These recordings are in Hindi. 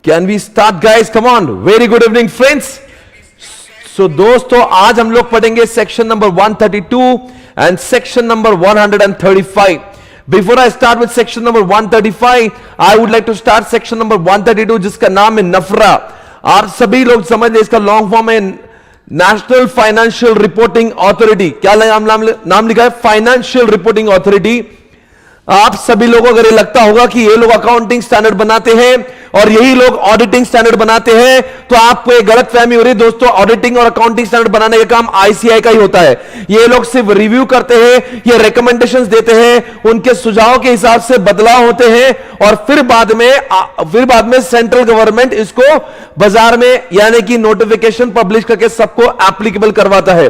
Can we start, guys? Come on. Very good evening, friends. So दोस्तों, आज हम लोग पढ़ेंगे section number 132 and section number 135. Before I start with section number 135, I would like to start section number 132, जिसका नाम है नफरा. आप सभी लोग समझ लें, इसका लॉन्ग फॉर्म है नेशनल फाइनेंशियल रिपोर्टिंग अथॉरिटी. क्या नाम लिखा है? Financial reporting authority. आप सभी लोगों को अगर ये लगता होगा कि ये लोग अकाउंटिंग स्टैंडर्ड बनाते हैं और यही लोग ऑडिटिंग स्टैंडर्ड बनाते हैं, तो आपको एक गलतफहमी हो रही है. दोस्तों, ऑडिटिंग और अकाउंटिंग स्टैंडर्ड बनाने का काम आईसीआई का ही होता है. ये लोग सिर्फ रिव्यू करते हैं, ये रिकमेंडेशंस देते हैं, उनके सुझाव के हिसाब से बदलाव होते हैं और फिर बाद में सेंट्रल गवर्नमेंट इसको बाजार में यानी कि नोटिफिकेशन पब्लिश करके सबको एप्लीकेबल करवाता है.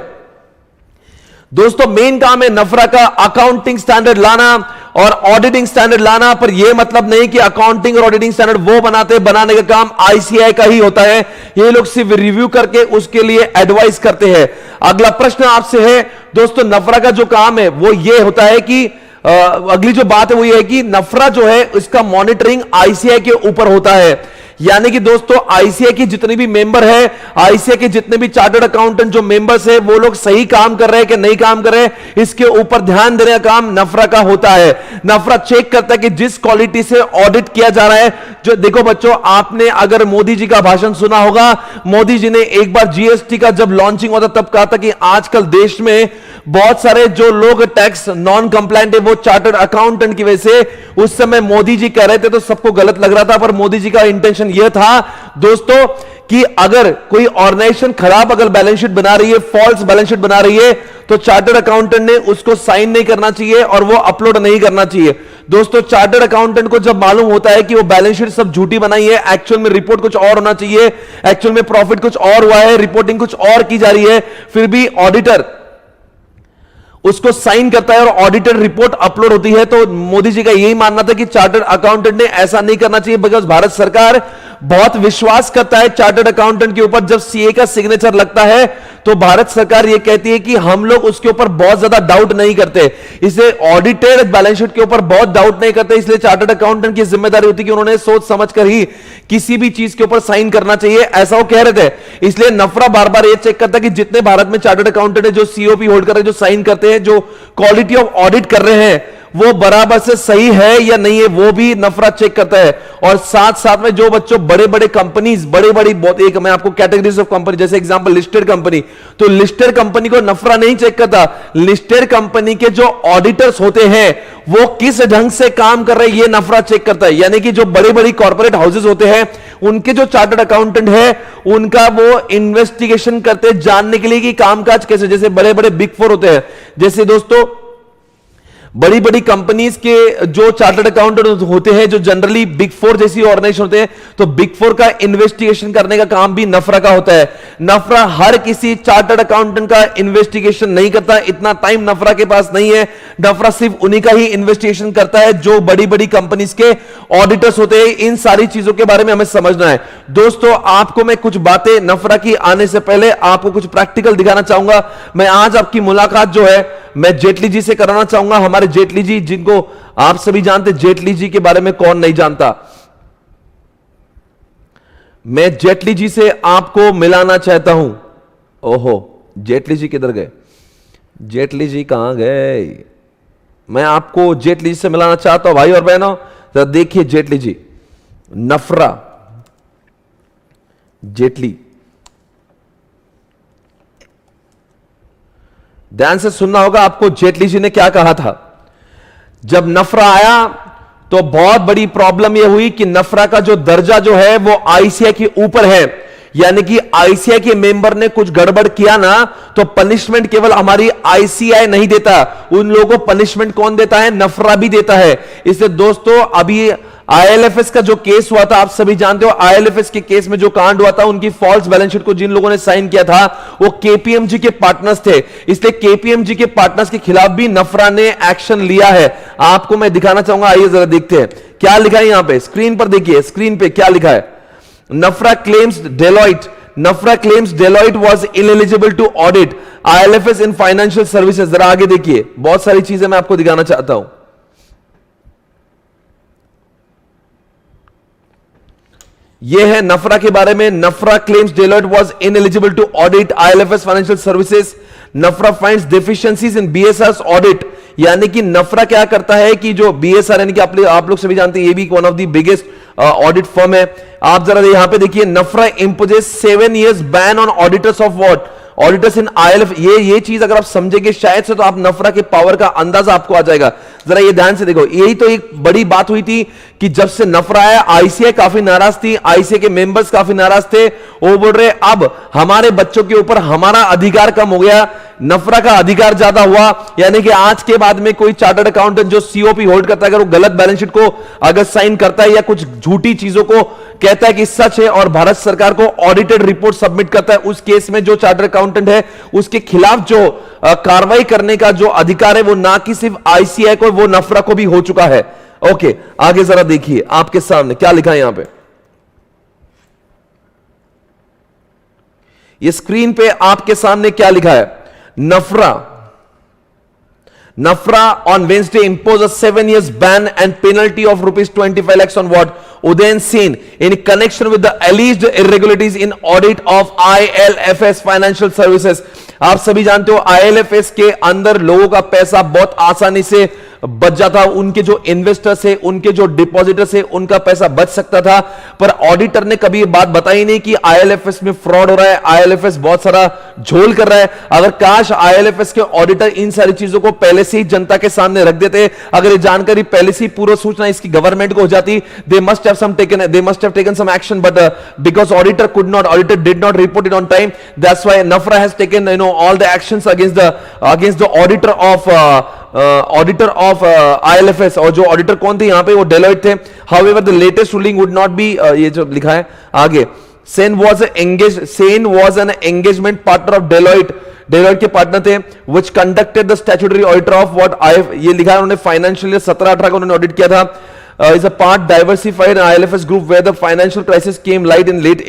दोस्तों, मेन काम है नफरा का अकाउंटिंग स्टैंडर्ड लाना और ऑडिटिंग स्टैंडर्ड लाना. पर यह मतलब नहीं कि अकाउंटिंग और ऑडिटिंग स्टैंडर्ड वो बनाने का काम आईसीआई का ही होता है. ये लोग सिर्फ रिव्यू करके उसके लिए एडवाइस करते हैं. अगला प्रश्न आपसे है दोस्तों, नफरा का जो काम है वो ये होता है कि अगली जो बात है वो ये है कि नफरा जो है इसका मॉनिटरिंग आईसीआई के ऊपर होता है. यानी कि दोस्तों, आईसीआई की जितने भी मेंबर है, आईसीआई के जितने भी चार्टर्ड अकाउंटेंट जो मेंबर्स है, वो लोग सही काम कर रहे हैं कि नहीं काम कर रहे हैं, इसके ऊपर ध्यान देने का काम नफरा का होता है. नफरा चेक करता है कि जिस क्वालिटी से ऑडिट किया जा रहा है. जो देखो बच्चों, आपने अगर मोदी जी का भाषण सुना होगा, मोदी जी ने एक बार जीएसटी का जब लॉन्चिंग हुआ था तब कहा था कि आजकल देश में बहुत सारे जो लोग टैक्स नॉन कंप्लायंट है वो चार्टर्ड अकाउंटेंट की वजह से. उस समय मोदी जी कह रहे थे तो सबको गलत लग रहा था, पर मोदी जी का इंटेंशन यह था दोस्तों कि अगर कोई ऑर्गेनाइजेशन खराब अगर बैलेंस शीट बना रही है, फॉल्स बैलेंस शीट बना रही है, तो चार्टर्ड अकाउंटेंट ने उसको साइन नहीं करना चाहिए और वो अपलोड नहीं करना चाहिए. दोस्तों, चार्टर्ड अकाउंटेंट को जब मालूम होता है कि वो बैलेंस शीट सब झूठी बनाई है, एक्चुअल में रिपोर्ट कुछ और होना चाहिए, एक्चुअल में प्रॉफिट कुछ और हुआ है, रिपोर्टिंग कुछ और की जा रही है, फिर भी ऑडिटर उसको साइन करता है और ऑडिटेड रिपोर्ट अपलोड होती है, तो मोदी जी का यही मानना था कि चार्टर्ड अकाउंटेंट ने ऐसा नहीं करना चाहिए. बिकॉज भारत सरकार बहुत विश्वास करता है चार्टर्ड अकाउंटेंट के ऊपर. जब सीए का सिग्नेचर लगता है तो भारत सरकार यह कहती है कि हम लोग उसके ऊपर बहुत ज्यादा डाउट नहीं करते, इसलिए ऑडिटेड बैलेंस शीट के ऊपर बहुत डाउट नहीं करते. इसलिए चार्टर्ड अकाउंटेंट की जिम्मेदारी होती है कि उन्होंने सोच समझकर ही किसी भी चीज के ऊपर साइन करना चाहिए, ऐसा वो कह रहे थे. इसलिए नफरा बार बार ये चेक करता है कि जितने भारत में चार्टर्ड अकाउंटेंट है जो सीओपी होल्ड कर रहे हैं, जो साइन करते हैं, जो क्वालिटी ऑफ ऑडिट कर रहे हैं, वो बराबर से सही है या नहीं है, वो भी नफरा चेक करता है. और साथ साथ में जो बच्चों बड़े बड़े कंपनीज, बहुत एक मैं आपको कैटेगरीज ऑफ कंपनी, जैसे एग्जांपल लिस्टेड कंपनी, तो लिस्टेड कंपनी को नफरा नहीं चेक करता. लिस्टेड कंपनी के जो ऑडिटर्स होते हैं वो किस ढंग से काम कर रहे हैं, ये नफरा चेक करता है. यानी कि जो बड़ी बड़ी कॉर्पोरेट हाउसेज होते हैं, उनके जो चार्टर्ड अकाउंटेंट है, उनका वो इन्वेस्टिगेशन करते हैं जानने के लिए कि कामकाज कैसे. जैसे बड़े बड़े बिग फोर होते हैं, जैसे दोस्तों बड़ी बड़ी कंपनीज के जो चार्टर्ड अकाउंटेंट होते हैं, जो जनरली बिग फोर जैसी ऑर्गेनाइजेशन होते हैं, तो बिग फोर का इन्वेस्टिगेशन करने का काम भी नफरा का होता है. नफरा हर किसी चार्टर्ड अकाउंटेंट का इन्वेस्टिगेशन नहीं करता, इतना टाइम नफरा के पास नहीं है. नफरा सिर्फ उन्हीं का ही इन्वेस्टिगेशन करता है जो बड़ी बड़ी कंपनीज के ऑडिटर्स होते हैं. इन सारी चीजों के बारे में हमें समझना है. दोस्तों, आपको मैं कुछ बातें नफरा की आने से पहले आपको कुछ प्रैक्टिकल दिखाना चाहूंगा. मैं आज आपकी मुलाकात जो है मैं जेटली जी से कराना चाहूंगा. हमारे जेटली जी, जिनको आप सभी जानते, जेटली जी के बारे में कौन नहीं जानता. मैं जेटली जी से आपको मिलाना चाहता हूं. ओहो, जेटली जी किधर गए? जेटली जी कहां गए? मैं आपको जेटली जी से मिलाना चाहता हूं भाई और बहनों. तो देखिए जेटली जी, नफरा, जेटली, ध्यान से सुनना होगा आपको. जेटली जी ने क्या कहा था जब नफरा आया, तो बहुत बड़ी प्रॉब्लम यह हुई कि नफरा का जो दर्जा जो है वो आईसीआई के ऊपर है. यानी कि आईसीआई के मेंबर ने कुछ गड़बड़ किया ना, तो पनिशमेंट केवल हमारी आईसीआई नहीं देता, उन लोगों को पनिशमेंट कौन देता है? नफरा भी देता है. इसलिए दोस्तों, अभी आईएलएफएस का जो केस हुआ था, आप सभी जानते हो, आईएलएफएस के केस में जो कांड हुआ था, उनकी फॉल्स बैलेंस शीट को जिन लोगों ने साइन किया था वो केपीएमजी के पार्टनर्स थे. इसलिए केपीएमजी के पार्टनर्स के खिलाफ भी नफरा ने एक्शन लिया है. आपको मैं दिखाना चाहूंगा, आइए जरा देखते हैं क्या लिखा है यहां पे. स्क्रीन पर देखिए, स्क्रीन पे क्या लिखा है. NFRA claims Deloitte was ineligible to audit ILFS in financial services. जरा आगे देखिए, बहुत सारी चीजें मैं आपको दिखाना चाहता हूं. ये है नफरा के बारे में. NFRA claims Deloitte was ineligible to audit ILFS financial services. NFRA finds deficiencies in BSR audit. यानी कि नफरा क्या करता है कि जो बीएसआर यानी कि आप लोग सभी जानते हैं ये भी one of the biggest audit firm है. आप जरा यहां पे देखिए, NFRA imposes 7 years ban on auditors of what, auditors in ILF. ये चीज अगर आप समझेंगे शायद से तो आप नफरा के पावर का अंदाजा आपको आ जाएगा. जरा ये ध्यान से देखो, यही तो एक बड़ी बात हुई थी कि जब से नफरा आया आईसीआई काफी नाराज थी, आईसीआई के मेंबर्स काफी नाराज थे. वो बोल रहे अब हमारे बच्चों के ऊपर हमारा अधिकार कम हो गया, नफरा का अधिकार ज्यादा हुआ. यानी कि आज के बाद में कोई चार्टर्ड अकाउंटेंट जो सीओपी होल्ड करता है, अगर वो गलत बैलेंस शीट को अगर साइन करता है या कुछ झूठी चीजों को कहता है कि सच है और भारत सरकार को ऑडिटेड रिपोर्ट सबमिट करता है, उस केस में जो चार्टर्ड अकाउंटेंट है उसके खिलाफ जो कार्रवाई करने का जो अधिकार है वो ना कि सिर्फ आईसीआई को, वो नफरा को भी हो चुका है. ओके, आगे जरा देखिए आपके सामने क्या लिखा है यहां पे. ये स्क्रीन पे आपके सामने क्या लिखा है. Nafra on Wednesday imposed a 7 years ban and penalty of rupees 25 lakhs on what? Udayan Sen in connection with the alleged irregularities in audit of ILFS Financial Services. आप सभी जानते हो ILFS के अंदर लोगों का पैसा बहुत आसानी से बच जाता, उनके जो इन्वेस्टर्स है, उनके जो डिपॉजिटर्स है, उनका पैसा बच सकता था. पर ऑडिटर ने कभी ये बात बताई नहीं कि आईएलएफएस में फ्रॉड हो रहा है, आईएलएफएस बहुत सारा झोल कर रहा है. अगर काश आईएलएफएस के ऑडिटर इन सारी चीजों को पहले से ही जनता के सामने रख देते, अगर ये जानकारी पहले से ही पूर्व सूचना इसकी गवर्नमेंट को हो जाती, they must have taken some action. But because auditor did not report it on time, that's why NFRA has taken all the actions against the auditor of ILFS. और जो ऑडिटर कौन थे यहां पे, वो डेलॉयट थे. However, the latest ruling would not be ये जो लिखा है आगे, Sen was an engagement partner of Deloitte के पार्टनर थे, which conducted the statutory auditor of what ये लिखा है उन्होंने फाइनेंशियल ईयर 17-18 का उन्होंने ऑडिट किया था. Is a part diversified ILFS group where the financial crisis came light in late.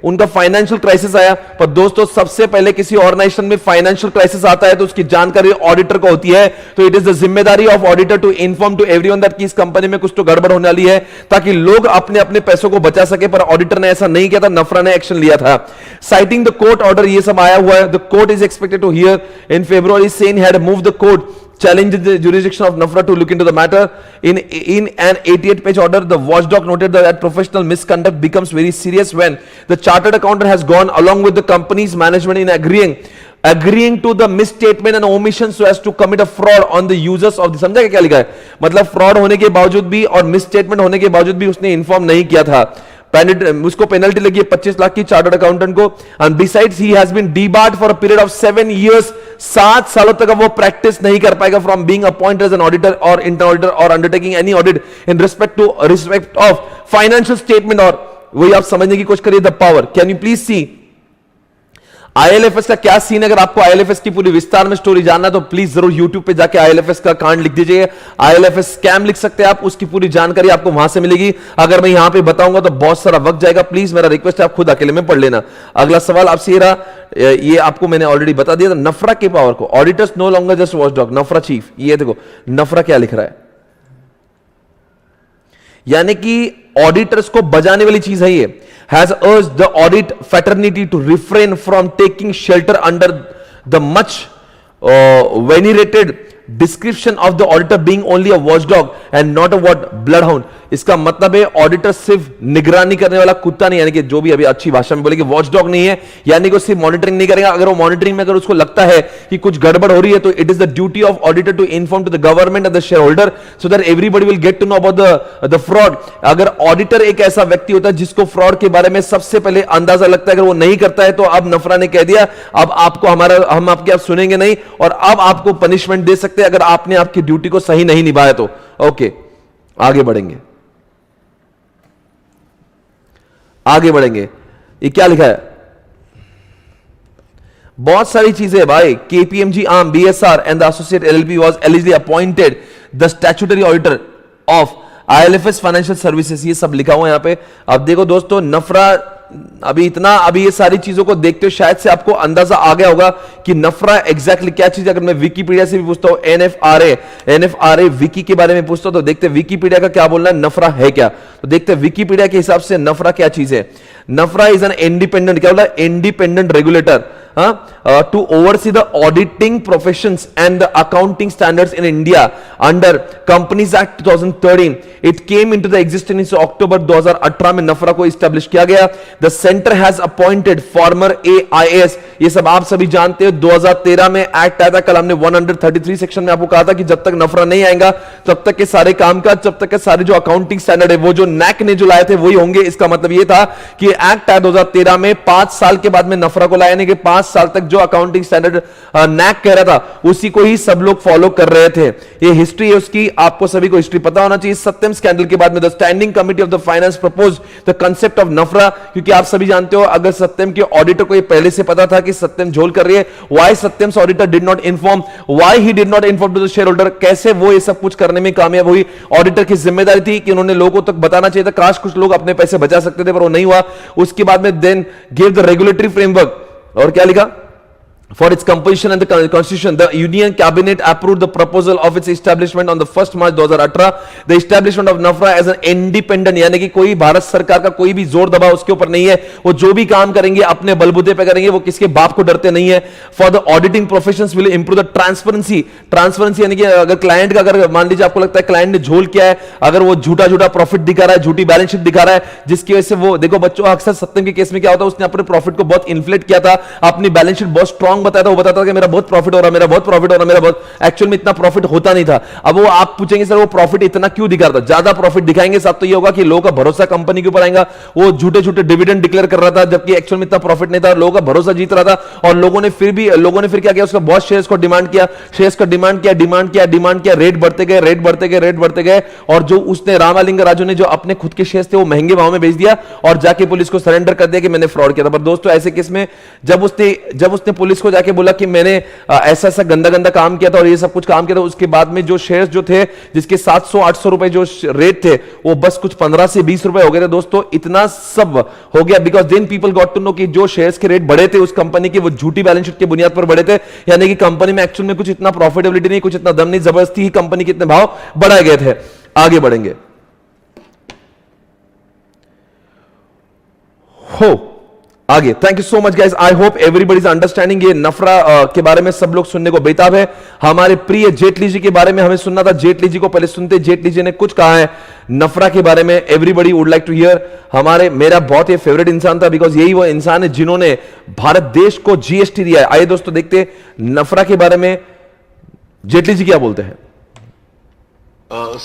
उनका फाइनेंशियल क्राइसिस आया. पर दोस्तों सबसे पहले किसी ऑर्गेनाइजेशन में फाइनेंशियल क्राइसिस आता है तो उसकी जानकारी ऑडिटर को होती है. तो इट इज द जिम्मेदारी of auditor to inform to everyone that कि इस कंपनी में कुछ तो गड़बड़ होने वाली है, ताकि लोग अपने अपने पैसों को बचा सके. पर ऑडिटर ने ऐसा नहीं किया था, नफरा ने एक्शन लिया था. साइटिंग द कोर्ट ऑर्डर, ये सब आया हुआ है. The court is expected to hear in February. Sen had moved the court challenged the jurisdiction of Nafra to look into the matter. In an 88-page order, the watchdog noted that professional misconduct becomes very serious when the chartered accountant has gone along with the company's management in agreeing to the misstatement and omission so as to commit a fraud on the users of the. समझा क्या लिखा है, मतलब फ्रॉड होने के बावजूद भी और मिसस्टेटमेंट होने के बावजूद भी उसने इन्फॉर्म नहीं किया था. उसको पेनल्टी लगी है 25 लाख की चार्टर्ड अकाउंटेंट को. And besides he has been debarred for a period of 7 years. 7 सालों तक वो प्रैक्टिस नहीं कर पाएगा from being appointed as an auditor और इंटरनल ऑडिटर और undertaking any audit in respect of financial statement. और वही आप समझने की कोशिश करिए the power. Can you please see ILFS का क्या सीन है? अगर आपको आईएलएफएस की पूरी विस्तार में स्टोरी जानना है तो प्लीज जरूर यूट्यूब पे जाके आईएलएफएस का कांड लिख दीजिए. आईएलएफएस स्कैम लिख सकते हैं आप, उसकी पूरी जानकारी आपको वहां से मिलेगी. अगर मैं यहां पे बताऊंगा तो बहुत सारा वक्त जाएगा. प्लीज मेरा रिक्वेस्ट है आप खुद अकेले में पढ़ लेना. अगला सवाल आपसे ये रहा, ये आपको मैंने ऑलरेडी बता दिया था. नफरा के पावर को, auditors no longer just watchdog, NFRA chief. ये देखो नफरा क्या लिख रहा है, यानी कि ऑडिटर्स को बजाने वाली चीज है ये. Has urged the audit fraternity to refrain from taking shelter under the much venerated description of the auditor being only a watchdog and not a what bloodhound. इसका मतलब है ऑडिटर सिर्फ निगरानी करने वाला कुत्ता नहीं, यानी कि जो भी अभी अच्छी भाषा में बोलेंगे वॉचडॉग नहीं है, यानी कि सिर्फ मॉनिटरिंग नहीं करेगा. अगर वो मॉनिटरिंग में अगर उसको लगता है कि कुछ गड़बड़ हो रही है तो it is the duty of auditor to inform to the government and the share holder so that everybody will get to know about the fraud. अगर ऑडिटर एक ऐसा व्यक्ति होता है जिसको फ्रॉड के बारे में सबसे पहले अंदाजा लगता है, अगर वो नहीं करता है तो अब नफरा ने कह दिया अब आपको हम आपकी आप सुनेंगे नहीं और अब आपको पनिशमेंट दे सकते हैं अगर आपने आपकी ड्यूटी को सही नहीं निभाया तो. ओके आगे बढ़ेंगे. ये क्या लिखा है, बहुत सारी चीजें भाई. KPMG arm BSR and the associate LLP was eligibly appointed the statutory auditor of IL&FS financial services. ये सब लिखा हुआ है यहां पे. अब देखो दोस्तों, नफरा अभी ये सारी चीजों को देखते हो शायद से आपको अंदाजा आ गया होगा कि नफरा एग्जैक्टली क्या चीज है। अगर मैं विकीपीडिया से भी पूछता हूं एनएफआरए विकी के बारे में पूछता हूं तो देखते हैं विकीपीडिया का क्या बोलना है, नफरा है क्या। तो देखते हैं विकीपीडिया के हिसाब से नफरा क्या चीज है। नफरा इज एन इंडिपेंडेंट, क्या बोला, independent regulator to oversee the auditing professions and the accounting standards in India under Companies Act 2013. It came into the existence in October 2018 में नफरा को इस्टेब्लिश किया गया। The center has appointed former AIS, ये सब आप सभी जानते हो। 2013 में एक्ट आया था, कल हमने 133 सेक्शन में आपको कहा था कि जब तक नफरा नहीं आएगा तब तक के सारे कामकाज, जब तक के सारे जो अकाउंटिंग स्टैंडर्ड है वो जो नैक ने जो लाए थे वही होंगे। इसका मतलब ये था कि एक्ट आया 2013 में, 5 साल के बाद में नफरा को लाया, यानी कि 5 साल तक जो अकाउंटिंग स्टैंडर्ड नैक कह रहा था उसी को ही सब लोग फॉलो कर रहे थे। ये हिस्ट्री है उसकी, आपको सभी को हिस्ट्री पता होना चाहिए। सत्यम स्कैंडल के बाद में the standing committee of the finance propose the concept of NFRA, क्योंकि आप सभी जानते हो अगर सत्यम के ऑडिटर को ये पहले से पता था कि सत्यम झोल कर रही है, why Satyam's auditor did not inform, why he did not inform to the share holder, कैसे वो ये सब कुछ करने में कामयाब हुई। ऑडिटर की जिम्मेदारी थी कि उन्होंने लोगों तक बताना चाहिए था, काश कुछ लोग अपने पैसे बचा सकते थे पर वो नहीं हुआ। उसके बाद में then give the regulatory framework, और क्या लिखा, for its composition and the constitution, the union cabinet approved the proposal of its establishment on the 1st March 2018. The establishment of NAFRA as an independent, यानी कि कोई भारत सरकार का कोई भी जोर दबाव उसके ऊपर नहीं है, वो जो भी काम करेंगे अपने बलबूते पे करेंगे, वो किसके बाप को डरते नहीं है। For the auditing professions will improve the transparency, यानी कि अगर क्लाइंट का, अगर मान लीजिए आपको लगता है क्लाइंट ने झोल किया है, अगर वो झूठा प्रॉफिट दिखा रहा है, झूठी बैलेंस शीट दिखा रहा है, जिसकी वजह से वो, देखो बच्चों, अक्सर सत्यम के केस में क्या होता है, उसने अपने प्रॉफिट को बहुत इन्फ्लेट किया था, अपनी बैलेंस शीट बहुत स्ट्रॉन्ग बताया था, वो बताता था कि मेरा बहुत प्रॉफिट हो रहा, मेरा बहुत प्रॉफिट हो रहा, मेरा बहुत, एक्चुअल में इतना प्रॉफिट होता नहीं था। अब वो आप पूछेंगे सर वो प्रॉफिट इतना क्यों दिखा रहा था, ज्यादा प्रॉफिट दिखाएंगे साथ तो ये होगा कि लोगों का भरोसा कंपनी के ऊपर आएगा। वो झूठे डिविडेंड डिक्लेयर कर रहा था जबकि एक्चुअल में इतना प्रॉफिट नहीं था, लोगों का भरोसा जीत रहा था, और लोगों ने फिर क्या किया, उसका बहुत शेयर्स को डिमांड किया, रेट बढ़ते गए, और जो उसने रामालिंग राजू ने जो अपने खुद के शेयर्स थे वो महंगे भाव में बेच दिया और जाके पुलिस को सरेंडर कर दिया कि मैंने फ्रॉड किया था। पर दोस्तों ऐसे केस में जब उसने पुलिस को जाके बोला कि मैंने ऐसा गंदा काम किया था और ये सब कुछ काम किया था, उसके बाद में जो शेयर्स जो थे जिसके 700-800 रुपए जो रेट थे वो बस कुछ 15 से 20 रुपए हो गए थे। दोस्तों इतना सब हो गया because then people got to know कि जो शेयर्स के रेट बढ़े थे उस कंपनी के, वो झूठी बैलेंस शीट के बुनियाद पर बढ़े थे, यानी कि कंपनी में एक्चुअल में कुछ इतना प्रॉफिटेबिलिटी नहीं, कुछ इतना दम नहीं, जबरदस्ती ही कंपनी के इतने भाव बढ़ाए गए थे। आगे बढ़ेंगे आगे। Thank you so much guys, I hope everybody is understanding. ये नफरा के बारे में सब लोग सुनने को बेताब है। हमारे प्रिय जेटली जी के बारे में हमें सुनना था, जेटली जी को पहले सुनते। जेटली जी ने कुछ कहा है नफरा के बारे में, everybody would like to hear. मेरा बहुत ही फेवरेट इंसान था बिकॉज यही वो इंसान है जिन्होंने भारत देश को जीएसटी दिया है। आइए दोस्तों देखते नफरा के बारे में जेटली जी क्या बोलते हैं।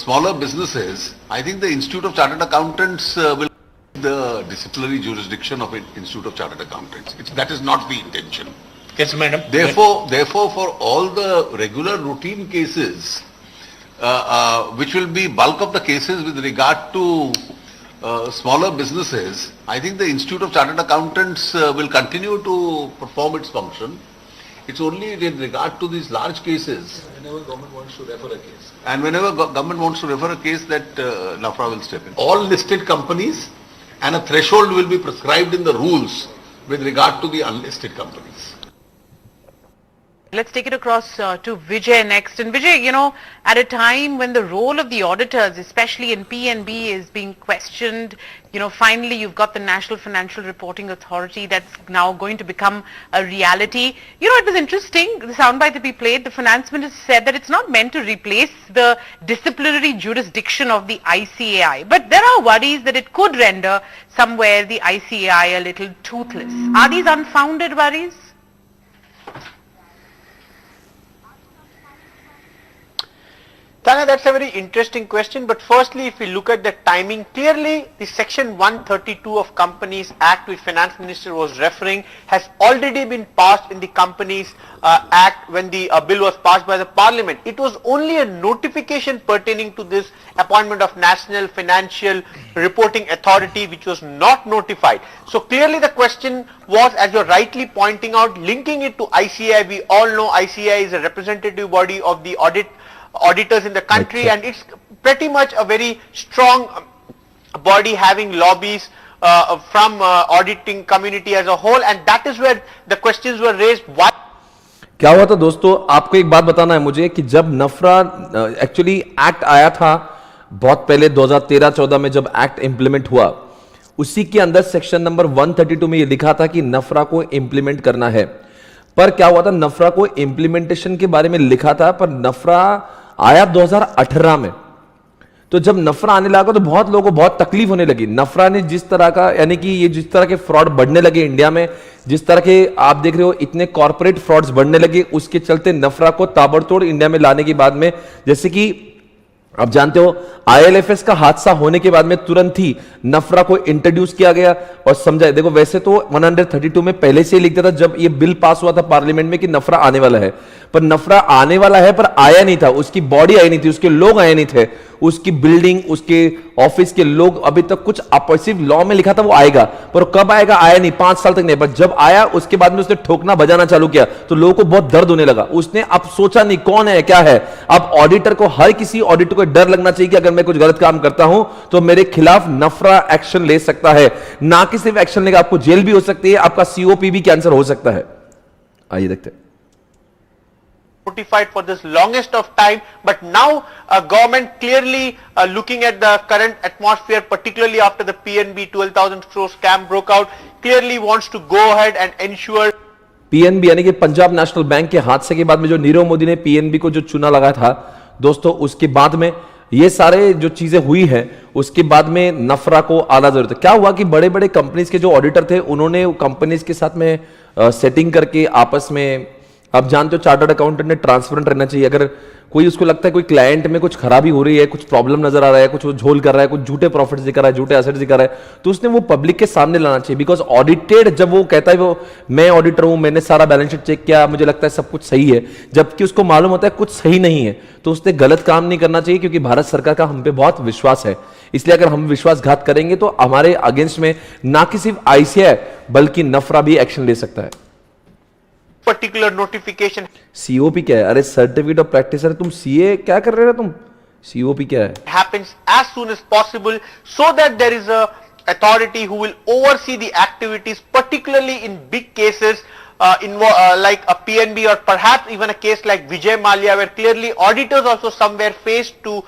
Smaller businesses, I think the Institute of Chartered Accountants will the disciplinary jurisdiction of Institute of Chartered Accountants. That is not the intention. Yes, madam. Therefore, for all the regular routine cases, which will be bulk of the cases with regard to smaller businesses, I think the Institute of Chartered Accountants will continue to perform its function. It's only in regard to these large cases. Whenever government wants to refer a case. And whenever government wants to refer a case, that NAFRA will step in. All listed companies, and a threshold will be prescribed in the rules with regard to the unlisted companies. Let's take it across to Vijay next. And Vijay, you know, at a time when the role of the auditors, especially in PNB, is being questioned, you know, finally you've got the National Financial Reporting Authority that's now going to become a reality. You know, it was interesting, the soundbite that we played, the finance minister said that it's not meant to replace the disciplinary jurisdiction of the ICAI. But there are worries that it could render somewhere the ICAI a little toothless. Are these unfounded worries? Tanya, that's a very interesting question, but firstly, if we look at the timing, clearly the section 132 of Companies Act, which Finance Minister was referring, has already been passed in the Companies Act when the bill was passed by the Parliament. It was only a notification pertaining to this appointment of National Financial Reporting Authority which was not notified. So clearly the question was, as you're rightly pointing out, linking it to ICAI. We all know ICAI is a representative body of the auditors in the country, and it's pretty much a very strong body having lobbies from auditing community as a whole, and that is where the questions were raised. Why? क्या हुआ था दोस्तों, आपको एक बात बताना है मुझे कि जब नफरा एक्चुअली एक्ट आया था बहुत पहले 2013-14 में जब एक्ट इंप्लीमेंट हुआ, उसी के अंदर सेक्शन नंबर 132 में यह लिखा था कि नफरा को इंप्लीमेंट करना है। पर क्या हुआ था, नफरा को इंप्लीमेंटेशन के बारे में लिखा था, पर नफरा आया 2018 में। तो जब नफरा आने लगा तो बहुत लोगों को बहुत तकलीफ होने लगी। नफरा ने जिस तरह का, यानी कि ये जिस तरह के फ्रॉड बढ़ने लगे इंडिया में, जिस तरह के आप देख रहे हो इतने कॉर्पोरेट फ्रॉड्स बढ़ने लगे, उसके चलते नफरा को ताबड़तोड़ इंडिया में लाने के बाद में, जैसे कि आप जानते हो आईएलएफएस का हादसा होने के बाद में तुरंत ही नफरा को इंट्रोड्यूस किया गया और समझा। देखो वैसे तो 132 में पहले से ही लिखता था जब ये बिल पास हुआ था पार्लियामेंट में कि नफरा आने वाला है, पर नफरा आने वाला है पर आया नहीं था, उसकी बॉडी आई नहीं थी, उसके लोग आए नहीं थे, उसकी बिल्डिंग, उसके ऑफिस के लोग, अभी तक कुछ अपोजिटिव लॉ में लिखा था वो आएगा, पर कब आएगा आया नहीं, 5 साल तक नहीं। पर जब आया उसके बाद में उसने ठोकना बजाना चालू किया तो लोगों को बहुत दर्द होने लगा। उसने अब सोचा नहीं कौन है क्या है, अब ऑडिटर को, हर किसी ऑडिटर को डर लगना चाहिए कि अगर मैं कुछ गलत काम करता हूं तो मेरे खिलाफ नफरा एक्शन ले सकता है। ना कि सिर्फ एक्शन लेगा, आपको जेल भी हो सकती है, आपका सीओपी भी कैंसर हो सकता है। आइए देखते हैं। Notified for this longest of time, but now government clearly looking at the current atmosphere, particularly after the PNB 12,000 crore scam broke out, clearly wants to go ahead and ensure. PNB यानी कि पंजाब नेशनल बैंक के हादसे के बाद में जो नीरव मोदी ने पीएनबी को जो चुना लगाया था दोस्तों, उसके बाद में ये सारे जो चीजें हुई हैं, उसके बाद में नफरा को आना जरूरत है। क्या हुआ कि बड़े बड़े कंपनीज के जो ऑडिटर थे उन्होंने कंपनीज के साथ में सेटिंग करके आपस में, आप जानते हो चार्टर्ड अकाउंटेंट ने ट्रांसपेरेंट रहना चाहिए। अगर कोई उसको लगता है कोई क्लाइंट में कुछ खराबी हो रही है, कुछ प्रॉब्लम नजर आ रहा है, कुछ वो झोल कर रहा है, कुछ झूठे प्रॉफिट्स दिखा रहा है, झूठे एसेट्स दिखा रहा है, तो उसने वो पब्लिक के सामने लाना चाहिए। बिकॉज ऑडिटेड जब वो कहता है वो मैं ऑडिटर हूं, मैंने सारा बैलेंस शीट चेक किया, मुझे लगता है सब कुछ सही है, जबकि उसको मालूम होता है कुछ सही नहीं है, तो उसने गलत काम नहीं करना चाहिए। क्योंकि भारत सरकार का हम पे बहुत विश्वास है, इसलिए अगर हम विश्वासघात करेंगे तो हमारे अगेंस्ट में ना कि सिर्फ आईसीआई बल्कि नफरा भी एक्शन ले सकता है। particular notification सीओपी क्या है? अरे सर्टिफिकेट ऑफ प्रैक्टिसर, तुम सीए क्या कर रहे हो तुम? सीओपी क्या है? happens as soon as possible so that there is a authority who will oversee the activities, particularly in big cases like a PNB or perhaps even a case like Vijay Mallya, where clearly auditors also somewhere faced to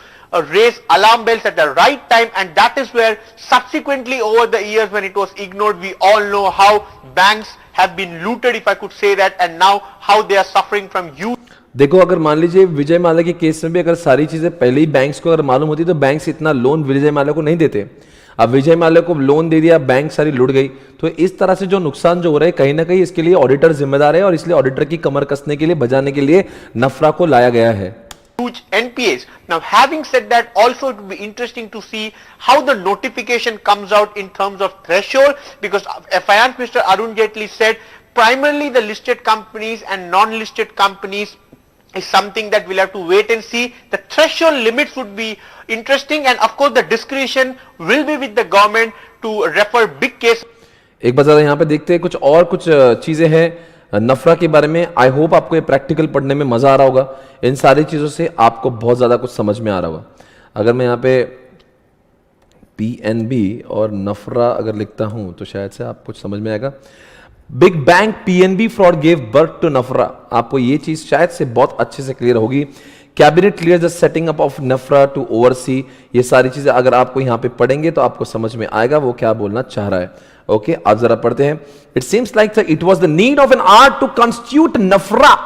raise alarm bells at the right time, and that is where subsequently over the years when it was ignored, we all know how banks have been looted, if I could say that, and now how they are suffering from huge. देखो अगर मान लीजिए विजय माल्या के केस में भी अगर सारी चीजें पहले ही बैंक्स को अगर मालूम होती तो बैंक्स इतना लोन विजय माल्या को नहीं देते। अब विजय माल्या को लोन दे दिया, बैंक सारी लुट गई, तो इस तरह से जो नुकसान जो हो रहा है कहीं ना कहीं इसके लिए ऑडिटर जिम्मेदार है, और इसलिए ऑडिटर की कमर कसने के लिए, बजाने के लिए नफरा को लाया गया है। Huge NPAs. Now, having said that, also it would be interesting to see how the notification comes out in terms of threshold, because Finance Minister Arun Jaitley said primarily the listed companies and non-listed companies is something that we'll have to wait and see. The threshold limits would be interesting, and of course the discretion will be with the government to refer big case. एक बार जरा यहाँ पे देखते हैं, कुछ चीजें हैं नफरा के बारे में। आई होप आपको ये प्रैक्टिकल पढ़ने में मजा आ रहा होगा, इन सारी चीजों से आपको बहुत ज्यादा कुछ समझ में आ रहा होगा। अगर मैं यहाँ पे पीएनबी और नफरा अगर लिखता हूं तो शायद से आप कुछ समझ में आएगा। Big bank PNB fraud gave birth to NFRA, आपको ये चीज शायद से बहुत अच्छे से क्लियर होगी। Cabinet clear the setting up of NFRA to oversee, ये सारी चीजें अगर आपको यहां पे पढ़ेंगे तो आपको समझ में आएगा वो क्या बोलना चाह रहा है। ओके, आप जरा पढ़ते हैं। It seems like it was the need of an art to constitute NFRA.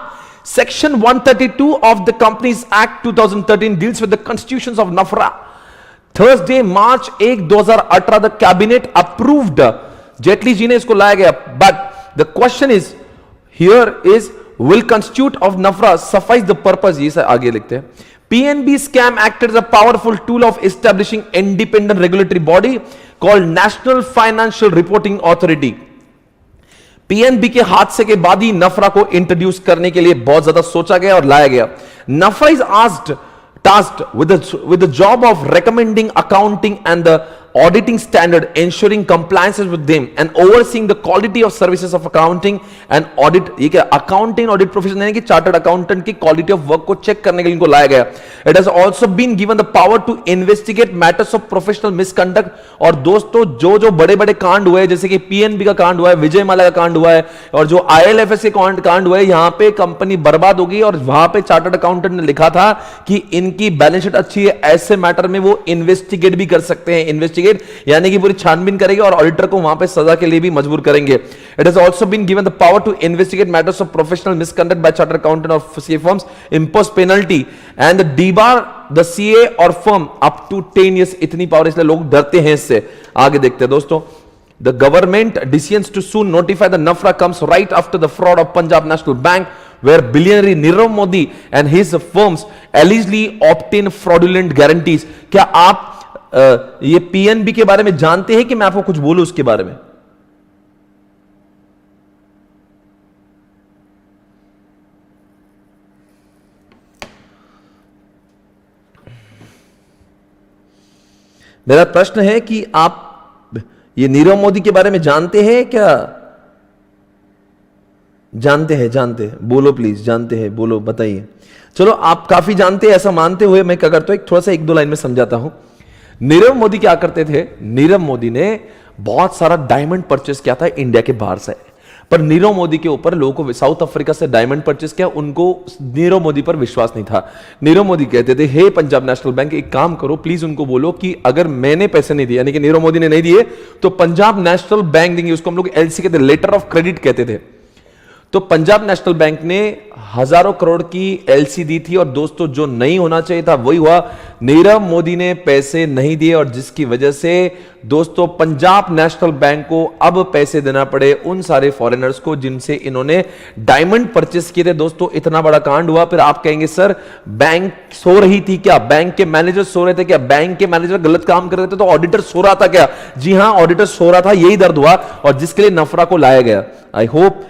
Section 132 of the Companies Act 2013 deals with the constitutions of NAFRA. Thursday, March 1, 2018, the cabinet approved. Jaitley ji ने इसको लाया गया, but the question is here is will constitute of NAFRA suffice the purpose? ये आगे लिखते हैं। PNB scam acted as a powerful tool of establishing independent regulatory body called National Financial Reporting Authority. PNB के हादसे के बाद ही नफरा को इंट्रोड्यूस करने के लिए बहुत ज्यादा सोचा गया और लाया गया। नफरा is tasked with the job of recommending accounting and the auditing standard, ensuring compliances with them, and overseeing the quality of services of accounting and audit. ये क्या accounting audit profession यानी कि chartered accountant की quality of work को check करने के लिए इनको लाया गया. It has also been given the power to investigate matters of professional misconduct. और दोस्तों जो बड़े बड़े कांड हुए जैसे कि PNB का कांड हुआ है, विजय माल्या का कांड हुआ है और जो IL&FS के कांड हुए, यहां पे कंपनी बर्बाद हो गई और वहां पे चार्टर्ड अकाउंटेंट ने लिखा था कि इनकी बैलेंस शीट अच्छी है, ऐसे मैटर में वो इन्वेस्टिगेट भी कर सकते हैं. इन्वेस्टिगेट यानी कि पूरी छानबीन करेंगे और ऑडिटर को वहां पे सजा के लिए भी मजबूर करेंगे. It has also been given the power to investigate matters of professional misconduct by chartered accountant of CA firms, impose penalty and debar the CA or firm up to 10 years. इतनी पावर, इसलिए लोग डरते हैं इससे. आगे देखते हैं दोस्तों. The government decisions to soon notify the NAFRA comes right after the fraud of Punjab National Bank, where billionaire Nirav Modi and his firms allegedly obtain fraudulent guarantees. क्या आप ये PNB के बारे में जानते हैं कि मैं आपको कुछ बोलूं उसके बारे में? मेरा प्रश्न है कि आप ये नीरव मोदी के बारे में जानते हैं क्या? जानते हैं, बोलो प्लीज, जानते हैं, बोलो, बताइए. चलो, आप काफी जानते हैं ऐसा मानते हुए मैं क्या करता हूं, एक थोड़ा सा 1-2 लाइन में समझाता हूं. नीरव मोदी क्या करते थे? नीरव मोदी ने बहुत सारा डायमंड परचेस किया था इंडिया के बाहर से, पर नीरव मोदी के ऊपर लोगों को साउथ अफ्रीका से डायमंड परचेस किया, उनको नीरव मोदी पर विश्वास नहीं था. नीरव मोदी कहते थे, हे पंजाब नेशनल बैंक, एक काम करो, प्लीज उनको बोलो कि अगर मैंने पैसे नहीं दिए, यानी कि नीरव मोदी ने नहीं दिए, तो पंजाब नेशनल बैंक देंगे. उसको हम लोग एलसी कहते, लेटर ऑफ क्रेडिट कहते थे. तो पंजाब नेशनल बैंक ने हजारों करोड़ की एलसी दी थी और दोस्तों जो नहीं होना चाहिए था वही हुआ. नीरव मोदी ने पैसे नहीं दिए और जिसकी वजह से दोस्तों पंजाब नेशनल बैंक को अब पैसे देना पड़े उन सारे फॉरेनर्स को जिनसे इन्होंने डायमंड परचेस किए थे. दोस्तों इतना बड़ा कांड हुआ. फिर आप कहेंगे सर बैंक सो रही थी क्या? बैंक के मैनेजर सो रहे थे क्या? बैंक के मैनेजर गलत काम कर रहे थे तो ऑडिटर सो रहा था क्या? जी हां, ऑडिटर सो रहा था, यही दर्द हुआ और जिसके लिए नफरा को लाया गया. आई होप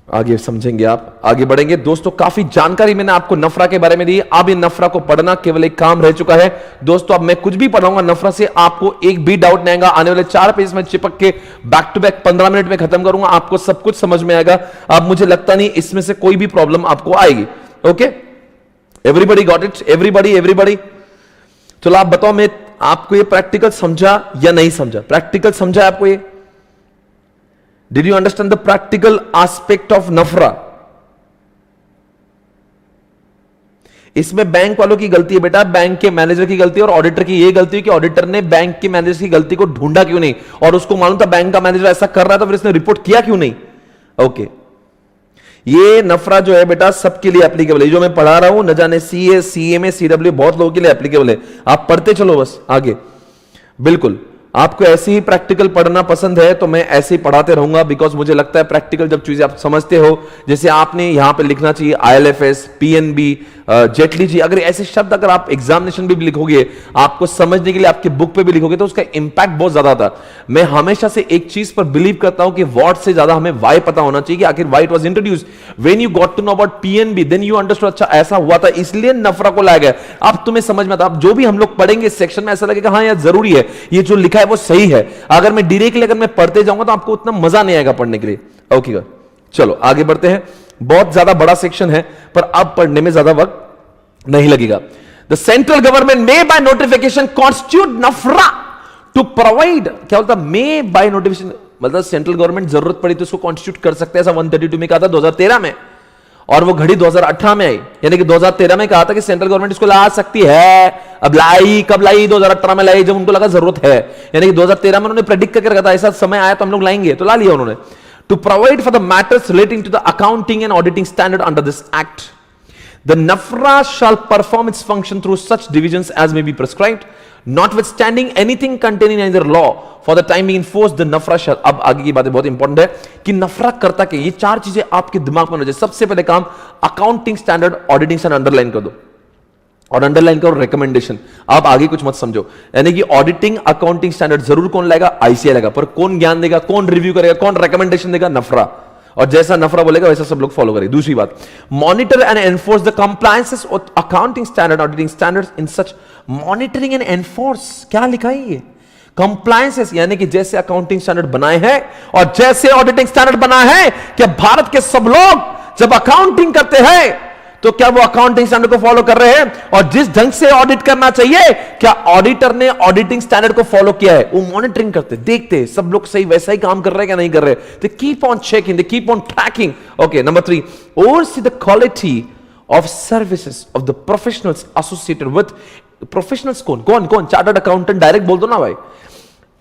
आगे समझेंगे, आप आगे बढ़ेंगे. दोस्तों काफी जानकारी मैंने आपको नफरा के बारे में दी. अब ये नफरा को पढ़ना केवल एक काम रह चुका है. दोस्तों अब मैं कुछ भी पढ़ाऊंगा नफरा से, आपको एक भी डाउट नहीं आएगा. आने वाले 4 पेज में चिपक के बैक टू बैक 15 मिनट में खत्म करूंगा. आपको सब कुछ समझ में आएगा. अब मुझे लगता नहीं इसमें से कोई भी प्रॉब्लम आपको आएगी. Okay, everybody got it? Everybody. चलो आप बताओ, मैं आपको ये प्रैक्टिकल समझा या नहीं समझा? प्रैक्टिकल समझा आपको ये? Did you understand the practical aspect of नफरा? इसमें बैंक वालों की गलती है बेटा, बैंक के मैनेजर की गलती है और ऑडिटर की यह गलती है कि ऑडिटर ने बैंक के मैनेजर की गलती को ढूंढा क्यों नहीं, और उसको मालूम था बैंक का मैनेजर ऐसा कर रहा था, फिर इसने रिपोर्ट किया क्यों नहीं. ओके, ये नफरा जो है बेटा सबके लिए एप्लीकेबल है. जो मैं पढ़ा रहा हूं न जाने सीए, सीएमए, सीडब्ल्यू बहुत लोगों के लिए एप्लीकेबल है. आप पढ़ते चलो बस आगे. बिल्कुल, आपको ऐसे ही प्रैक्टिकल पढ़ना पसंद है तो मैं ऐसे ही पढ़ाते रहूंगा, बिकॉज मुझे लगता है प्रैक्टिकल जब चीजें आप समझते हो, जैसे आपने यहां पे लिखना चाहिए IL&FS, PNB, जेटली जी, अगर ऐसे शब्द अगर आप एग्जामिनेशन भी लिखोगे, आपको समझने के लिए आपके बुक पे भी लिखोगे तो उसका इंपैक्ट बहुत ज्यादा था. मैं हमेशा से एक चीज पर बिलीव करता हूं कि व्हाट से ज्यादा हमें वाई पता होना चाहिए कि आखिर why it was introduced. When you got to know about PNB then you understood, अच्छा ऐसा हुआ था इसलिए नफरा को लाया गया. अब तुम्हें समझ में आता. अब जो भी हम लोग पढ़ेंगे इस सेक्शन में ऐसा लगेगा हाँ यार जरूरी है, ये जो लिखा है वो सही है. अगर मैं डायरेक्टली अगर मैं पढ़ते जाऊंगा तो आपको उतना मजा नहीं आएगा पढ़ने के लिए. ओके, चलो आगे बढ़ते हैं. बहुत ज्यादा बड़ा सेक्शन है पर अब पढ़ने में ज्यादा वक्त नहीं लगेगा. The central government may by notification constitute NFRA to provide, क्या बोलता मे बाय नोटिफिकेशन, मतलब सेंट्रल गवर्नमेंट जरूरत पड़ी तो उसको कॉन्स्टिट्यूट कर सकते हैं. ऐसा 132 में कहा था 2013 में और वो घड़ी 2018 में आई. यानी कि 2013 में कहा था कि सेंट्रल गवर्नमेंट इसको ला सकती है. अब लाई कब लाई? 2018 में लाई जब उनको लगा जरूरत है. यानी कि 2013 में उन्होंने प्रेडिक्ट करके रखा था ऐसा समय आया तो हम लोग लाएंगे, तो ला लिया उन्होंने. To provide for the matters relating to the accounting and auditing standard under this act, the NFRA shall perform its function through such divisions as may be prescribed, notwithstanding anything contained in either law for the time being enforced the nafra shall. अब आगे की बातें बहुत इंपॉर्टेंट है कि नफरा करता क्या. ये 4 चीजें आपके दिमाग में होना चाहिए. सबसे पहले काम accounting standard, auditing standard underline कर दो और अंडरलाइन करो रिकमेंडेशन. आप आगे कुछ मत समझो. यानी कि ऑडिटिंग अकाउंटिंग स्टैंडर्ड जरूर कौन लाएगा? ICAI लाएगा, पर कौन ज्ञान देगा, कौन रिव्यू करेगा, कौन रिकमेंडेशन देगा? नफरा. और जैसा नफरा बोलेगा वैसा सब लोग फॉलो करेंगे। दूसरी बात, monitor and enforce the compliances of accounting standard auditing standards in such. Monitoring and enforce, क्या लिखा है ये? कंप्लायंसेस, यानी कि जैसे अकाउंटिंग स्टैंडर्ड बनाए हैं और जैसे ऑडिटिंग स्टैंडर्ड बना है कि भारत के सब लोग जब अकाउंटिंग करते हैं तो क्या वो अकाउंटिंग स्टैंडर्ड को फॉलो कर रहे हैं, और जिस ढंग से ऑडिट करना चाहिए क्या ऑडिटर ने ऑडिटिंग स्टैंडर्ड को फॉलो किया है? वो मॉनिटरिंग करते, देखते सब लोग सही वैसा ही काम कर रहे हैं क्या नहीं कर रहे। They keep on checking, they keep on tracking. Okay, number 3, oversee the quality of services of the professionals associated with. Professionals कौन कौन कौन? चार्टर्ड अकाउंटेंट, डायरेक्ट बोल दो ना भाई।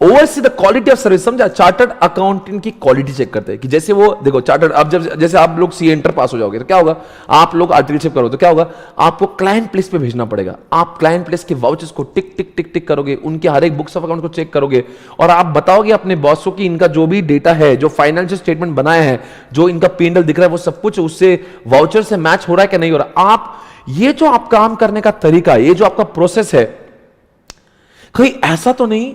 Oversee the quality of service, समझा? चार्टर्ड अकाउंटेंट की क्वालिटी चेक करते हैं कि जैसे वो देखो चार्टर्ड, अब जब जैसे आप लोग सी इंटर पास हो जाओगे तो क्या होगा, आप लोग आर्टिकलशिप करोगे तो क्या होगा, आपको क्लाइंट प्लेस पे भेजना पड़ेगा। आप क्लाइंट प्लेस के वाउचर्स को टिक टिक टिक टिक करोगे, उनके हर एक बुक्स ऑफ अकाउंट को चेक करोगे और आप बताओगे अपने बॉस को कि इनका जो भी डेटा है, जो फाइनेंशियल स्टेटमेंट बनाया है, जो इनका P&L दिख रहा है, वो सब कुछ उससे वाउचर से मैच हो रहा है कि नहीं हो रहा। आप ये जो आप काम करने का तरीका, ये जो आपका प्रोसेस है, कहीं ऐसा तो नहीं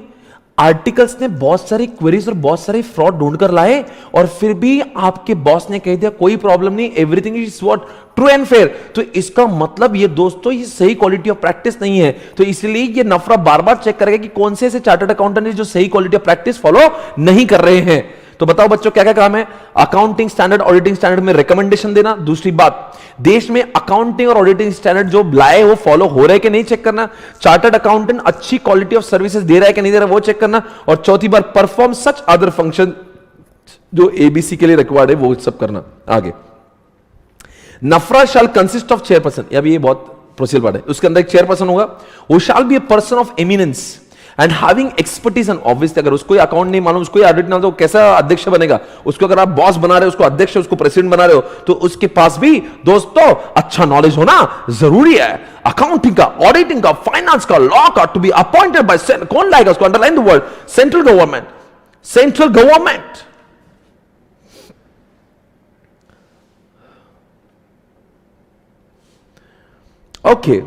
आर्टिकल्स ने बहुत सारी क्वेरीज और बहुत सारे फ्रॉड ढूंढ कर लाए और फिर भी आपके बॉस ने कह दिया कोई प्रॉब्लम नहीं, everything is what true and fair. तो इसका मतलब ये दोस्तों ये सही क्वालिटी ऑफ प्रैक्टिस नहीं है। तो इसलिए ये नफरा बार बार चेक करेगा कि कौन से ऐसे चार्टर्ड अकाउंटेंट है जो सही क्वालिटी ऑफ प्रैक्टिस फॉलो नहीं कर रहे हैं। तो बताओ बच्चों क्या क्या काम है? अकाउंटिंग स्टैंडर्ड, ऑडिटिंग स्टैंडर्ड में रिकमेंडेशन देना। दूसरी बात, देश में अकाउंटिंग और ऑडिटिंग स्टैंडर्ड जो लाए वो फॉलो हो रहे कि नहीं चेक करना। चार्टर्ड अकाउंटेंट अच्छी क्वालिटी ऑफ सर्विसेज दे रहा है कि नहीं दे रहा वो चेक करना। और चौथी बार, परफॉर्म सच अदर फंक्शन जो एबीसी के लिए रिक्वायर्ड है वो सब करना। आगे, नफरा शैल कंसिस्ट ऑफ चेयरपर्सन, अभी ये बहुत प्रोसीजर पार्ट है, उसके अंदर एक चेयरपर्सन होगा, वो shall be a person of eminence and having expertise. And obviously अगर उसको अकाउंट नहीं मालूम, उसको ऑडिट ना हो तो कैसा अध्यक्ष बनेगा? उसको अगर आप बॉस बना रहे हो, उसको अध्यक्ष, उसको प्रेसिडेंट बना रहे हो, तो उसके पास भी दोस्तों अच्छा नॉलेज होना जरूरी है। अकाउंटिंग का, ऑडिटिंग का, फाइनेंस का, लॉ का, टू बी अपॉइंटेड बाय, कौन लाएगा उसको? Underline the word, central government. Central government okay,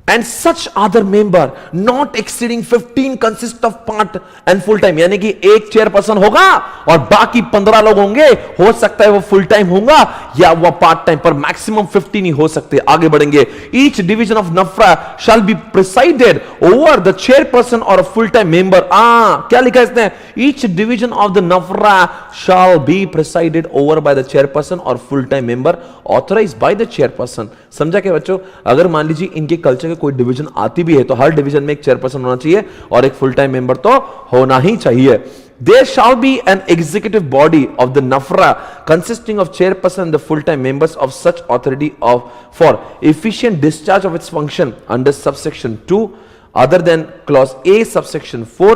and such other member not exceeding 15 consist of part and full time, यानी कि एक चेयरपर्सन होगा और बाकी 15 लोग होंगे। हो सकता है वो फुल टाइम होगा या वो पार्ट टाइम, पर मैक्सिमम 15 ही हो सकते। आगे बढ़ेंगे, each division of NFRA shall be presided over the chairperson or full time member. क्या लिखा है इसने? Each division of the NFRA shall be presided over by the chairperson or full time member authorised by the chairperson. समझा क्या बच्चों? अगर मान लीजिए इनके कल्चर के कोई डिवीजन आती भी है तो हर डिवीजन में एक चेयरपर्सन होना चाहिए और एक फुल टाइम मेंबर तो होना ही चाहिए। There shall be an executive body of the NAFRA consisting of chairperson and the full-time members of such authority for efficient discharge of its function under subsection 2 other than clause A subsection 4,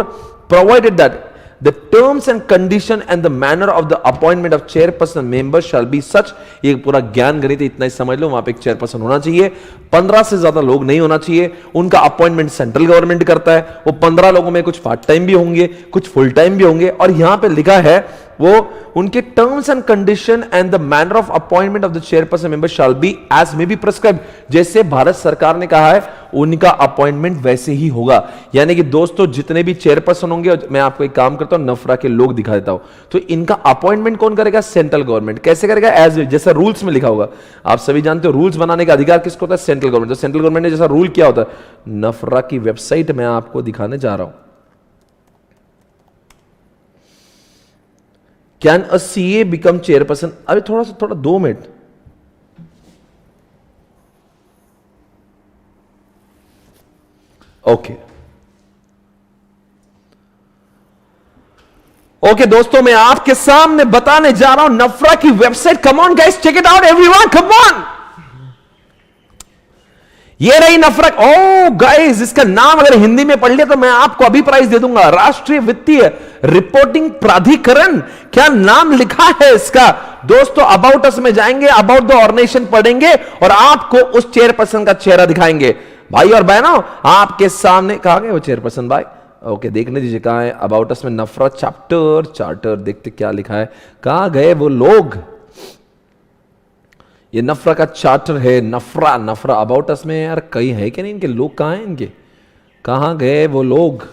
provided that the terms and condition and the manner of the appointment of chairperson members shall be such। ये पूरा ज्ञान गणित इतना ही समझ लो, वहां पे एक चेयरपर्सन होना चाहिए, 15 से ज्यादा लोग नहीं होना चाहिए, उनका अपॉइंटमेंट सेंट्रल गवर्नमेंट करता है। वो 15 लोगों में कुछ पार्ट टाइम भी होंगे, कुछ फुल टाइम भी होंगे, और यहां पे लिखा है वो उनके terms and condition and the manner of appointment of the chairperson member shall be as may be prescribed. जैसे भारत सरकार ने कहा है उनका अपॉइंटमेंट वैसे ही होगा। यानी कि दोस्तों जितने भी चेयरपर्सन होंगे, मैं आपको एक काम करता हूं नफरा के लोग दिखा देता हूं, तो इनका अपॉइंटमेंट कौन करेगा? Central government. कैसे करेगा? एज जैसा रूल्स में लिखा होगा। आप सभी जानते हो रूल्स बनाने का अधिकार किसको होता है? Central government. तो सेंट्रल गवर्नमेंट ने जैसा रूल किया होता है, नफरा की वेबसाइट मैं आपको दिखाने जा रहा हूं। Can a CA become chairperson? अभी थोड़ा 2 मिनट। ओके दोस्तों, मैं आपके सामने बताने जा रहा हूं नफरा की website. Come on guys, check it out everyone, come on. ये रही नफरा। ओ गाइस, इसका नाम अगर हिंदी में पढ़ लिया तो मैं आपको अभी प्राइज दे दूंगा। राष्ट्रीय वित्तीय रिपोर्टिंग प्राधिकरण, क्या नाम लिखा है इसका। दोस्तों अबाउट अस में जाएंगे, अबाउट द ऑर्गेनाइजेशन पढ़ेंगे और आपको उस चेयरपर्सन का चेहरा दिखाएंगे। भाई और बहनों, आपके सामने कहां गए वो चेयरपर्सन भाई? ओके, देखने दीजिए कहां है। अबाउट अस में नफरा चैप्टर चार्टर, देखते क्या लिखा है, कहां गए वो लोग। ये नफरा का चार्टर है। नफरा अबाउट अस में यार कहीं है कि नहीं? इनके लोग कहां हैं? इनके कहां गए वो लोग?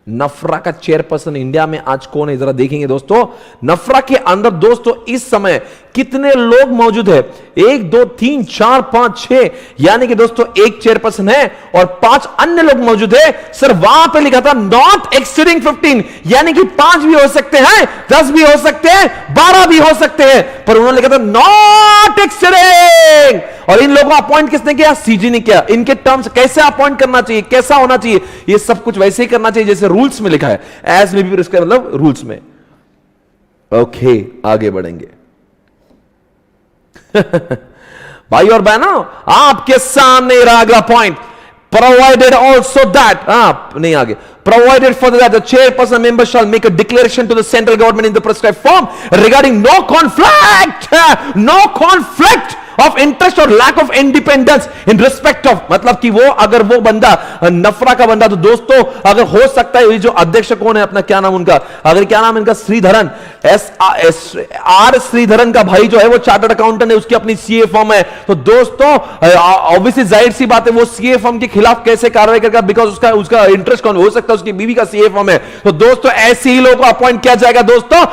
नफरा का चेयरपर्सन इंडिया में आज कौन है, जरा देखेंगे दोस्तों। नफरा के अंदर दोस्तों इस समय कितने लोग मौजूद है? 1 2 3 4 5 6, यानी कि दोस्तों एक चेयरपर्सन है और 5 अन्य लोग मौजूद है। सर वहां पे लिखा था नॉट एक्सीडिंग 15, यानी कि 5 भी हो सकते हैं, 10 भी हो सकते हैं, 12 भी हो सकते हैं, पर उन्होंने लिखा था नॉट एक्सीडिंग। और इन लोगों को अपॉइंट किसने किया? सीजी ने किया। इनके टर्म्स कैसे अपॉइंट करना चाहिए, कैसा होना चाहिए, ये सब कुछ वैसे ही करना चाहिए जैसे रूल्स में लिखा है, एज मे बी प्रिस्क्राइब्ड, मतलब रूल्स में। ओके, आगे बढ़ेंगे। भाई और बहनों, आपके सामने रहा अगला पॉइंट, provided also that नहीं आगे, provided for that the chairperson member shall make a declaration to the central government in the prescribed form regarding no conflict of interest or lack of independence in respect of, मतलब कि वो अगर वो बंदा नफरा का बंदा, तो दोस्तों अगर हो सकता है, ये जो अध्यक्ष कौन है अपना, क्या नाम उनका, अगर क्या नाम इनका, श्रीधरन, आर श्रीधरन का भाई जो है वो चार्टर्ड अकाउंटेंट है, उसकी अपनी सीए फर्म है। तो दोस्तों ऑब्वियसली जाहिर सी बात है वो सीए फर्म के खिलाफ कैसे कार्रवाई करेगा, बिकॉज उसका इंटरेस्ट कौन हो सकता है, उसकी बीवी का सीए फर्म है। तो दोस्तों ऐसे ही लोगों को अपॉइंट किया जाएगा दोस्तों,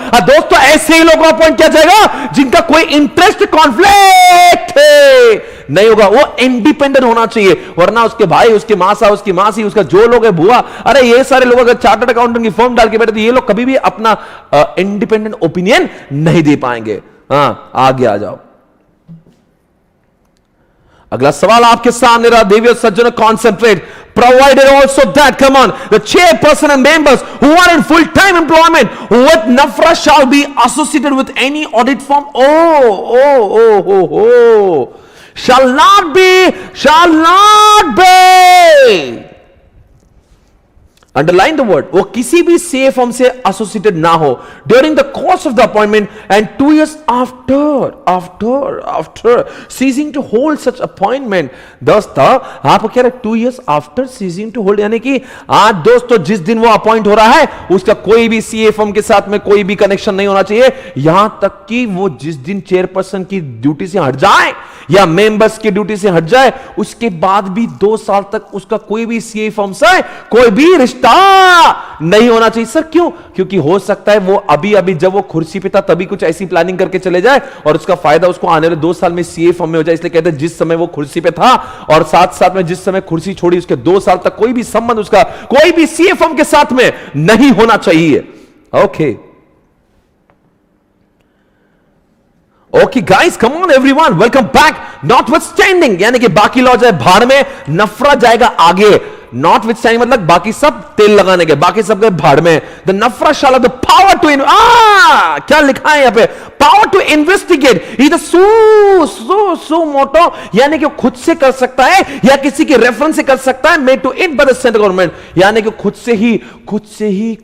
ऐसे ही लोगों को अपॉइंट किया जाएगा जिनका कोई इंटरेस्ट कॉन्फ्लिक्ट नहीं होगा, वो इंडिपेंडेंट होना चाहिए, वरना उसके भाई, उसके मासा, उसकी मासी, उसका जो लोग है बुआ, अरे ये सारे लोग अगर चार्टर्ड अकाउंटेंट की फर्म डाल के बैठे तो ये लोग कभी भी अपना इंडिपेंडेंट ओपिनियन नहीं दे पाएंगे। आगे आ जाओ, अगला सवाल आपके सामने रहा। देवी और सज्जनों, concentrate. Provided also that, come on, the chairperson and members who are in full-time employment with NAFRA shall be associated with any audit firm. Shall not be. Underline the word, वो किसी भी सीए फर्म से एसोसिएटेड ना हो during the course of the appointment and 2 years after ceasing to hold such appointment. दोस्तों आप कह रहे 2 years after ceasing to hold, यानी कि आज दोस्तों जिस दिन वो अपॉइंट हो रहा है उसका कोई भी सीए फर्म के साथ में कोई भी कनेक्शन नहीं होना चाहिए, यहां तक कि वो जिस दिन चेयरपर्सन की ड्यूटी से हट जाए या मेंबर्स की ड्यूटी से हट जाए उसके बाद भी 2 साल तक उसका कोई भी सीए फर्म से कोई भी रिश्ता नहीं होना चाहिए। सर क्यों? क्योंकि हो सकता है वो अभी जब वो कुर्सी पे था तभी कुछ ऐसी प्लानिंग करके चले जाए और उसका फायदा उसको आने वाले 2 साल में सीए फर्म में हो जाए, इसलिए कहते हैं जिस समय वो कुर्सी पे था और साथ में जिस समय कुर्सी छोड़ी उसके 2 साल तक कोई भी संबंध उसका कोई भी सीए फर्म के साथ में नहीं होना चाहिए। Okay guys, come on everyone, welcome back. Notwithstanding, यानी कि बाकी लॉ जाए भाड़ में, नफरा जाएगा आगे। नॉटविथस्टैंडिंग मतलब बाकी सब तेल लगाने के, बाकी सब गए भाड़ में। The NFRA shall have the power to क्या लिखा है यहां पे, power to investigate is suo motu, यानी कि खुद से कर सकता है या किसी के रेफरेंस से कर सकता है, made to it by the central government, यानी कि खुद से ही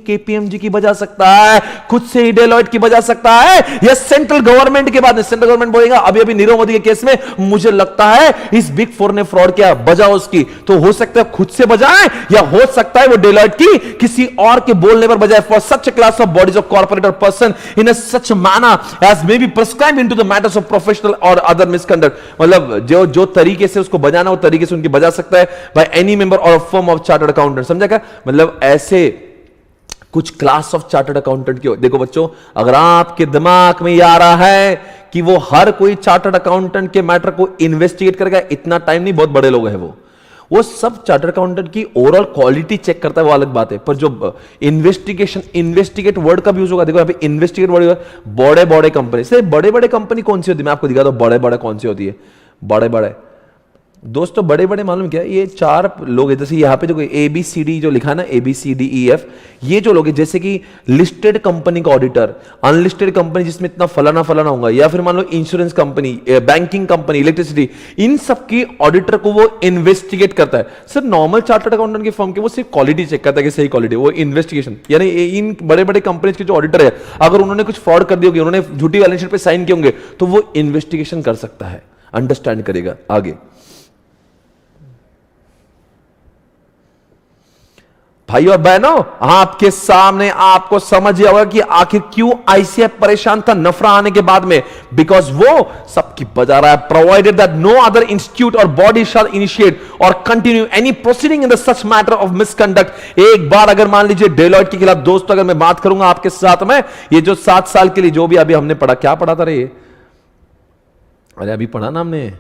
केपीएमजी की बजा सकता है, खुद से ही डेलॉयट की बजा सकता है, या सेंट्रल गवर्नमेंट के बाद सेंट्रल गवर्नमेंट बोलेगा अभी नीरव मोदी के केस में मुझे लगता है इस बिग 4 ने फ्रॉड किया, बजा उसकी, तो हो सकता है खुद से बजाए या हो सकता है वो डेलॉयट की किसी और के बोलने पर बजाए। For such class of bodies of corporate or person in such manner as may be prescribed into the matters of professional or other misconduct, मतलब जो तरीके से उसको बजाना वो तरीके से उनकी बजा सकता है बाय एनी मेंबर और फर्म ऑफ चार्टर्ड अकाउंटेंट। समझा क्या? मतलब ऐसे कुछ क्लास ऑफ चार्टर्ड अकाउंटेंट की। देखो बच्चों, अगर आपके दिमाग में ये आ रहा है कि वो हर कोई चार्टर्ड अकाउंटेंट के मैटर को इन्वेस्टिगेट करेगा, इतना टाइम नहीं, बहुत बड़े लोग हैं वो सब चार्टर्ड अकाउंटेंट की ओवरऑल क्वालिटी चेक करता है, वो अलग बात है, पर जो इन्वेस्टिगेट वर्ड का भी यूज होगा। देखो यहाँ पे इन्वेस्टिगेट वर्ड, बड़े कंपनी से बड़े कंपनी कौन सी होती है, मैं आपको दिखा दो बड़े कौन सी होती है। बड़े दोस्तों, बड़े मालूम क्या है, ये 4 लोग है, जैसे यहाँ पे जो ABCD जो लिखा है ना, ABCDEF, ये जो लोग है, जैसे कि लिस्टेड कंपनी का ऑडिटर, अनलिस्टेड कंपनी जिसमें इतना फलाना होगा, या फिर मान लो insurance company, banking company, electricity, इन सब की ऑडिटर को वो इन्वेस्टिगेट करता है। सर नॉर्मल चार्टर्ड अकाउंटेंट की फर्म के वो सिर्फ क्वालिटी चेक करता है कि सही क्वालिटी, वो इन्वेस्टिगेशन, यानी इन बड़े कंपनीज के जो ऑडिटर है अगर उन्होंने कुछ फ्रॉड कर दिया होगी, उन्होंने झूठी बैलेंस शीट पे साइन किए होंगे, तो वो इन्वेस्टिगेशन कर सकता है, अंडरस्टैंड करेगा। आगे भाई और बहनों, आपके सामने आपको समझ होगा कि आखिर क्यों आईसीआई परेशान था नफरा आने के बाद में। बिकॉज वो सबकी बजा रहा है, provided that no other institute or body shall initiate or continue any proceeding in the such matter of misconduct. एक बार अगर मान लीजिए डेलॉयट के खिलाफ दोस्तों अगर मैं बात करूंगा आपके साथ में, ये जो 7 साल के लिए जो भी अभी हमने पढ़ा, क्या पढ़ा था रे? अरे अभी पढ़ा ना हमने,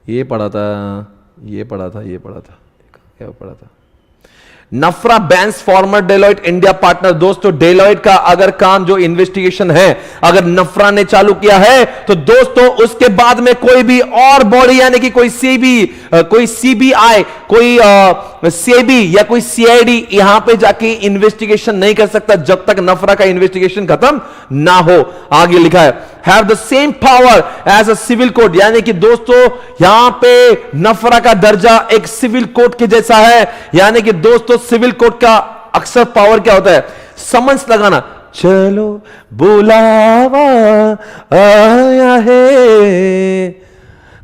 ये पढ़ा था, ये पढ़ा था, ये पढ़ा था, क्या पढ़ा था? NFRA bans former Deloitte India partner. दोस्तों डेलॉयट का अगर काम जो इन्वेस्टिगेशन है अगर नफरा ने चालू किया है तो दोस्तों उसके बाद में कोई भी और बॉडी यानी कि कोई सीबीआई, कोई सेबी या कोई सीआईडी यहां पे जाके इन्वेस्टिगेशन नहीं कर सकता जब तक नफरा का इन्वेस्टिगेशन खत्म ना हो। आगे लिखा है have the same power as a civil court, यानी कि दोस्तों यहां पे नफरा का दर्जा एक सिविल कोर्ट के जैसा है। यानी कि दोस्तों सिविल कोर्ट का अक्सर पावर क्या होता है? समन्स लगाना, चलो बुलावा आया है,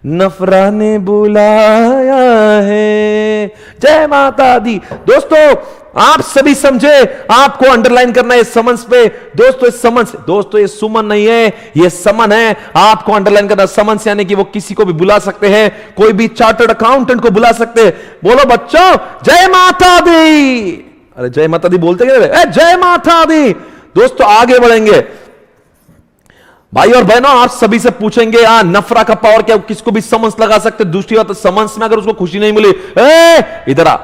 नफरा ने बुलाया है, जय माता दी। दोस्तों आप सभी समझे, आपको अंडरलाइन करना है समन्स पे। दोस्तों इस समन्स, दोस्तों ये सुमन नहीं है, ये समन है। आपको अंडरलाइन करना समन्स यानी कि वो किसी को भी बुला सकते हैं, कोई भी चार्टर्ड अकाउंटेंट को बुला सकते हैं। बोलो बच्चों जय माता दी। अरे जय माता दी बोलते क्या? जय माता दी। दोस्तों आगे बढ़ेंगे भाई और बहनों, आप सभी से पूछेंगे नफरा का पावर क्या, किसको भी समन्स लगा सकते। दूसरी बात समन्स में अगर उसको खुशी नहीं मिली, इधर आ,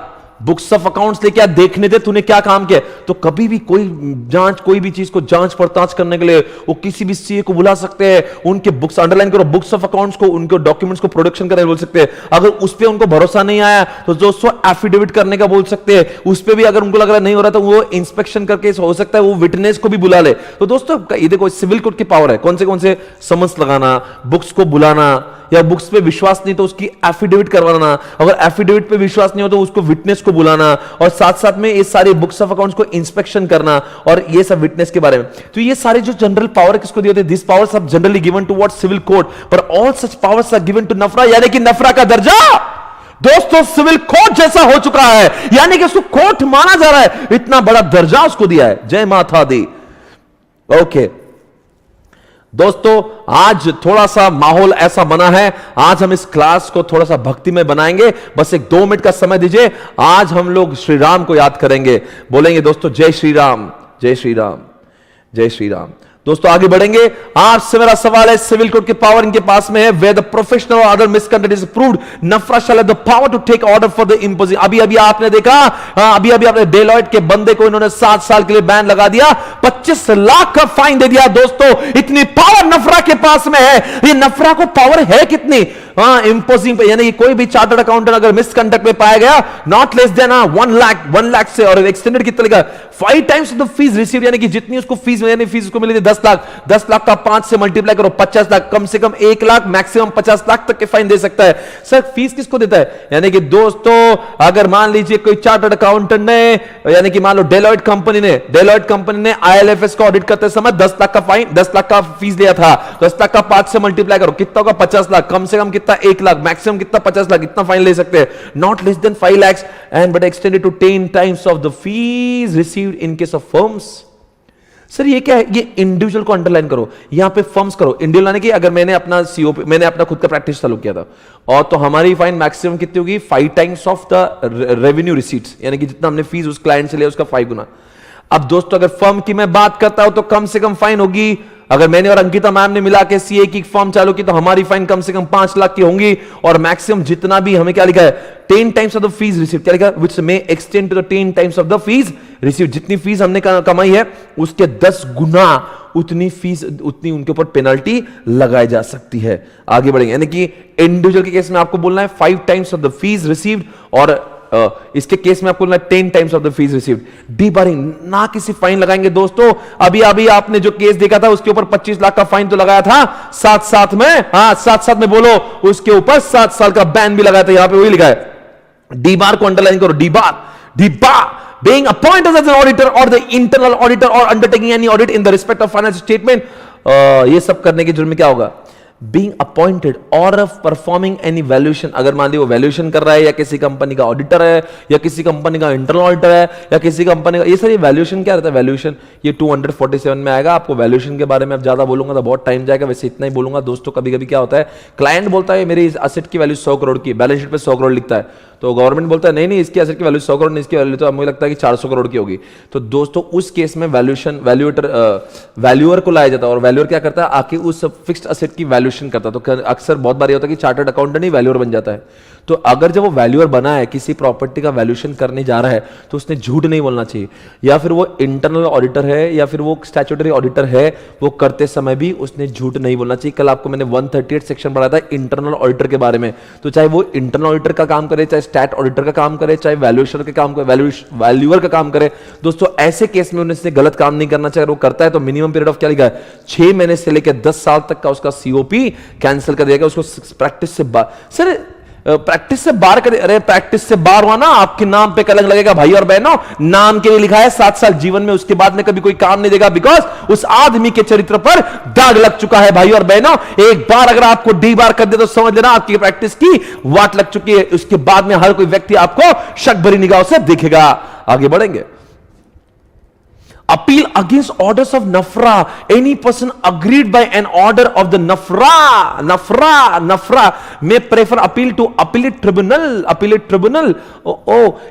बुक्स ऑफ अकाउंट्स लेके आ, देखने दे तूने क्या काम किया। तो कभी भी कोई जांच, कोई भी चीज को जांच पड़ताछ करने के लिए वो किसी भी सीए को बुला सकते हैं। उनके बुक्स अंडरलाइन करो, बुक्स ऑफ अकाउंट्स को, उनके डॉक्यूमेंट्स को प्रोडक्शन करने बोल सकते हैं। अगर उस पर उनको भरोसा नहीं आया तो दोस्तों एफिडेविट करने का बोल सकते हैं। उस पर भी अगर उनको लग रहा नहीं हो रहा तो वो इंस्पेक्शन करके हो सकता है वो विटनेस को भी बुला ले। तो दोस्तों ये देखो सिविल कोर्ट की पावर है, कौन से समन्स लगाना, बुक्स को बुलाना, या बुक्स पे विश्वास नहीं तो उसकी एफिडेविट करवाना, अगर एफिडेविट पे विश्वास नहीं हो तो उसको विटनेस को बुलाना, और साथ साथ में ये सारे बुक्स ऑफ अकाउंट्स को इंस्पेक्शन करना और ये सब विटनेस के बारे में। तो ये सारे जो जनरल पावर किसको दिए होते हैं? This powers are generally given to what civil court, पर all such powers are given to NFRA, यानी कि नफरा का दर्जा दोस्तों सिविल कोर्ट जैसा हो चुका है, यानी कि उसको कोर्ट माना जा रहा है, इतना बड़ा दर्जा उसको दिया है। जय माता दी। ओके दोस्तों आज थोड़ा सा माहौल ऐसा बना है, आज हम इस क्लास को थोड़ा सा भक्ति में बनाएंगे। बस एक 2 मिनट का समय दीजिए। आज हम लोग श्री राम को याद करेंगे, बोलेंगे दोस्तों जय श्री राम, जय श्री राम, जय श्री राम। दोस्तों आगे बढ़ेंगे। आपसे मेरा सवाल है, सिविल कोर्ट के पावर इनके पास में है, where the professional or other misconduct is proved, NFRA shall have the power to take order for the imposing. अभी आपने देखा, अभी आपने डेलॉयट के बंदे को इन्होंने 7 साल के लिए बैन लगा दिया, 25 लाख का फाइन दे दिया। दोस्तों इतनी पावर नफरा के पास में है। ये नफरा को पावर है कितनी? इंपोजिंग पे, यानी कि कोई भी चार्टर्ड अकाउंटेंट अगर मिसकंडक्ट में पाया गया, नॉट लेस देन 1 लाख से, और एक्सटेंडेड कितना लिखा, 5 टाइम्स द फीस रिसीव, यानी कि जितनी उसको फीस, यानी फीस उसको मिली थी 10 लाख, 10 लाख का 5 से मल्टीप्लाई करो, 50 लाख, कम से कम 1 लाख, मैक्सिमम 50 लाख तक के फाइन दे सकता है। सर फीस किसको देता है? यानी कि दोस्तों अगर मान लीजिए कोई चार्टर्ड अकाउंटेंट ने, यानी कि मान लो डेलॉयट कंपनी ने आईएलएफएस को ऑडिट करते समय 10 लाख का फाइन, 10 लाख का फीस लिया था, 10 लाख का 5 से मल्टीप्लाई करो, कितना होगा? 50 लाख, कम से कम कितना? 1 लाख, मैक्सिमम कितना? 50 लाख, इतना फाइन ले सकते हैं। Not less than 5 lakhs and but extended to 10 times of the fees received in case of firms. Sir ये क्या है? ये इंडिविजुअल को अंडरलाइन करो, यहां पे फर्म्स करो। इंडिविजुअल यानी कि अगर मैंने अपना सीओपी, मैंने अपना खुद का प्रैक्टिस चालू किया था, और तो हमारी फाइन मैक्सिमम कितनी होगी? 5 times of the revenue receipts, यानी कि जितना हमने फीस उस क्लाइंट से लिया उसका 5 गुना। अब दोस्तों अगर फर्म की मैं बात करता हूं तो कम से कम फाइन होगी, अगर मैंने और अंकिता मैम ने मिला के सीए की फर्म चालू की तो हमारी फाइन कम से कम 5 लाख की होंगी, और मैक्सिमम जितना भी हमें क्या लिखा है? 10 times of the fees receive, क्या लिखा है? Which may extend to the 10 times of the fees receive. जितनी फीस हमने कमाई है उसके 10 गुना उतनी फीस, उतनी उनके ऊपर पेनल्टी लगाई जा सकती है। आगे बढ़ेंगे, यानी कि इंडिविजुअल के केस में आपको बोलना है 5 times of the fees received, और इसके केस में आपको बोलना है 10 times of the fees received. Debarring, ना किसी फाइन लगाएंगे। दोस्तों अभी आपने जो केस देखा था उसके ऊपर 25 लाख का फाइन तो लगाया था, साथ साथ में बोलो उसके ऊपर 7 साल का बैन भी लगाया था। यहां पे वही लिखा है, डीबार को अंडरलाइन करो, debar being appointed as an auditor or the internal auditor or undertaking any audit in the respect of financial statement, ये सब करने के जुर्म में क्या होगा? being appointed or of performing any valuation, अगर मान ली वो वैल्यूएशन कर रहा है या किसी कंपनी का ऑडिटर है या किसी कंपनी का इंटरनल ऑडिटर है या किसी कंपनी का, ये सर ये वैल्यूएशन क्या रहता है? वैल्यूएशन ये 247 में आएगा। आपको वैल्यूएशन के बारे में अब ज्यादा बोलूंगा तो बहुत टाइम जाएगा, वैसे इतना ही बोलूंगा दोस्तों। कभी कभी क्या होता है, क्लाइंट बोलता है मेरी इस एसेट की वैल्यू 100 करोड़ की, बैलेंस शीट पे 100 करोड़ लिखता है, तो गवर्नमेंट बोलता है नहीं नहीं इसकी एसेट की वैल्यू 100 करोड़ नहीं, इसकी वैल्यू तो मुझे लगता है कि 400 करोड़ की होगी। तो दोस्तों उस केस में वैल्यूअर को लाया जाता है, और वैल्यूअर क्या करता है, आके उस फिक्स्ड एसेट की वैल्यूएशन करता है। तो अक्सर बहुत बार ये होता है कि चार्टर्ड अकाउंटेंट ही वैल्यूअर बन जाता है। तो अगर जब वो वैल्यूअर बना है, किसी प्रॉपर्टी का वैल्यूएशन करने जा रहा है, तो उसने झूठ नहीं बोलना चाहिए, या फिर वो इंटरनल ऑडिटर है या फिर वो स्टैट्यूटरी ऑडिटर है, वो करते समय भी उसने झूठ नहीं बोलना चाहिए। कल आपको मैंने 138 सेक्शन पढ़ाया था इंटरनल ऑडिटर के बारे में, तो चाहे वो इंटरनल ऑडिटर का काम करे, चाहे स्टैट ऑडिटर का काम करे, चाहे वैल्यूएशन का काम करे, वैल्यूअर का काम करे, दोस्तों ऐसे केस में उन्हें गलत काम नहीं करना चाहिए। वो करता है तो मिनिमम पीरियड ऑफ क्या लिखा है, 6 महीने से लेकर 10 साल तक का उसका सीओपी कैंसिल कर देगा, उसको प्रैक्टिस से बाहर। सर प्रैक्टिस से बाहर कर, अरे प्रैक्टिस से बाहर हुआ ना, आपके नाम पे कलंक लगेगा भाई और बहनों। नाम के लिए लिखा है 7 साल जीवन में, उसके बाद में कभी कोई काम नहीं देगा, बिकॉज उस आदमी के चरित्र पर दाग लग चुका है भाई और बहनों। एक बार अगर आपको डी बार कर दे तो समझ लेना आपकी प्रैक्टिस की वाट लग चुकी है। उसके बाद में हर कोई व्यक्ति आपको शक भरी निगाहों से देखेगा। आगे बढ़ेंगे। Appeal against orders of Nafra. Any person aggrieved by an order of the Nafra may prefer appeal to appellate tribunal.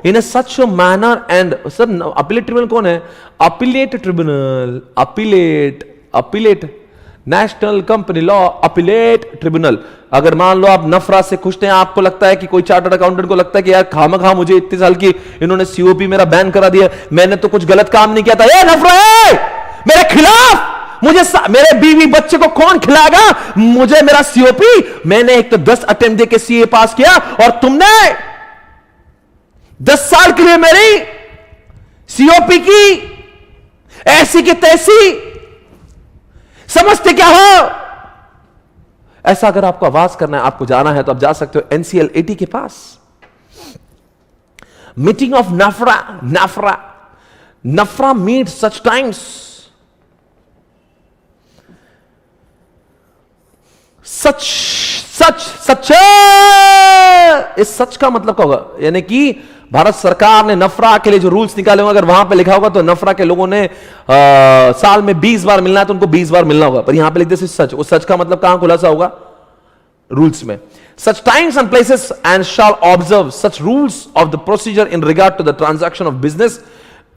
In a such a manner, and sir, appellate tribunal कौन है? Appellate tribunal, appellate national company law appellate tribunal. अगर मान लो आप नफरा से खुश थे, आपको लगता है कि कोई चार्टर्ड अकाउंटेंट को लगता है कि यार खामखा मुझे इतने साल की इन्होंने सीओपी मेरा बैन करा दिया, मैंने तो कुछ गलत काम नहीं किया था, ये नफरा है मेरे खिलाफ, मुझे मेरे बीवी बच्चे को कौन खिलाएगा, मुझे मेरा सीओपी, मैंने एक तो 10 अटेम्प्ट देके सीए पास किया और तुमने 10 साल के लिए मेरी सीओपी की ऐसी की तैसी। समझते क्या हो? ऐसा अगर आपको आवाज करना है, आपको जाना है, तो आप जा सकते हो एनसीएल 80 के पास। Meeting of NFRA meet such times, such इस सच का मतलब क्या होगा, यानी कि भारत सरकार ने नफरा के लिए जो रूल्स निकाले होंगे, अगर वहां पे लिखा होगा तो नफरा के लोगों ने साल में 20 बार मिलना है तो उनको 20 बार मिलना होगा, पर यहां पे लिख दे सच। उस सच का मतलब कहां खुलासा होगा? रूल्स में। such times and places and shall observe such rules of the procedure in regard to the transaction of business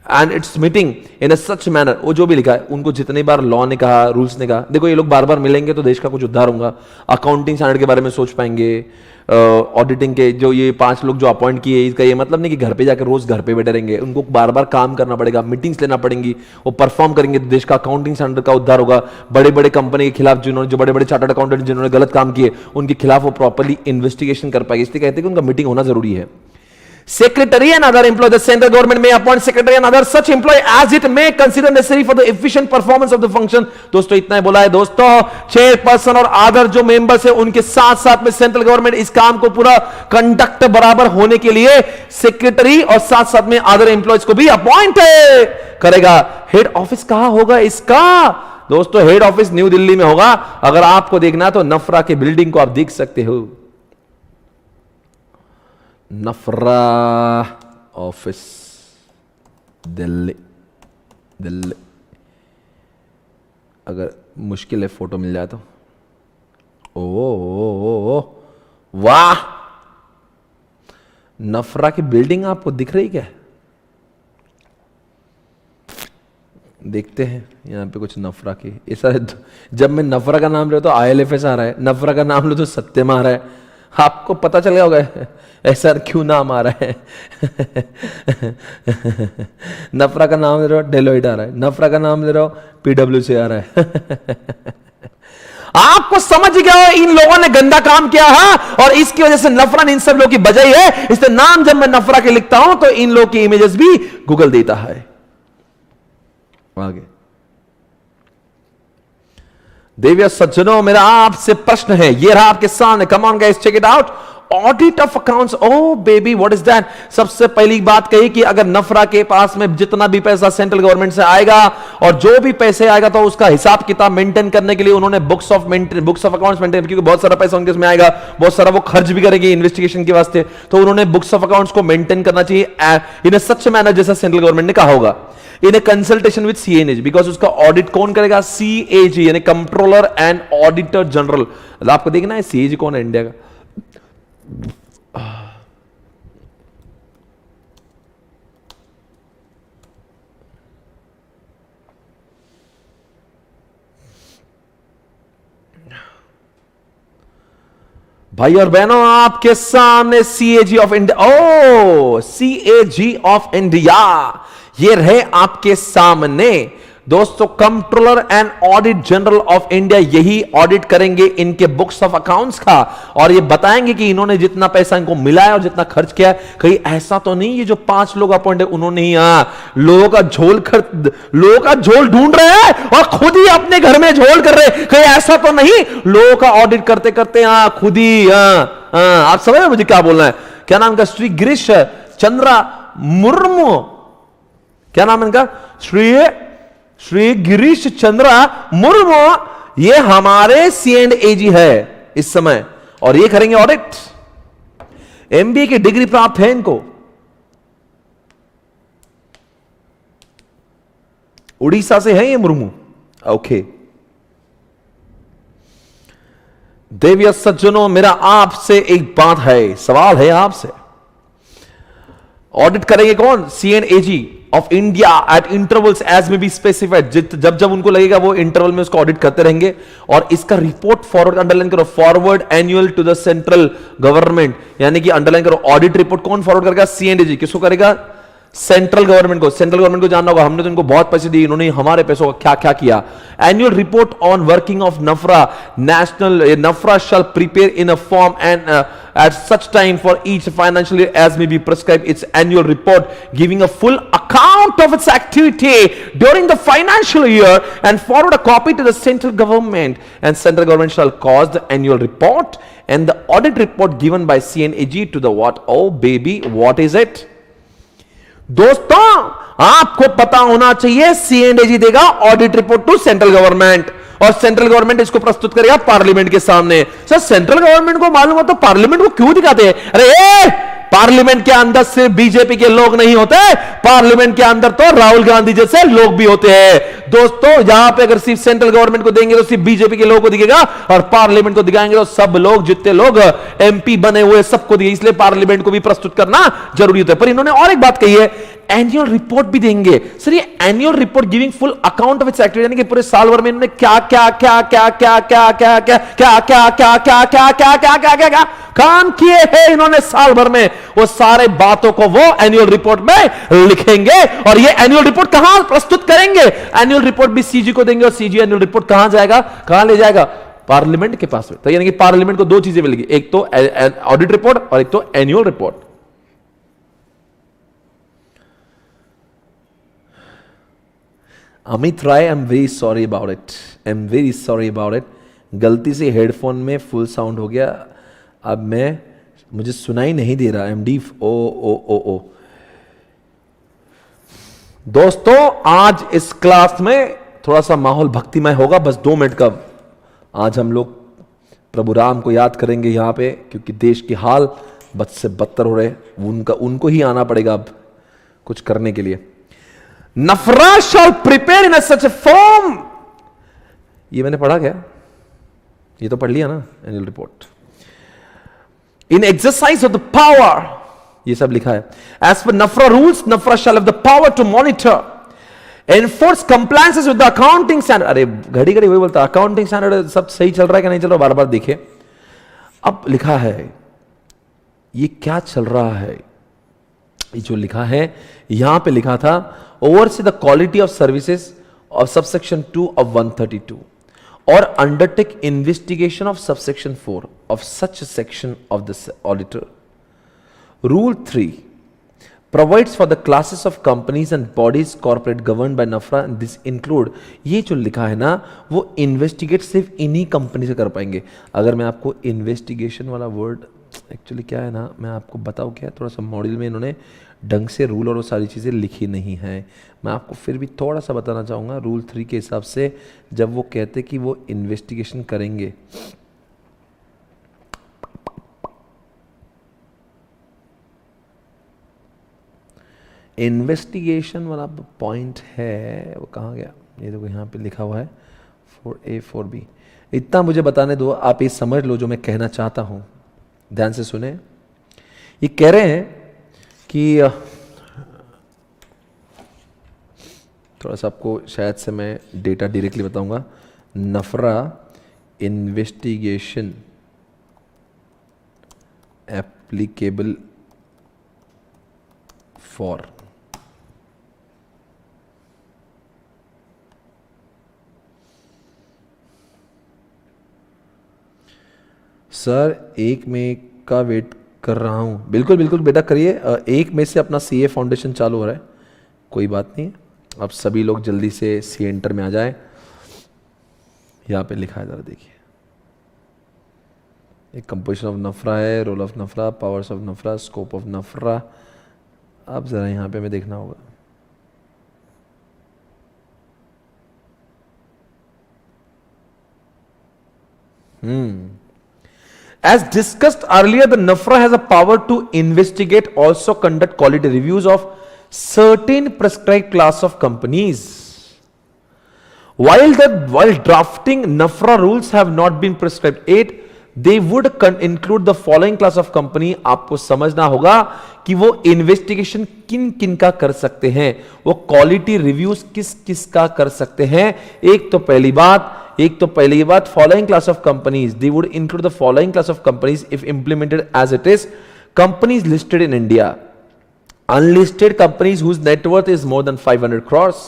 and its meeting in a such manner। वो जो भी लिखा है, उनको जितनी बार लॉ ने कहा, रूल्स ने कहा, देखो ये लोग बार बार मिलेंगे तो देश का कुछ उद्धार होगा, अकाउंटिंग स्टैंडर्ड के बारे में सोच पाएंगे, ऑडिटिंग के जो ये 5 लोग जो अपॉइंट किए, इसका ये मतलब नहीं कि घर पे जाकर रोज घर पे बैठे रहेंगे, उनको बार बार काम करना पड़ेगा, मीटिंग्स लेना पड़ेंगी, वो परफॉर्म करेंगे तो देश का अकाउंटिंग स्टैंडर्ड का उद्धार होगा। बड़े बड़े कंपनी के खिलाफ जो बड़े बड़े चार्टर्ड अकाउंटेंट जिन्होंने गलत काम किए, उनके खिलाफ वो प्रॉपर्ली इन्वेस्टिगेशन कर पाएगी, इसलिए कहते हैं कि उनका मीटिंग होना जरूरी है। Secretary and other employees, the central government may appoint secretary and other such employee as it may consider necessary for the efficient performance of the function। दोस्तों इतना ही बोला है दोस्तों, चेयरपर्सन और अदर जो मेंबर्स है उनके साथ साथ में सेंट्रल गवर्नमेंट इस काम को पूरा कंडक्ट बराबर होने के लिए सेक्रेटरी और साथ साथ में अदर एम्प्लॉयज को भी अपॉइंट करेगा। हेड ऑफिस कहां होगा इसका? दोस्तों हेड ऑफिस न्यू दिल्ली में होगा। अगर आपको देखना तो नफरा के बिल्डिंग को आप देख सकते हो, नफरा ऑफिस दिल्ली। अगर मुश्किल है फोटो मिल जाए तो। ओ वाह, नफरा की बिल्डिंग आपको दिख रही क्या? देखते हैं यहां पे कुछ नफरा की। ऐसा जब मैं नफरा का नाम ले तो ILFS आ रहा है, नफरा का नाम लो तो सत्यम आ रहा है। आपको पता चल गया होगा ऐसा क्यों नाम आ रहा है। नफरा का नाम ले रहा हो डेलोइट आ रहा है, नफरा का नाम ले रहा हो PwC आ रहा है। आपको समझ गया हो इन लोगों ने गंदा काम किया है और इसकी वजह से नफरा ने इन सब लोगों की बजाई है। इसलिए नाम जब मैं नफरा के लिखता हूं तो इन लोगों की इमेजेस भी गूगल देता है। आगे देविया सज्जनों, मेरा आपसे प्रश्न है, ये रहा आपके सामने, come on guys check it out. Audit of accounts, oh baby what is that? सबसे पहली बात कही कि अगर नफरा के पास में जितना भी पैसा सेंट्रल गवर्नमेंट से आएगा और जो भी पैसे आएगा तो उसका हिसाब किताब मेंटेन करने के लिए उन्होंने बुक्स ऑफ अकाउंट्स मेंटेन, क्योंकि बहुत सारा पैसा उनके इसमें आएगा, बहुत सारा वो खर्च भी करेंगे इन्वेस्टिगेशन के वास्ते, तो उन्होंने बुक्स ऑफ अकाउंट्स को मेंटेन करना चाहिए इन अ सच मैनर जैसा सेंट्रल गवर्नमेंट ने कहा होगा, इन ए कंसल्टेशन विद सीएनएजी, बिकॉज उसका ऑडिट कौन करेगा? सीएजी यानी कंट्रोलर एंड ऑडिटर जनरल। आपको देखना है सीएजी कौन है इंडिया का। भाई और बहनों आपके सामने CAG of India, oh CAG of India ये रहे आपके सामने दोस्तों। Controller and audit general of India यही ऑडिट करेंगे इनके बुक्स ऑफ अकाउंट्स का और ये बताएंगे कि इन्होंने जितना पैसा इनको मिला है और जितना खर्च किया है, कहीं ऐसा तो नहीं ये जो 5 लोग अपॉइंट है उन्होंने ही लोगों का झोल ढूंढ रहे हैं और खुद ही अपने घर में झोल कर रहे हैं, कहीं ऐसा तो नहीं लोगों का ऑडिट करते करते खुद ही आप समझ रहे मुझे क्या बोलना है? क्या नाम का? श्री गिरीश चंद्रा मुर्मू, क्या नाम है इनका? श्री गिरीश चंद्रा मुर्मू, ये हमारे सीएनएजी है इस समय और ये करेंगे ऑडिट। एमबीए की डिग्री प्राप्त है इनको, उड़ीसा से है ये मुर्मू। ओके देविया सज्जनों, मेरा आपसे एक बात है, सवाल है आपसे। ऑडिट करेंगे कौन? CNAG of India at intervals as may be specified, जब जब उनको लगेगा वो इंटरवल में उसको ऑडिट करते रहेंगे और इसका रिपोर्ट फॉरवर्ड, अंडरलाइन करो, forward annual to the central government, यानी कि अंडरलाइन करो ऑडिट रिपोर्ट कौन फॉरवर्ड करेगा? सीएनएजी। किसको करेगा? सेंट्रल गवर्नमेंट को। सेंट्रल गवर्नमेंट को जानना होगा, हमने तो इनको बहुत पैसे दिए, इन्होंने हमारे पैसों का क्या क्या किया। Annual report on working of NFRA, national NFRA shall prepare in a form and at such time for each financial year as may be prescribed its annual report giving a full account of its activity during the financial year and forward a copy to the central government, and central government shall cause the annual report and the audit report given by CNAG to the what? Oh baby, what is it? दोस्तों आपको पता होना चाहिए सीएनएजी देगा audit report to central government और सेंट्रल गवर्नमेंट इसको प्रस्तुत करेगा पार्लियामेंट के सामने। सर सेंट्रल गवर्नमेंट को मालूम हो तो पार्लियामेंट को क्यों दिखाते हैं? अरे पार्लियामेंट के अंदर सिर्फ बीजेपी के लोग नहीं होते, पार्लियामेंट के अंदर तो राहुल गांधी जैसे लोग भी होते हैं। दोस्तों यहां पे अगर सिर्फ सेंट्रल गवर्नमेंट को देंगे तो सिर्फ बीजेपी के लोगों को दिखेगा और पार्लियामेंट को दिखाएंगे तो सब लोग, जितने लोग एमपी बने हुए सबको दिखे, इसलिए पार्लियामेंट को भी प्रस्तुत करना जरूरी होता है। पर इन्होंने और एक बात कही है, एनुअल रिपोर्ट भी देंगे। सर ये annual report giving full account of its activity, यानी कि पूरे साल भर में इन्होंने क्या क्या क्या क्या क्या क्या क्या क्या क्या क्या क्या क्या क्या क्या क्या क्या क्या काम किए हैं इन्होंने साल भर में, वो सारे बातों को वो एनुअल रिपोर्ट में लिखेंगे और ये एनुअल रिपोर्ट कहां प्रस्तुत करेंगे? एनुअल रिपोर्ट भी सीजी को देंगे और सीजी एनुअल रिपोर्ट कहां जाएगा, कहां ले जाएगा? पार्लियामेंट के पास में। तो यानी कि पार्लियामेंट को दो चीजें मिलेगी, एक तो ऑडिट रिपोर्ट और एक तो annual report. Amit Rai, I am very sorry about it, I am very sorry about it. गलती से हेडफोन में फुल साउंड हो गया, अब मुझे सुनाई नहीं दे रहा। एम डी ओ ओ ओ ओ। दोस्तों आज इस क्लास में थोड़ा सा माहौल भक्तिमय होगा, बस 2 मिनट का। आज हम लोग प्रभु राम को याद करेंगे यहां पे, क्योंकि देश के हाल बद से बदतर हो रहे, उनको ही आना पड़ेगा अब कुछ करने के लिए। NFRA shall prepare in such a form, ये मैंने पढ़ा क्या? ये तो पढ़ लिया ना annual report. In exercise of the power, ये सब लिखा है। As per NFRA rules, NFRA shall have the power to monitor enforce compliances with the accounting standard. अरे घड़ी घड़ी वही बोलता, अकाउंटिंग स्टैंडर्ड सब सही चल रहा है कि नहीं चल रहा, बार बार देखे। अब लिखा है, ये क्या चल रहा है? ये जो लिखा है यहां पे लिखा था, oversee the quality of services of subsection 2 of 132 or undertake investigation of subsection 4 of such a section of the auditor. Rule 3 provides for the classes of companies and bodies corporate governed by NAFRA, and this include, ये जो लिखा है ना वो इन्वेस्टिगेट सिर्फ इन्हीं कंपनी से कर पाएंगे। अगर मैं आपको इन्वेस्टिगेशन वाला वर्ड एक्चुअली क्या है ना, मैं आपको बताऊँ क्या, थोड़ा सा मॉड्यूल में इन्होंने ढंग से रूल और वो सारी चीज़ें लिखी नहीं हैं। मैं आपको फिर भी थोड़ा सा बताना चाहूँगा रूल 3 के हिसाब से। जब वो कहते कि वो इन्वेस्टिगेशन करेंगे, इन्वेस्टिगेशन वाला पॉइंट है वो कहाँ गया, ये देखो यहाँ पे लिखा हुआ है 4A 4B। इतना मुझे बताने दो, आप ये समझ लो जो मैं कहना चाहता हूँ, ध्यान से सुने। ये कह रहे हैं कि थोड़ा सा आपको शायद से मैं डेटा डायरेक्टली बताऊंगा। नफरा इन्वेस्टिगेशन एप्लीकेबल फॉर सर 1 मई का वेट कर रहा हूँ। बिल्कुल बिल्कुल बेटा करिए। 1 मई से अपना सीए फाउंडेशन चालू हो रहा है, कोई बात नहीं। अब सभी लोग जल्दी से सी एंटर में आ जाए। यहाँ पे लिखा है, ज़रा देखिए, एक कंपोजिशन ऑफ नफरा है, role of NFRA, powers of NFRA, scope of NFRA. अब ज़रा यहाँ पे हमें देखना होगा। As discussed earlier, the NAFRA has a power to investigate, also conduct quality reviews of certain prescribed class of companies. While drafting NAFRA rules have not been prescribed yet, they would include the following class of company. आपको समझना होगा कि वो इन्वेस्टिगेशन किन किन का कर सकते हैं, वो क्वालिटी रिव्यूज किस किस का कर सकते हैं। एक तो पहली बात following class of companies, they would include the following class of companies if implemented as it is. Companies listed in India, unlisted companies whose net worth is more than 500 crores,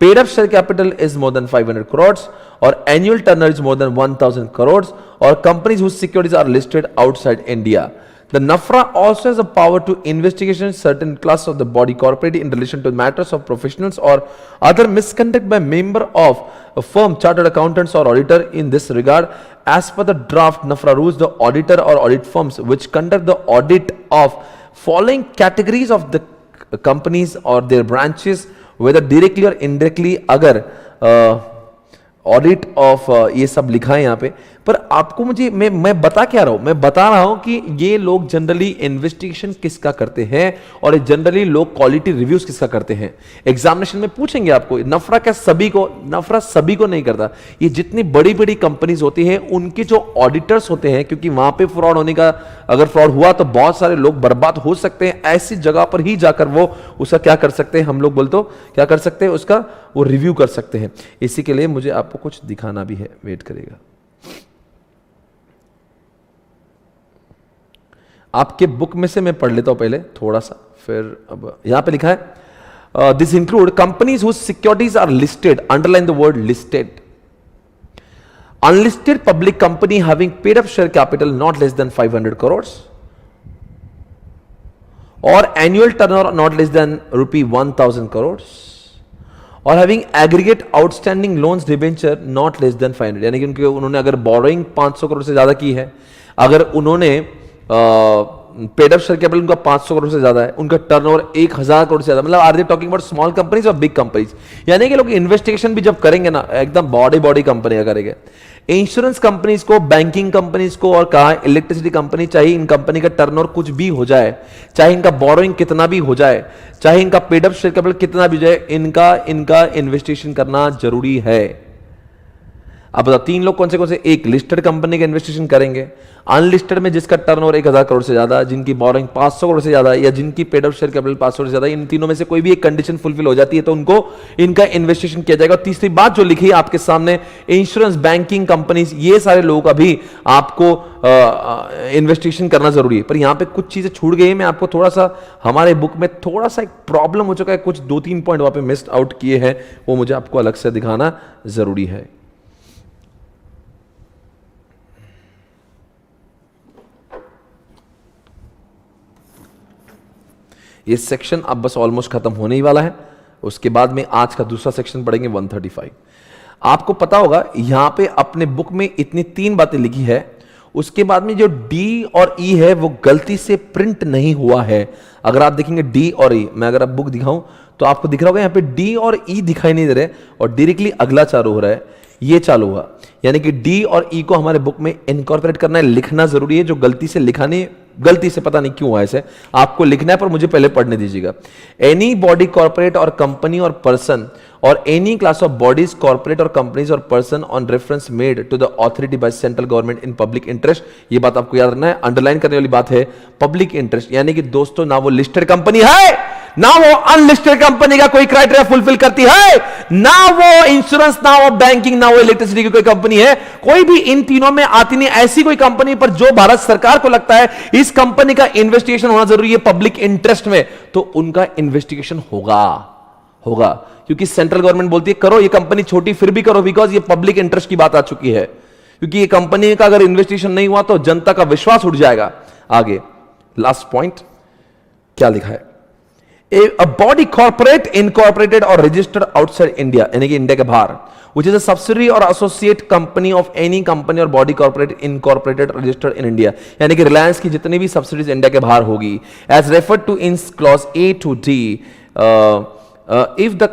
paid up share capital is more than 500 crores, or annual turnover is more than 1000 crores, or companies whose securities are listed outside India. The NAFRA also has a power to investigation certain class of the body corporate in relation to matters of professionals or other misconduct by member of a firm, chartered accountants or auditor. In this regard, as per the draft NAFRA rules, the auditor or audit firms which conduct the audit of following categories of the companies or their branches, whether directly or indirectly, अगर ऑडिट ऑफ ये सब लिखा है यहाँ पे, पर आपको मुझे मैं बता क्या रहा हूं, मैं बता रहा हूं कि ये लोग जनरली इन्वेस्टिगेशन किसका करते हैं और जनरली लोग क्वालिटी रिव्यूज किसका करते हैं। एग्जामिनेशन में पूछेंगे आपको, नफरा क्या नफरा सभी को नहीं करता। ये जितनी बड़ी बड़ी कंपनीज होती हैं उनके जो ऑडिटर्स होते हैं, क्योंकि वहां पे फ्रॉड होने का, अगर फ्रॉड हुआ तो बहुत सारे लोग बर्बाद हो सकते हैं, ऐसी जगह पर ही जाकर वो उसका क्या कर सकते हैं, हम लोग बोलते हो क्या कर सकते हैं, उसका वो रिव्यू कर सकते हैं। इसी के लिए मुझे आपको कुछ दिखाना भी है, वेट करेगा। आपके बुक में से मैं पढ़ लेता हूं पहले थोड़ा सा, फिर अब यहां पे लिखा है this include companies whose securities are listed, underline the word listed, unlisted public company having paid up share capital not less than 500 crores or annual turnover not less than ₹1000 crores or having aggregate outstanding loans debenture not less than 500, यानी कि उन्होंने अगर बोरोइंग 500 करोड़ से ज्यादा की है, अगर उन्होंने पेड अप शेयर कैपिटल उनका 500 करोड़ से ज्यादा है, उनका टर्नओवर 1000 करोड़ से ज्यादा, मतलब are they talking about small companies और बिग कंपनीज, यानी कि लोग इन्वेस्टिगेशन भी जब करेंगे ना एकदम बॉडी कंपनी करेंगे। इंश्योरेंस कंपनीज को, बैंकिंग कंपनीज को और कहा इलेक्ट्रिसिटी कंपनी, चाहे इन कंपनी का टर्नओवर कुछ भी हो जाए, चाहे इनका बोरोइंग कितना भी हो जाए, चाहे इनका पेड अप शेयर कैपिटल कितना भी हो जाए, इनका इन्वेस्टिगेशन करना जरूरी है। अब बताओ 3 लोग कौन से, एक लिस्टेड कंपनी का इन्वेस्टिगेशन करेंगे, अनलिस्टेड में जिसका टर्नओवर 1000 करोड़ से ज्यादा, जिनकी बोरोइंग 500 करोड़ से ज्यादा या जिनकी पेड अप शेयर कैपिटल 500 से ज्यादा, इन तीनों में से कोई भी एक कंडीशन फुलफिल हो जाती है तो उनको इनका इन्वेस्टिगेशन किया जाएगा। तीसरी बात जो लिखी है आपके सामने, इंश्योरेंस, बैंकिंग कंपनीज, ये सारे लोग अभी आपको इन्वेस्टिगेशन करना जरूरी है। पर यहां पे कुछ चीजें छूट गई है, मैं आपको थोड़ा सा, हमारे बुक में थोड़ा सा एक प्रॉब्लम हो चुका है, कुछ 2-3 पॉइंट वहां पे मिस्ड आउट किए हैं, वो मुझे आपको अलग से दिखाना जरूरी है। ये सेक्शन अब बस ऑलमोस्ट खत्म होने ही वाला है, उसके बाद में आज का दूसरा सेक्शन पढ़ेंगे 135। आपको पता होगा यहां पे अपने बुक में इतनी 3 बातें लिखी है, उसके बाद में जो डी और ई है वो गलती से प्रिंट नहीं हुआ है। अगर आप देखेंगे डी और ई, मैं अगर आप बुक दिखाऊं तो आपको दिख रहा होगा यहाँ पे डी और ई दिखाई नहीं दे रहे और डायरेक्टली अगला चालू हो रहा है, ये चालू हुआ। यानी कि डी और ई को हमारे बुक में इनकॉर्पोरेट करना है, लिखना जरूरी है। जो गलती से लिखा नहीं, गलती से पता नहीं क्यों हुआ ऐसे, आपको लिखना है पर मुझे पहले पढ़ने दीजिएगा। Any body corporate or company or person or any class of bodies corporate or companies or person on reference made to the authority by central government in public interest. ये बात आपको याद रखना है, अंडरलाइन करने वाली बात है पब्लिक इंटरेस्ट। यानी कि दोस्तों ना वो लिस्टेड कंपनी है ना वो अनलिस्टेड कंपनी का कोई क्राइटेरिया फुलफिल करती है, ना वो इंश्योरेंस, ना वो बैंकिंग, ना वो इलेक्ट्रिसिटी की कोई कंपनी है। कोई भी इन तीनों में आती नहीं ऐसी कोई कंपनी पर जो भारत सरकार को लगता है इस कंपनी का इन्वेस्टिगेशन होना जरूरी है पब्लिक इंटरेस्ट में, तो उनका इन्वेस्टिगेशन होगा क्योंकि सेंट्रल गवर्नमेंट बोलती है करो, ये कंपनी छोटी फिर भी करो बिकॉज ये पब्लिक इंटरेस्ट की बात आ चुकी है। क्योंकि ये कंपनी का अगर इन्वेस्टिगेशन नहीं हुआ तो जनता का विश्वास उठ जाएगा। आगे लास्ट पॉइंट क्या लिखा है, a body corporate incorporated or registered outside India, यानी कि इंडिया के बाहर, which is a subsidiary or associate company of any company or body corporate incorporated registered in India, यानी कि रिलायंस की जितनी भी सब्सिडीज इंडिया के बाहर होगी, as referred to in clause A to D, if the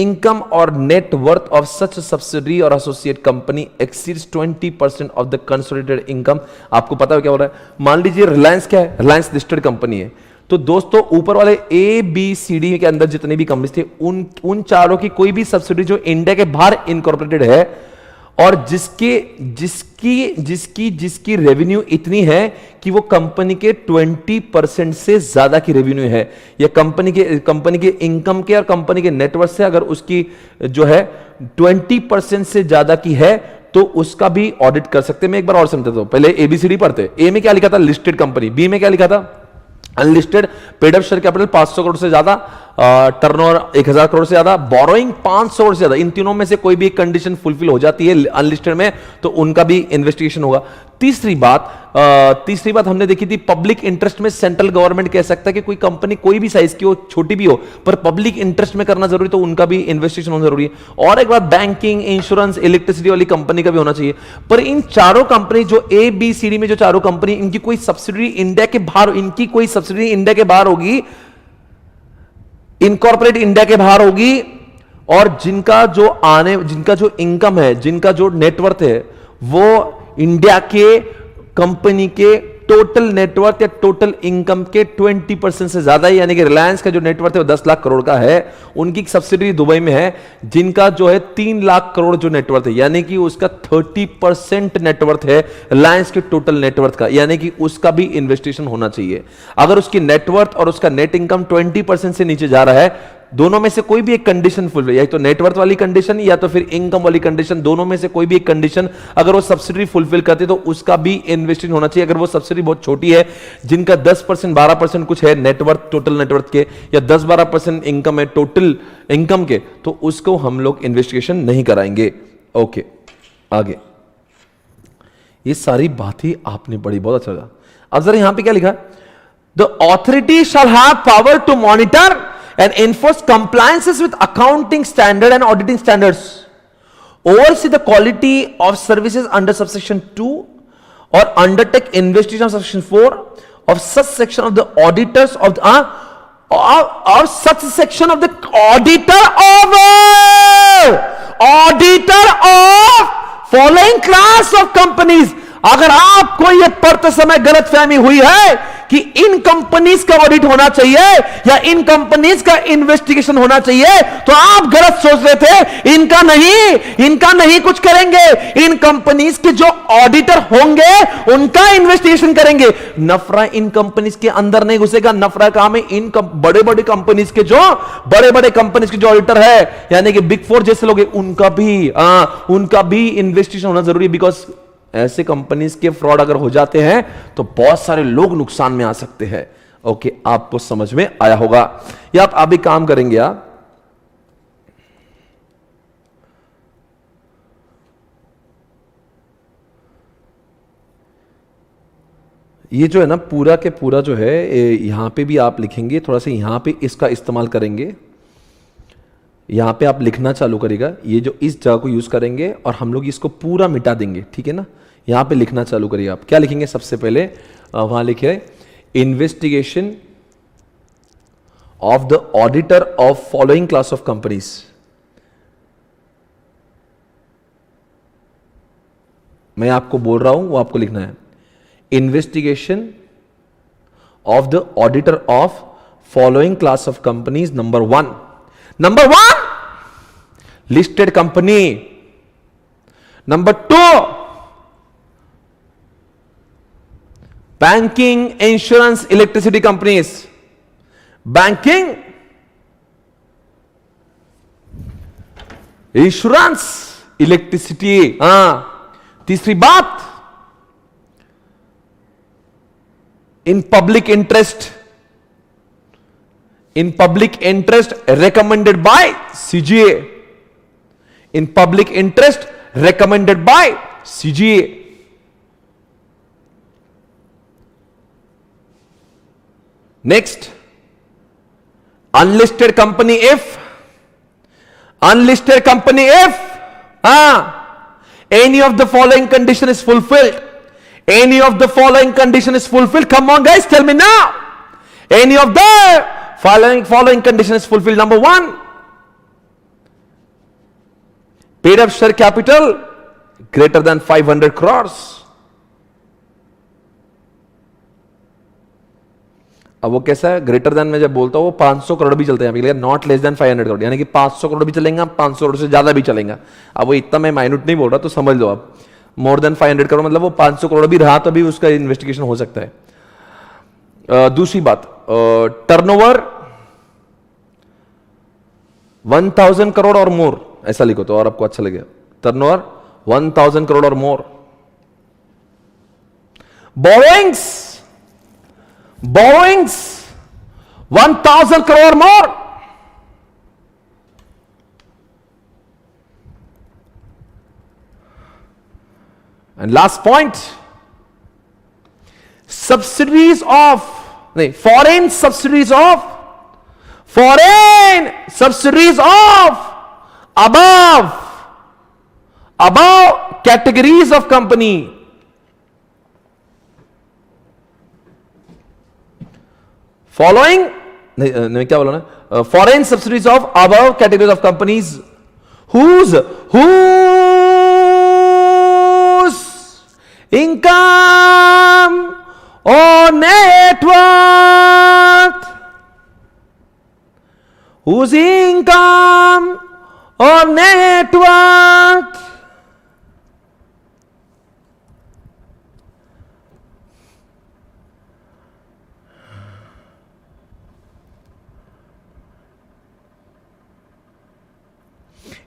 income or net worth of such a subsidiary or associate company exceeds 20% of the consolidated income। आपको पता है क्या हो रहा है, मान लीजिए रिलायंस क्या है, रिलायंस लिस्टेड कंपनी है, तो दोस्तों ऊपर वाले ए बी सी डी के अंदर जितने भी कंपनीज थे उन चारों की कोई भी सब्सिडी जो इंडिया के बाहर इनकॉर्पोरेटेड है और जिसकी रेवेन्यू इतनी है कि वो कंपनी के 20% से ज्यादा की रेवेन्यू है, या कंपनी के इनकम के और कंपनी के नेटवर्थ से अगर उसकी जो है 20% से ज्यादा की है तो उसका भी ऑडिट कर सकते हैं। मैं एक बार और समझाता हूं, पहले एबीसीडी पढ़ते। ए में क्या लिखा था, लिस्टेड कंपनी। बी में क्या लिखा था, unlisted, paid up share capital 500 crore से ज्यादा, टर्नओवर 1000 करोड़ से ज्यादा, बोरोइंग 500 करोड़ से ज्यादा। इन तीनों में से कोई भी एक कंडीशन फुलफिल हो जाती है अनलिस्टेड में तो उनका भी इन्वेस्टिगेशन होगा। तीसरी बात हमने देखी थी, पब्लिक इंटरेस्ट में सेंट्रल गवर्नमेंट कह सकता है कि कोई कंपनी कोई भी साइज की हो, छोटी भी हो, पर पब्लिक इंटरेस्ट में करना जरूरी, तो उनका भी इन्वेस्टिगेशन होना जरूरी है। और एक बात, बैंकिंग, इंश्योरेंस, इलेक्ट्रिसिटी वाली कंपनी का भी होना चाहिए। पर इन चारों कंपनी जो ए बी सी डी में जो चारों कंपनी, इनकी कोई सब्सिडी इंडिया के बाहर, इनकी कोई सब्सिडी इंडिया के बाहर होगी, इनकॉर्पोरेट इंडिया के बाहर होगी, और जिनका जो इनकम है, जिनका जो नेटवर्थ है वो इंडिया के कंपनी के टोटल नेटवर्थ या टोटल इनकम के 20% से ज्यादा है। यानी कि रिलायंस का जो नेटवर्थ है वो 10 लाख करोड़ का है, उनकी सब्सिडी दुबई में है जिनका जो है 3 लाख करोड़ जो नेटवर्थ है, यानी कि उसका 30% नेटवर्थ है रिलायंस के टोटल नेटवर्थ का, यानी कि उसका भी इन्वेस्टिगेशन होना चाहिए। अगर उसकी नेटवर्थ और उसका नेट इनकम 20% से नीचे जा रहा है, दोनों में से कोई भी एक कंडीशन फुल, या तो नेटवर्थ वाली कंडीशन या तो फिर इनकम वाली कंडीशन, दोनों में से कोई भी एक कंडीशन अगर वो सब्सिडी फुलफिल करते तो उसका भी इन्वेस्टिंग होना चाहिए। अगर वो सब्सिडी बहुत छोटी है, जिनका 10% 12% कुछ है नेटवर्थ, टोटल नेटवर्थ के, या 10-12% इनकम है टोटल इनकम के, तो उसको हम लोग इन्वेस्टिगेशन नहीं कराएंगे। ओके, आगे ये सारी बातें आपने पढ़ी, बहुत अच्छा लगा। अब जरा यहां पे क्या लिखा, the authority shall have power to monitor and enforce compliances with accounting standard and auditing standards, oversee the quality of services under subsection 2 or undertake investigation of subsection 4 of such section of the auditors of the or such section of the auditor of following class of companies। अगर आपको यह पढ़ते समय गलतफहमी हुई है कि इन कंपनीज का ऑडिट होना चाहिए या इन कंपनीज का इन्वेस्टिगेशन होना चाहिए, तो आप गलत सोच रहे थे। इनका नहीं कुछ करेंगे, इन कंपनीज के जो ऑडिटर होंगे उनका इन्वेस्टिगेशन करेंगे। नफरा इन कंपनीज के अंदर नहीं घुसेगा, नफरा काम है इन बड़े कंपनीज के जो ऑडिटर है, यानी कि बिग फोर जैसे लोग, उनका भी इन्वेस्टिगेशन होना जरूरी है। बिकॉज ऐसे कंपनीज के फ्रॉड अगर हो जाते हैं तो बहुत सारे लोग नुकसान में आ सकते हैं। ओके, आपको समझ में आया होगा। या आप अभी काम करेंगे, आप ये जो है ना पूरा के पूरा जो है यहां पे भी आप लिखेंगे, थोड़ा सा यहां पे इसका इस्तेमाल करेंगे, यहां पे आप लिखना चालू करेगा, ये जो इस जगह को यूज करेंगे और हम लोग इसको पूरा मिटा देंगे, ठीक है ना। यहां पे लिखना चालू करिए आप। क्या लिखेंगे सबसे पहले? वहां लिखे investigation of the auditor of following class of companies. मैं आपको बोल रहा हूं, वो आपको लिखना है। Investigation of the auditor of following class of companies. Number one, listed company. Number two, banking, insurance, electricity companies. Banking, insurance, electricity. तीसरी बात, इन public interest recommended by CGA. In public interest recommended by CGA. Next, unlisted company if any of the following condition is fulfilled. Any of the following condition is fulfilled. Come on guys, tell me now. Any of the following condition is fulfilled. Number one, paid up share capital greater than 500 crores. अब वो कैसा है? ग्रेटर देन में जब बोलता हूं वो 500 करोड़ भी चलते हैं, नॉट लेस देन 500 करोड़, यानी कि 500 करोड़ भी चलेंगे, 500 करोड़ से ज्यादा भी चलेंगे। अब वो इतना मैं माइन्यूट नहीं बोल रहा, तो समझ लो आप। मोर देन 500 करोड़ मतलब वो 500 करोड़ भी रहा तो भी उसका इन्वेस्टिगेशन हो सकता है। दूसरी बात, टर्नओवर 1000 करोड़ और मोर, ऐसा लिखो तो और आपको अच्छा लगेगा। Turnover 1000 crore or more. Borrowings 1000 crore more. And last point, foreign subsidiaries of above categories of company. Following, क्या बोला ना? Foreign subsidiaries of above categories of companies whose income or net worth,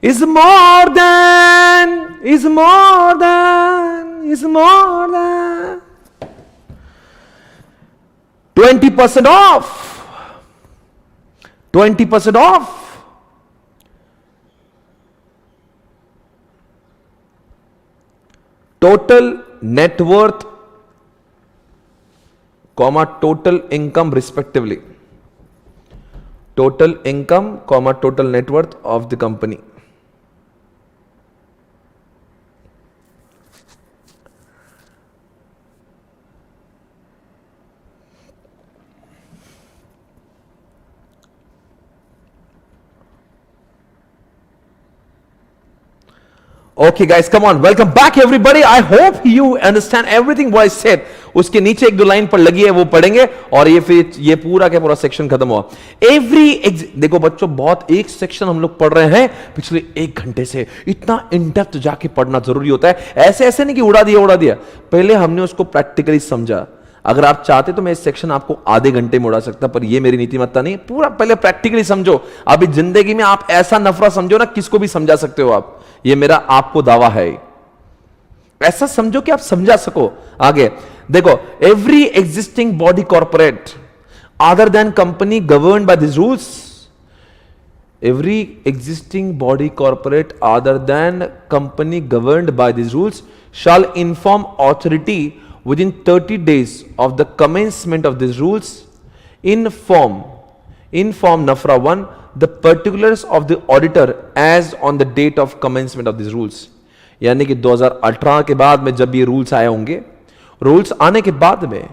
is more than 20% off total net worth, total income respectively. Total income, total net worth of the company. Okay guys, come on, welcome back everybody. I hope you understand everything what I said. उसके नीचे एक दो लाइन पर लगी है वो पढ़ेंगे और ये फिर ये पूरा का पूरा सेक्शन खत्म हुआ। देखो बच्चों, बहुत एक सेक्शन हम लोग पढ़ रहे हैं पिछले 1 घंटे से। इतना इन डेप्थ जाके पढ़ना जरूरी होता है, ऐसे नहीं कि उड़ा दिया। पहले हमने उसको प्रैक्टिकली समझा। अगर आप चाहते तो मैं इस सेक्शन आपको आधे घंटे में उड़ा सकता, पर ये मेरी नीतिमत्ता नहीं। पूरा पहले प्रैक्टिकली समझो। अभी जिंदगी में आप ऐसा नफरा समझो ना, किसको भी समझा सकते हो आप। ये मेरा आपको दावा है। ऐसा समझो कि आप समझा सको। आगे देखो, every existing body corporate other than company governed by this rules, every existing body corporate other than company governed by these rules shall inform authority within 30 days of the commencement of these rules, inform Nafra 1 the particulars of the auditor as on the date of commencement of these rules. यानी कि 2018 के बाद में जब ये रूल्स आए होंगे, रूल्स आने के बाद में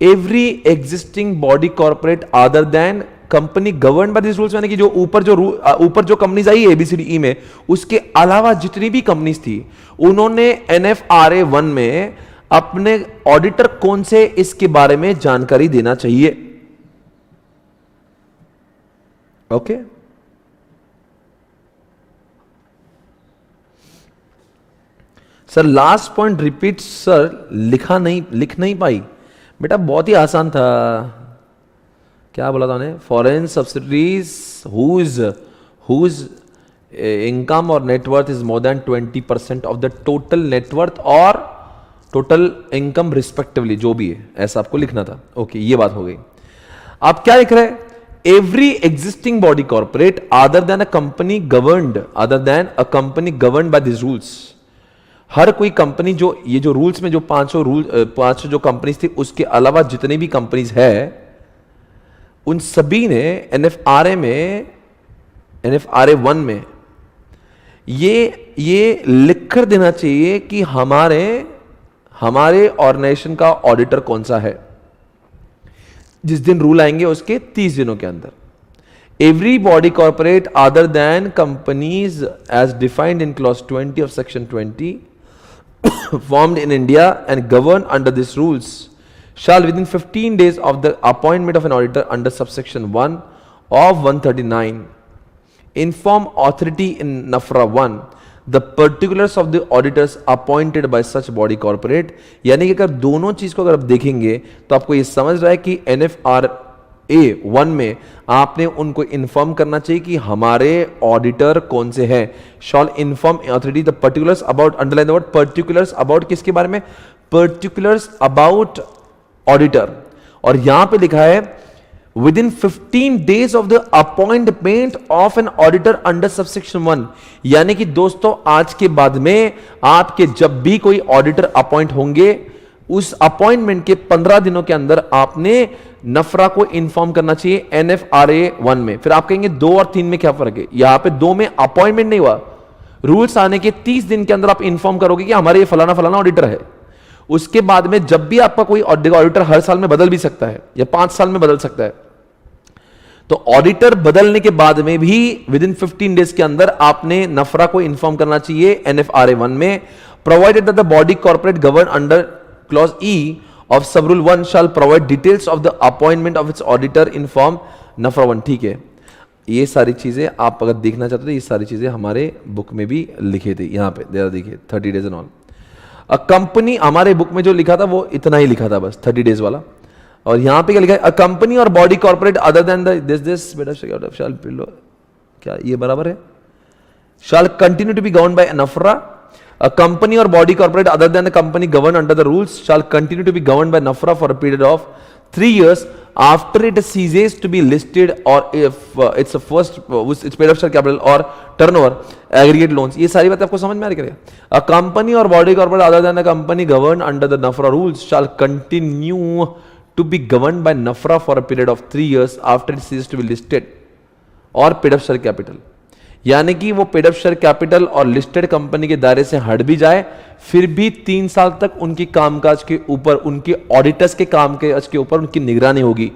every existing body corporate other than company govern by this rules, यानी कि जो ऊपर जो कंपनीज आई ABCDE में, उसके अलावा जितनी भी कंपनीज थी उन्होंने NFRA 1 में अपने ऑडिटर कौन से इसके बारे में जानकारी देना चाहिए। Okay sir, last point repeat sir, लिख नहीं पाई बेटा, बहुत ही आसान था। क्या बोला था उन्हें? फॉरेन सब्सिडीज हुज इनकम और net worth is more than 20% of the total net worth और टोटल इनकम रिस्पेक्टिवली, जो भी है, ऐसा आपको लिखना था। ओके, ये बात हो गई। आप क्या लिख रहे हैं? Every existing body corporate other than a company governed by this rules. हर कोई कंपनी जो ये जो रूल्स में जो 500 जो कंपनीज थी, उसके अलावा जितनी भी कंपनीज है, उन सभी ने NFRA 1 में ये लिखकर देना चाहिए कि हमारे ऑर्गेनाइजेशन का ऑडिटर कौन सा है। जिस दिन रूल आएंगे उसके 30 दिनों के अंदर every body corporate other than companies as defined in clause 20 of section 20 formed in India and governed under these rules shall within 15 days of the appointment of an auditor under subsection 1 of 139 inform authority in NAFRA 1 the particulars of the auditors appointed by such body corporate। यानी कि अगर दोनों चीज को अगर आप देखेंगे तो आपको ये समझ रहा है कि NFRA 1 में आपने उनको इन्फॉर्म करना चाहिए कि हमारे ऑडिटर कौन से हैं। Shawl inform authority the particulars about, underline the word particulars about, किसके बारे में? Particulars about auditor. और यहां पे लिखा है with in 15 days of the appointment of an auditor under subsection 1। यानी कि दोस्तों आज के बाद में आपके जब भी कोई ऑडिटर अपॉइंट होंगे, उस अपॉइंटमेंट के 15 दिनों के अंदर आपने नफरा को इन्फॉर्म करना चाहिए NFRA 1 में। फिर आप कहेंगे 2 और 3 में क्या फर्क है? यहां पे 2 में अपॉइंटमेंट नहीं हुआ, रूल्स आने के 30 दिन के अंदर आप इन्फॉर्म करोगे कि हमारे ये फलाना फलाना ऑडिटर है। उसके बाद में जब भी आपका कोई ऑडिटर हर साल में बदल भी सकता है या 5 साल में बदल सकता है, तो ऑडिटर बदलने के बाद में भी विद इन 15 डेज के अंदर आपने नफरा को इन्फॉर्म करना चाहिए NFRA 1 में, provided that the body corporate govern under clause E of sub rule 1 shall provide details of the appointment of its auditor in form NAFRA 1। ठीक है, ये सारी चीजें आप अगर देखना चाहते हो, ये सारी चीजें हमारे बुक में भी लिखे थे। यहां पे देखिए 30 days and all. A company, हमारे बुक में जो लिखा था वो इतना ही लिखा था बस, 30 डेज वाला। और यहां पे क्या लिखा है? अ कंपनी और body corporate other then this बेटा शैल, क्या ये बराबर है? shall continue to be governed by NAFRA। A company or body corporate other than the company governed under the rules shall continue to be governed by NAFRA for a period of 3 years after it ceases to be listed or if it's a first it's paid up share capital or turnover aggregate loans। ये सारी बातें आपको समझ में आ रही है? A company or body corporate other than the company governed under the NAFRA rules shall continue to be governed by NAFRA for a period of 3 years after it ceases to be listed or paid up share capital। यानी कि वो पेड अप शेयर कैपिटल और लिस्टेड कंपनी के दायरे से हट भी जाए, फिर भी 3 साल तक उनकी कामकाज के ऊपर, उनके ऑडिटर्स के कामकाज के ऊपर उनकी निगरानी होगी।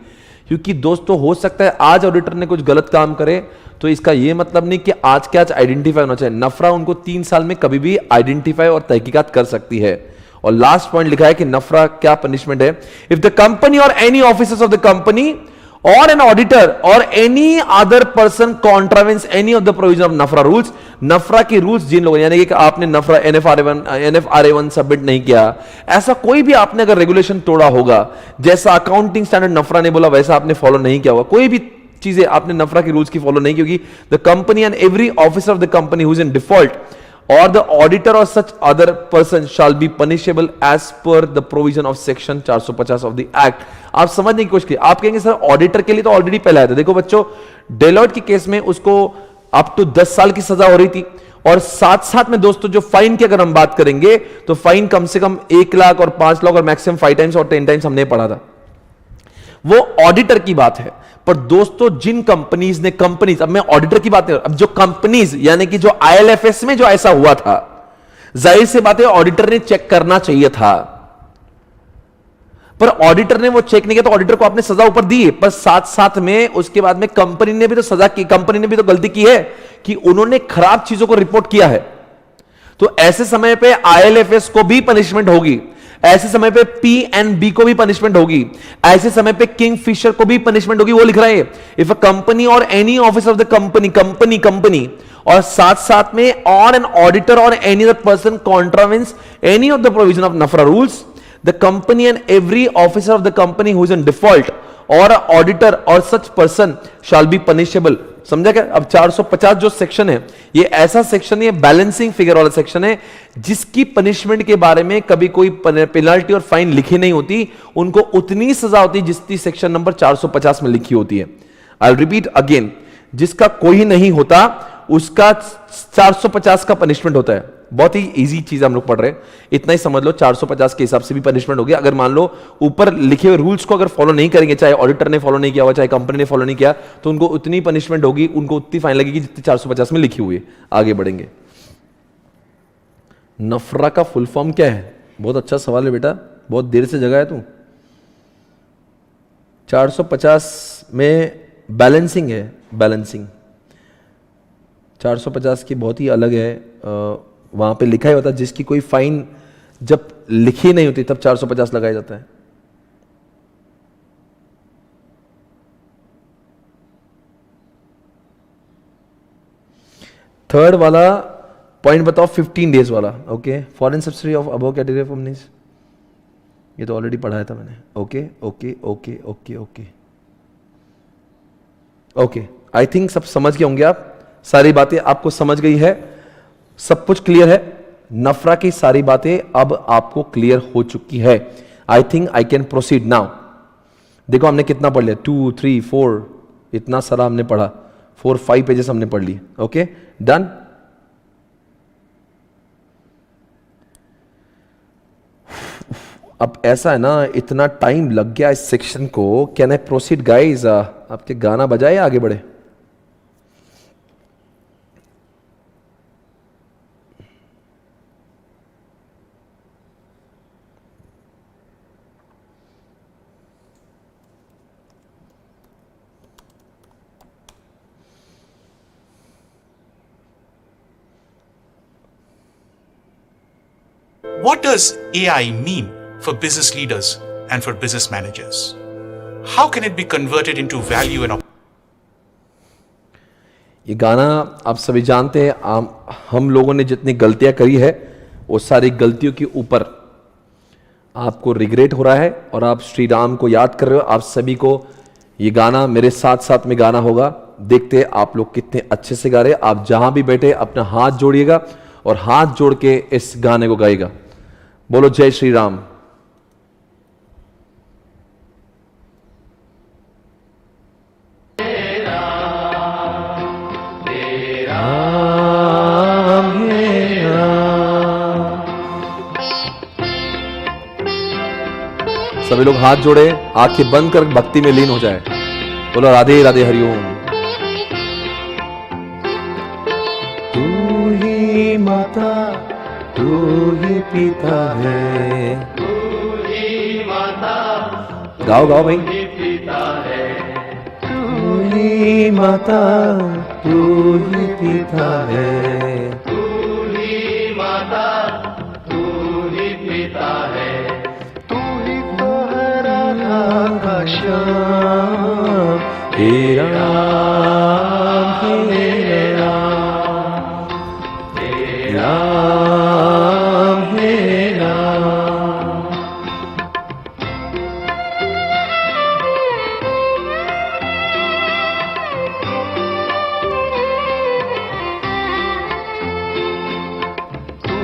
क्योंकि दोस्तों हो सकता है आज ऑडिटर ने कुछ गलत काम करे, तो इसका यह मतलब नहीं कि आज के आज आइडेंटिफाई होना चाहिए। नफरा उनको 3 साल में कभी भी आइडेंटिफाई और तहकीकात कर सकती है। और लास्ट पॉइंट लिखा है कि नफरा क्या पनिशमेंट है? If the company or any officers of the company or an auditor or any other person contravenes any of the provision of NAFRA rules। नफरा के रूल्स जिन लोगों, यानी कि आपने नफरा NFRA 1 सबमिट नहीं किया, ऐसा कोई भी आपने अगर रेगुलेशन तोड़ा होगा, जैसा अकाउंटिंग स्टैंडर्ड नफरा ने बोला वैसा आपने फॉलो नहीं किया होगा, कोई भी चीजें आपने नफरा के रूल्स की फॉलो नहीं की होगी, the company and every officer of the company who is in default or the auditor or such other person shall be punishable as per the provision of section 450 of the act। आप समझने की कोशिश कीजिए। आप कहेंगे सर ऑडिटर के लिए तो ऑलरेडी पहले आया था। देखो बच्चों, डेलॉयट के केस में उसको अप टू 10 साल की सजा हो रही थी, और साथ साथ में दोस्तों जो फाइन की अगर हम बात करेंगे तो फाइन कम से कम 1 लाख और 5 लाख और मैक्सिमम 5 टाइम्स और 10 टाइम्स हमने पढ़ा था। वो ऑडिटर की बात है। पर दोस्तों जिन कंपनीज ने, कंपनीज, अब मैं ऑडिटर की बात नहीं, अब जो कंपनीज यानी कि जो ILFS में जो ऐसा हुआ था, जाहिर सी बात है ऑडिटर ने चेक करना चाहिए था, पर ऑडिटर ने वो चेक नहीं किया तो ऑडिटर को आपने सजा ऊपर दी, पर साथ साथ में उसके बाद में कंपनी ने भी तो सजा की, कंपनी ने भी तो गलती की है कि उन्होंने खराब चीजों को रिपोर्ट किया है। तो ऐसे समय पे आईएलएफएस को भी पनिशमेंट होगी, ऐसे समय पे पीएनबी को भी पनिशमेंट होगी, ऐसे समय पे किंगफिशर को भी पनिशमेंट होगी। वो लिख रहा है if a company or any office of the company और साथ साथ में or an auditor or any other person contravenes any of the provision of नफरा rules, the company and every officer of the company who is in default or auditor or such person shall be punishable. समझा क्या? अब 450 जो सेक्शन है, ये ऐसा सेक्शन है, बैलेंसिंग फिगर वाला सेक्शन है, जिसकी पनिशमेंट के बारे में कभी कोई पेनल्टी और फाइन लिखी नहीं होती, उनको उतनी सजा होती जितनी सेक्शन नंबर 450 में लिखी होती है। आई रिपीट अगेन, जिसका कोई नहीं होता उसका 450 का पनिशमेंट होता है। बहुत ही इजी चीज हम लोग पढ़ रहे हैं, इतना ही समझ लो। 450 के हिसाब से भी पनिशमेंट होगी। अगर मान लो ऊपर लिखे हुए रूल्स को अगर फॉलो नहीं करेंगे, चाहे ऑडिटर ने फॉलो नहीं किया हुआ, चाहे कंपनी ने फॉलो नहीं किया, तो उनको उतनी पनिशमेंट होगी, उनको उतनी फाइन लगेगी जितनी 450 में लिखी हुई है। आगे बढ़ेंगे। नफरा का फुल फॉर्म क्या है? बहुत अच्छा सवाल है बेटा, बहुत देर से जगा है तू। 450 में बैलेंसिंग है, बैलेंसिंग 450 की बहुत ही अलग है। वहां पे लिखा ही होता है जिसकी कोई फाइन जब लिखी नहीं होती तब 450 लगाया जाता है। थर्ड वाला पॉइंट बताओ, 15 डेज वाला। Okay, foreign subsidy of above category of companies, ये तो ऑलरेडी पढ़ाया था मैंने। Okay okay okay okay okay okay, I think सब समझ गए होंगे आप, सारी बातें आपको समझ गई है, सब कुछ क्लियर है। नफरा की सारी बातें अब आपको क्लियर हो चुकी है। I think I can proceed now. देखो हमने कितना पढ़ लिया, 2, 3, 4, इतना सारा हमने पढ़ा, 4, 5 पेजेस हमने पढ़ लिए। Okay done. अब ऐसा है ना, इतना टाइम लग गया इस सेक्शन को। Can I proceed guys? आपके गाना बजाए आगे बढ़े? What does AI mean for business leaders and for business managers? How can it be converted into value and ये गाना आप सभी जानते हैं। हम लोगों ने जितनी गलतियां करी है वो सारी गलतियों के ऊपर आपको रिग्रेट हो रहा है और आप श्री राम को याद कर रहे हो। आप सभी को ये गाना मेरे साथ साथ में गाना होगा। देखते हैं आप लोग कितने अच्छे से गा रहे हैं। आप जहां भी बैठे अपना हाथ जोड़िएगा और हाथ जोड़ के इस गाने को गाइएगा। बोलो जय श्री राम। सभी लोग हाथ जोड़े, आंखें बंद कर भक्ति में लीन हो जाए। बोलो राधे राधे हरिओम। तू ही माता, तू ही पिता है, तू ही माता, गाओ गाओ भाई। तू ही माता, तू ही पिता है, तू ही माता, तू ही पिता है, तू ही तो है राधा श्याम, हे राम हे राम, हे राम हे राम। तू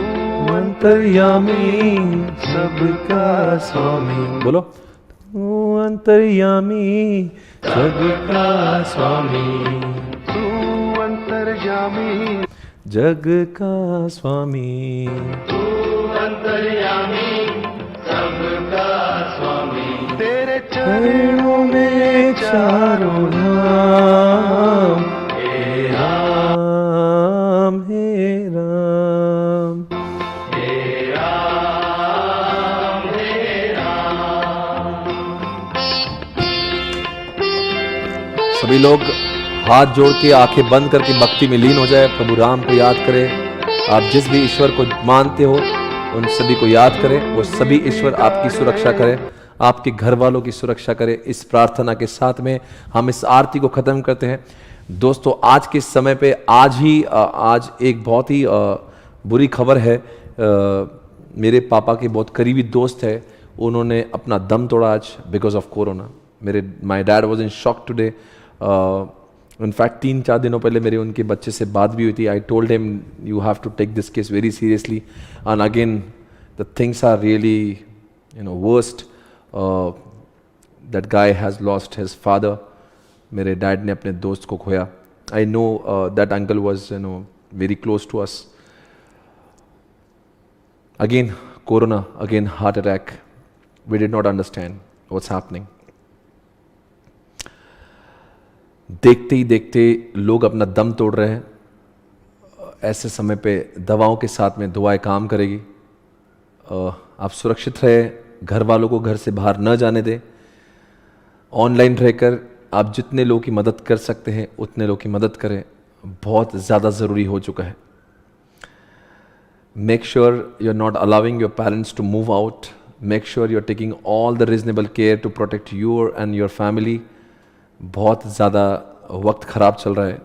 अंतर्यामी सबका स्वामी, बोलो तू अंतर्यामी सबका स्वामी, तू अंतर्यामी जग का स्वामी, तू अंतर्यामी सबका स्वामी, तेरे चरणों में चारों धाम, हे राम हे राम, सभी लोग हाथ जोड़ के आंखें बंद करके भक्ति में लीन हो जाए, प्रभु राम को याद करें। आप जिस भी ईश्वर को मानते हो उन सभी को याद करें, वो सभी ईश्वर आपकी सुरक्षा करें, आपके घर वालों की सुरक्षा करें। इस प्रार्थना के साथ में हम इस आरती को खत्म करते हैं। दोस्तों, आज के समय पे आज एक बहुत ही बुरी खबर है। मेरे पापा के बहुत करीबी दोस्त है, उन्होंने अपना दम तोड़ा आज because of corona. My dad was in shock today. In fact 3-4 दिनों पहले मेरे उनके बच्चे से बात भी हुई थी। I told him you have to take this case very seriously, and again the things are really worst. That guy has lost his father. मेरे डैड ने अपने दोस्त को खोया। I know that uncle was very close to us. Again corona, again heart attack. We did not understand what's happening. देखते ही देखते लोग अपना दम तोड़ रहे हैं। ऐसे समय पे दवाओं के साथ में दुआएं काम करेगी। आप सुरक्षित रहे, घर वालों को घर से बाहर न जाने दें। ऑनलाइन रहकर आप जितने लोगों की मदद कर सकते हैं उतने लोगों की मदद करें, बहुत ज़्यादा ज़रूरी हो चुका है। Make sure you are not allowing your parents to move out. Make sure you are taking all the reasonable care to protect your and your family. बहुत ज़्यादा वक्त ख़राब चल रहा है,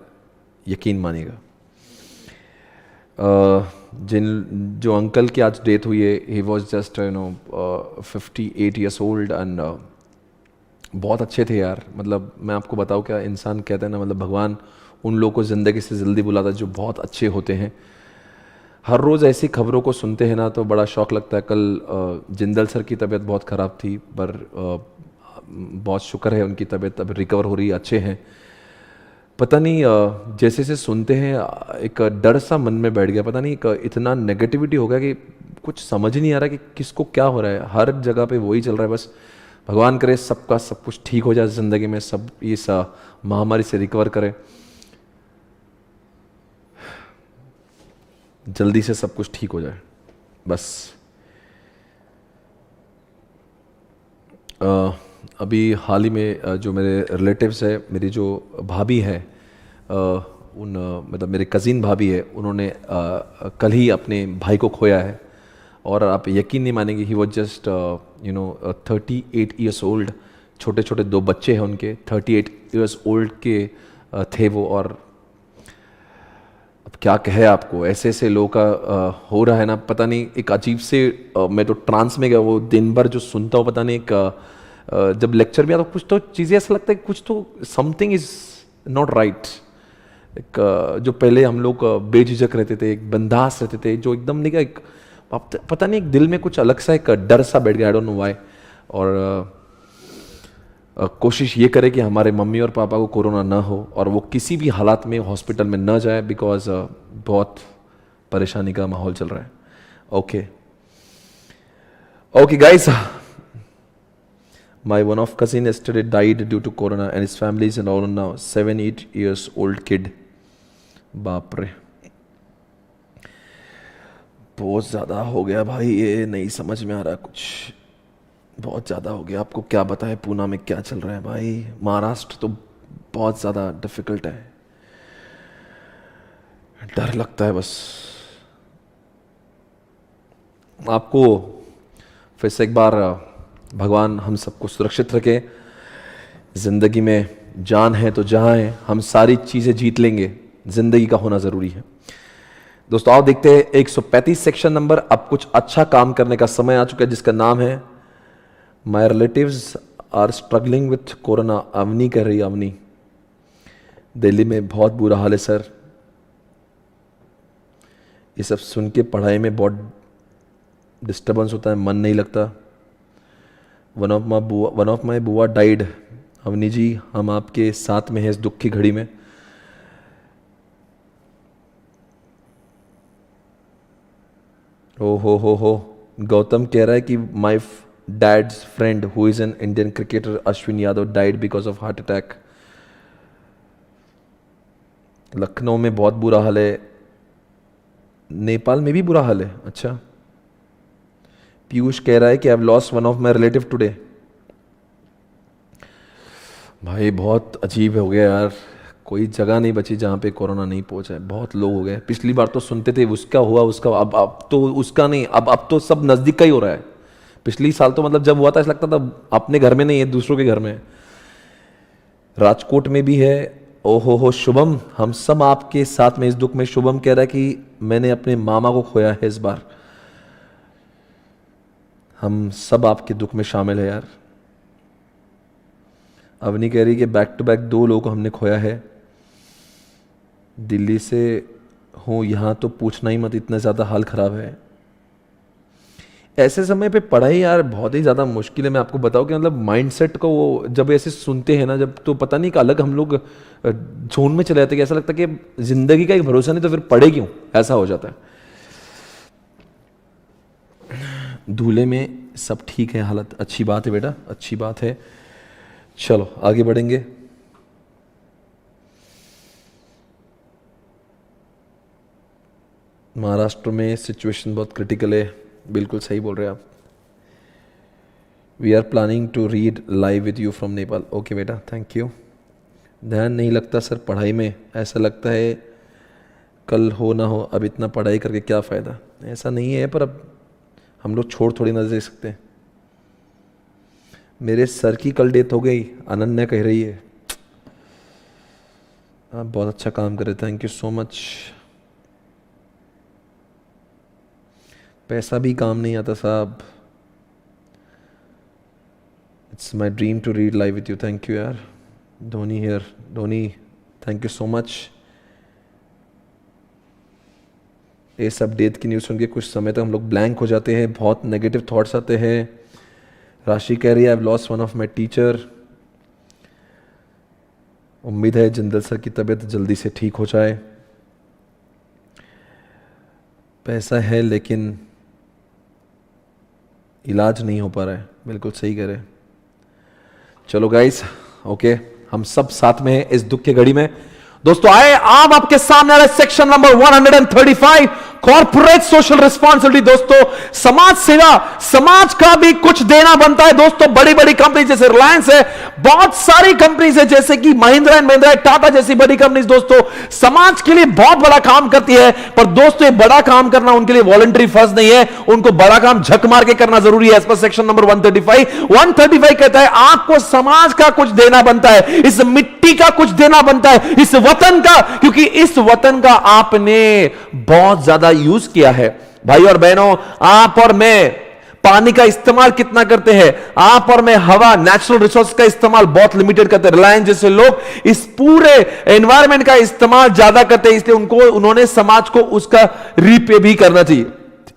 यकीन मानिएगा। जो अंकल की आज डेथ हुई है, he was just 58 years old and बहुत अच्छे थे यार। मतलब मैं आपको बताऊँ क्या, इंसान कहते हैं ना, मतलब भगवान उन लोगों को ज़िंदगी से जल्दी बुलाता है जो बहुत अच्छे होते हैं। हर रोज़ ऐसी खबरों को सुनते हैं ना तो बड़ा शौक लगता है। कल जिंदल सर की तबीयत बहुत ख़राब थी, पर बहुत शुक्र है उनकी तबीयत अब रिकवर हो रही है, अच्छे हैं। पता नहीं जैसे से सुनते हैं एक डर सा मन में बैठ गया। पता नहीं इतना नेगेटिविटी हो गया कि कुछ समझ ही नहीं आ रहा कि किसको क्या हो रहा है। हर जगह पे वही चल रहा है। बस भगवान करे सबका सब कुछ ठीक हो जाए ज़िंदगी में, सब इस महामारी से रिकवर करें, जल्दी से सब कुछ ठीक हो जाए बस। अभी हाल ही में जो मेरे रिलेटिव्स है, मेरी जो भाभी है, मतलब मेरे कज़िन भाभी है, उन्होंने कल ही अपने भाई को खोया है। और आप यकीन नहीं मानेंगे, he was just 38 years old. छोटे छोटे 2 बच्चे हैं उनके, 38 ईयर्स ओल्ड के थे वो। और अब क्या कहे आपको, ऐसे ऐसे लोगों का हो रहा है ना, पता नहीं एक अजीब से मैं तो ट्रांस में गया। वो दिन भर जो सुनता हूँ, पता नहीं एक जब लेक्चर भी आता कुछ तो चीज़ें ऐसा लगता है कि कुछ तो समथिंग इज नॉट राइट। एक जो पहले हम लोग बेझिझक रहते थे, एक बंदास रहते थे, जो एकदम नहीं एक पता नहीं एक दिल में कुछ अलग सा एक डर सा बैठ गया, आई डोंट नो व्हाई। और कोशिश ये करें कि हमारे मम्मी और पापा को कोरोना ना हो और वो किसी भी हालात में हॉस्पिटल में न जाए, बिकॉज बहुत परेशानी का माहौल चल रहा है। Okay guys, my one of cousin yesterday died due to corona and his family is alone now, 7-8 years old kid. बाप रे, बहुत ज़्यादा हो गया भाई, ये नहीं समझ में आ रहा कुछ, बहुत ज़्यादा हो गया। आपको क्या बताएं पूना में क्या चल रहा है भाई। महाराष्ट्र तो बहुत ज़्यादा डिफिकल्ट है, डर लगता है बस। आपको फिर से एक बार भगवान हम सबको सुरक्षित रखे। ज़िंदगी में जान है तो जहाँ है, हम सारी चीज़ें जीत लेंगे, ज़िंदगी का होना ज़रूरी है। दोस्तों आओ देखते हैं 135 सेक्शन नंबर। अब कुछ अच्छा काम करने का समय आ चुका है, जिसका नाम है my relatives are struggling with corona. Avni कह रही है, अवनी, दिल्ली में बहुत बुरा हाल है सर। ये सब सुन के पढ़ाई में बहुत डिस्टर्बेंस होता है, मन नहीं लगता। वन ऑफ माई बुआ डाइड। अवनी जी, हम आपके साथ में हैं इस दुख की घड़ी में। हो गौतम कह रहा है कि my dad's friend who is an Indian cricketer Ashwin Yadav died because of heart attack. Lucknow में बहुत बुरा हाल है, नेपाल में भी बुरा हाल है। अच्छा, पीयूष कह रहा है कि I have lost one of my relative today. भाई बहुत अजीब हो गया यार, कोई जगह नहीं बची जहाँ पे कोरोना नहीं पहुंचा है, बहुत लोग हो गए। पिछली बार तो सुनते थे उसका हुआ उसका, अब तो उसका नहीं, अब तो सब नज़दीक का ही हो रहा है। पिछली साल तो मतलब जब हुआ था ऐसा लगता था अपने घर में नहीं है, दूसरों के घर में है। राजकोट में भी है। ओहो शुभम, हम सब आपके साथ में इस दुख में। शुभम कह रहा है कि मैंने अपने मामा को खोया है इस बार। हम सब आपके दुख में शामिल है यार। अवनी कह रही कि बैक टू बैक 2 लोगों को हमने खोया है। दिल्ली से हूँ, यहाँ तो पूछना ही मत, इतना ज़्यादा हाल ख़राब है। ऐसे समय पे पढ़ाई यार बहुत ही ज़्यादा मुश्किल है। मैं आपको बताऊँ कि मतलब माइंडसेट को वो जब ऐसे सुनते हैं ना, जब तो पता नहीं कि अलग हम लोग जोन में चले जाते हैं कि ऐसा लगता है कि ज़िंदगी का एक भरोसा नहीं तो फिर पढ़े क्यों, ऐसा हो जाता है। धूले में सब ठीक है, हालत अच्छी बात है बेटा, अच्छी बात है। चलो आगे बढ़ेंगे। महाराष्ट्र में सिचुएशन बहुत क्रिटिकल है, बिल्कुल सही बोल रहे हैं आप। We are planning to read live with you from Nepal. Okay बेटा, थैंक यू। ध्यान नहीं लगता सर पढ़ाई में, ऐसा लगता है कल हो ना हो, अब इतना पढ़ाई करके क्या फ़ायदा। ऐसा नहीं है, पर अब हम लोग छोड़ थोड़ी ना दे सकते। मेरे सर की कल डेथ हो गई, अनन्या कह रही है। आप बहुत अच्छा काम कर रहे, थैंक यू सो मच। पैसा भी काम नहीं आता साहब। It's my dream to read live with you, thank you यार। Dhoni here, Dhoni thank you so much. इस अपडेट की न्यूज़ सुन के कुछ समय तक हम लोग ब्लैंक हो जाते हैं, बहुत नेगेटिव थॉट्स आते हैं। राशि कह रही है I have lost one of my teacher. उम्मीद है जिंदल सर की तबीयत जल्दी से ठीक हो जाए। पैसा है लेकिन इलाज नहीं हो पा रहा है, बिल्कुल सही कह रहे हैं। चलो गाइस, ओके, हम सब साथ में हैं इस दुख की घड़ी में। दोस्तों आए आप आपके सामने आ रहा है section number 135, corporate social responsibility. दोस्तों समाज सेवा, समाज का भी कुछ देना बनता है। दोस्तों बड़ी बड़ी कंपनी जैसे रिलायंस है, बहुत सारी कंपनीज है जैसे कि महिंद्रा एंड महिंद्रा, टाटा जैसी बड़ी कंपनीज दोस्तों समाज के लिए बहुत बड़ा काम करती है। पर दोस्तों ये बड़ा काम करना उनके लिए वॉलंटरी फर्ज नहीं है, उनको बड़ा काम झक मार के करना जरूरी है। एज पर सेक्शन नंबर 135 कहता है आपको समाज का कुछ देना बनता है, इस मिट्टी का कुछ देना बनता है, इस वतन का, क्योंकि इस वतन का आपने बहुत ज्यादा यूज किया है। भाई और बहनों, आप और मैं पानी का इस्तेमाल कितना करते हैं? आप और मैं हवा, नेचुरल रिसोर्स का इस्तेमाल बहुत लिमिटेड करते हैं। रिलायंस जैसे लोग इस पूरे एनवायरमेंट का इस्तेमाल ज्यादा करते हैं, इसलिए उन्होंने समाज को उसका रीपे भी करना चाहिए।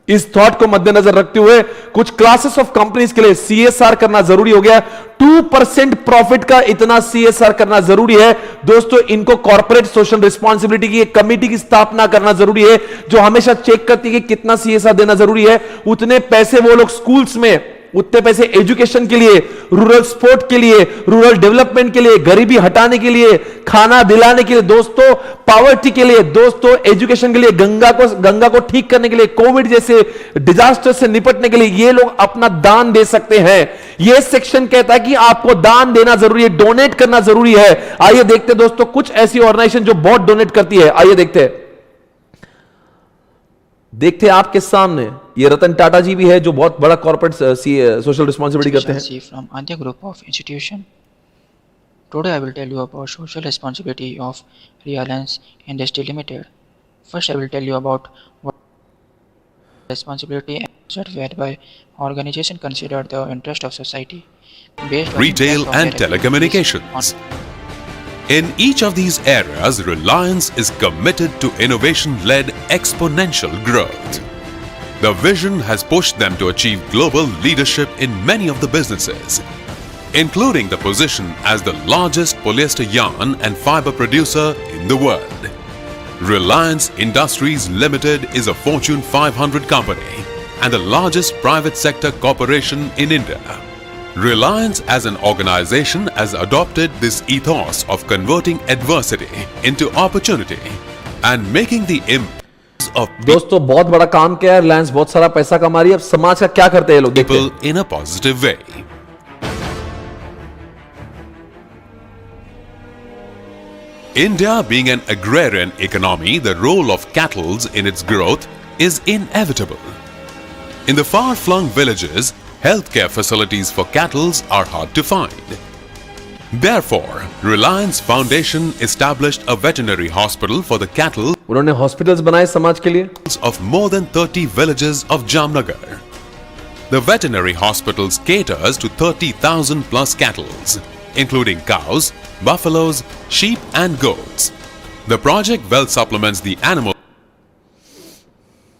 इस थॉट को मद्देनजर रखते हुए कुछ क्लासेस ऑफ कंपनीज के लिए सीएसआर करना जरूरी हो गया। 2% प्रॉफिट का इतना सीएसआर करना जरूरी है। दोस्तों इनको कॉर्पोरेट सोशल रिस्पॉन्सिबिलिटी की एक कमेटी की स्थापना करना जरूरी है, जो हमेशा चेक करती है कि कितना सीएसआर देना जरूरी है। उतने पैसे वो लोग स्कूल्स में, उतने पैसे एजुकेशन के लिए, रूरल स्पोर्ट के लिए, रूरल डेवलपमेंट के लिए, गरीबी हटाने के लिए, खाना दिलाने के लिए दोस्तों, पावर्टी के लिए दोस्तों, एजुकेशन के लिए, गंगा को ठीक करने के लिए, कोविड जैसे डिजास्टर से निपटने के लिए ये लोग अपना दान दे सकते हैं। ये सेक्शन कहता है कि आपको दान देना जरूरी है, डोनेट करना जरूरी है। आइए देखते हैं दोस्तों कुछ ऐसी ऑर्गेनाइजेशन जो बहुत डोनेट करती है। आइए देखते हैं आपके सामने। ये रतन टाटा जी भी है जो बहुत बड़ा कॉर्पोरेट सोशल रिस्पॉन्सिबिलिटी करते हैं। From Andhya Group of Institution. Today I will tell you about social responsibility of Reliance Industries Limited. First I will tell you about what responsibility and whereby organization consider the interest of society based on retail impact of and their activities telecommunications. In each of these areas, Reliance is committed to innovation-led exponential growth. The vision has pushed them to achieve global leadership in many of the businesses, including the position as the largest polyester yarn and fiber producer in the world. Reliance Industries Limited is a Fortune 500 company and the largest private sector corporation in India. Reliance as an organization has adopted this ethos of converting adversity into opportunity and making the impact of दोस्तों बहुत बड़ा काम किया है रिलायंस, बहुत सारा पैसा कमा रही है। अब समाज का क्या करते हैं लोग, देखते हैं। people in a positive way. India being an agrarian economy, the role of cattle in its growth is inevitable. In the far-flung villages, healthcare facilities for cattle are hard to find. Therefore, Reliance Foundation established a veterinary hospital for the cattle उन्होंने हॉस्पिटल्स बनाए समाज के लिए. of more than 30 villages of Jamnagar. The veterinary hospitals caters to 30,000 plus cattle, including cows, buffaloes, sheep and goats. The project well supplements the animal,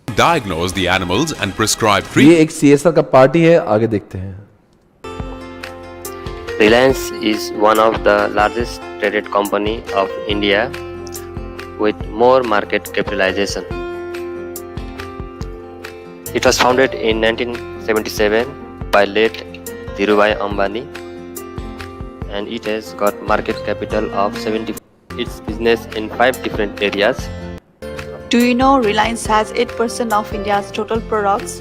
diagnose the animals and prescribe ये treatment. एक CSR का पार्टी है. आगे देखते हैं. Reliance is one of the largest traded company of India with more market capitalization. It was founded in 1977 by late Dhirubhai Ambani and it has got market capital of 70. Its business in 5 different areas. Do you know Reliance has 8% of India's total products?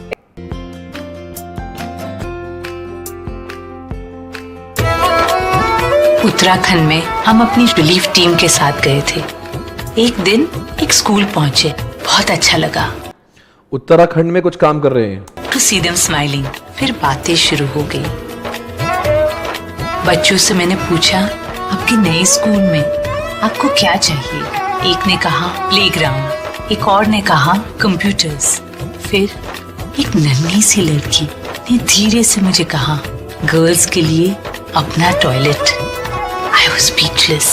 Uttarakhand में हम अपनी रिलीफ टीम के साथ गए थे. एक दिन एक स्कूल पहुंचे, बहुत अच्छा लगा. उत्तराखंड में कुछ काम कर रहे हैं. To see them smiling. फिर बातें शुरू हो गई. बच्चों से मैंने पूछा, आपके नए स्कूल में आपको क्या चाहिए? एक ने कहा प्लेग्राउंड, एक और ने कहा कंप्यूटर्स. फिर एक नन्ही सी लड़की ने धीरे से मुझे कहा, गर्ल्स के लिए अपना toilet. I was speechless.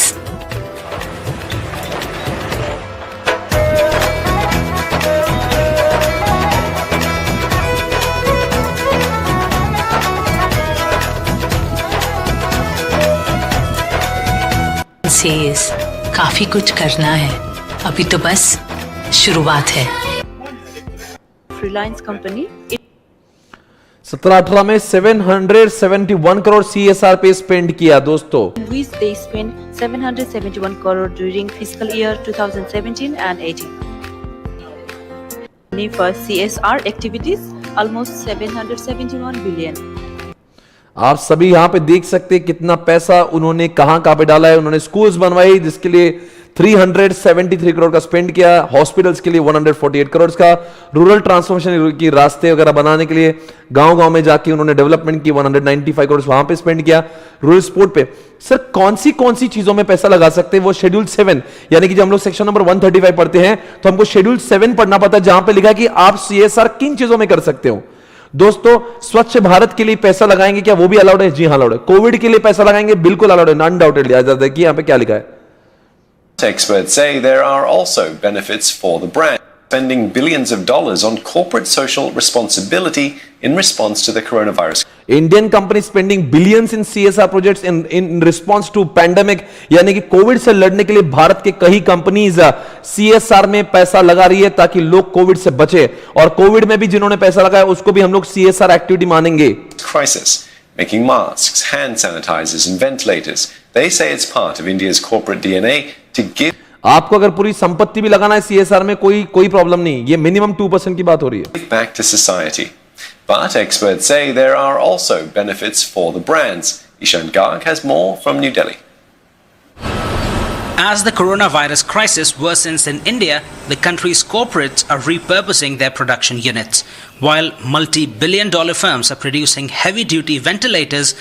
Says, काफी कुछ करना है. अभी तो बस शुरुआत है. Reliance company. 17-18 में 771 करोड़ CSR पे स्पेंड किया दोस्तों. In which they spent 771 crore during fiscal year 2017 and 18. Money for CSR activities almost 771 billion. आप सभी यहाँ पे देख सकते हैं कितना पैसा उन्होंने कहां पे डाला है. उन्होंने स्कूल्स बनवाई जिसके लिए 373 करोड़ का स्पेंड किया. हॉस्पिटल्स के लिए 148 करोड़ का. रूरल ट्रांसफॉर्मेशन की रास्ते वगैरह बनाने के लिए गांव-गांव में जाके उन्होंने डेवलपमेंट की 195 करोड़ वहां पे स्पेंड किया. रूरल स्पोर्ट पे सर कौन सी चीजों में पैसा लगा सकते हैं? वो शेड्यूल 7 यानी कि जब हम लोग सेक्शन नंबर 135 पढ़ते हैं तो हमको शेड्यूल 7 पढ़ना पड़ता है जहां पे लिखा है कि आप CSR किन चीजों में कर सकते हो. दोस्तों स्वच्छ भारत के लिए पैसा लगाएंगे क्या? वो भी अलाउड है. जी हां अलाउड है. कोविड के लिए पैसा लगाएंगे बिल्कुल अलाउड है. अनडाउटेडली. आज देखिए यहां पे क्या लिखा है. Experts say there are also benefits for the brand, spending billions of dollars on corporate social responsibility in response to the coronavirus. Indian company spending billions in CSR projects in response to pandemic, यानी कि कोविड से लड़ने के लिए भारत के कई कंपनीज CSR में पैसा लगा रही है ताकि लोग कोविड से बचे. और कोविड में भी जिन्होंने पैसा लगाया उसको भी हम लोग CSR एक्टिविटी मानेंगे. Crisis, making masks, hand sanitizers and ventilators. They say it's part of India's corporate DNA to give. आपको अगर पूरी संपत्ति भी लगाना है CSR में कोई प्रॉब्लम नहीं. ये मिनिमम 2% की बात हो रही है. Back to society. But experts say there are also benefits for the brands. Ishan Garg has more from New Delhi. As the coronavirus crisis worsens in India, the country's corporates are repurposing their production units, while multi-billion-dollar firms are producing heavy-duty ventilators.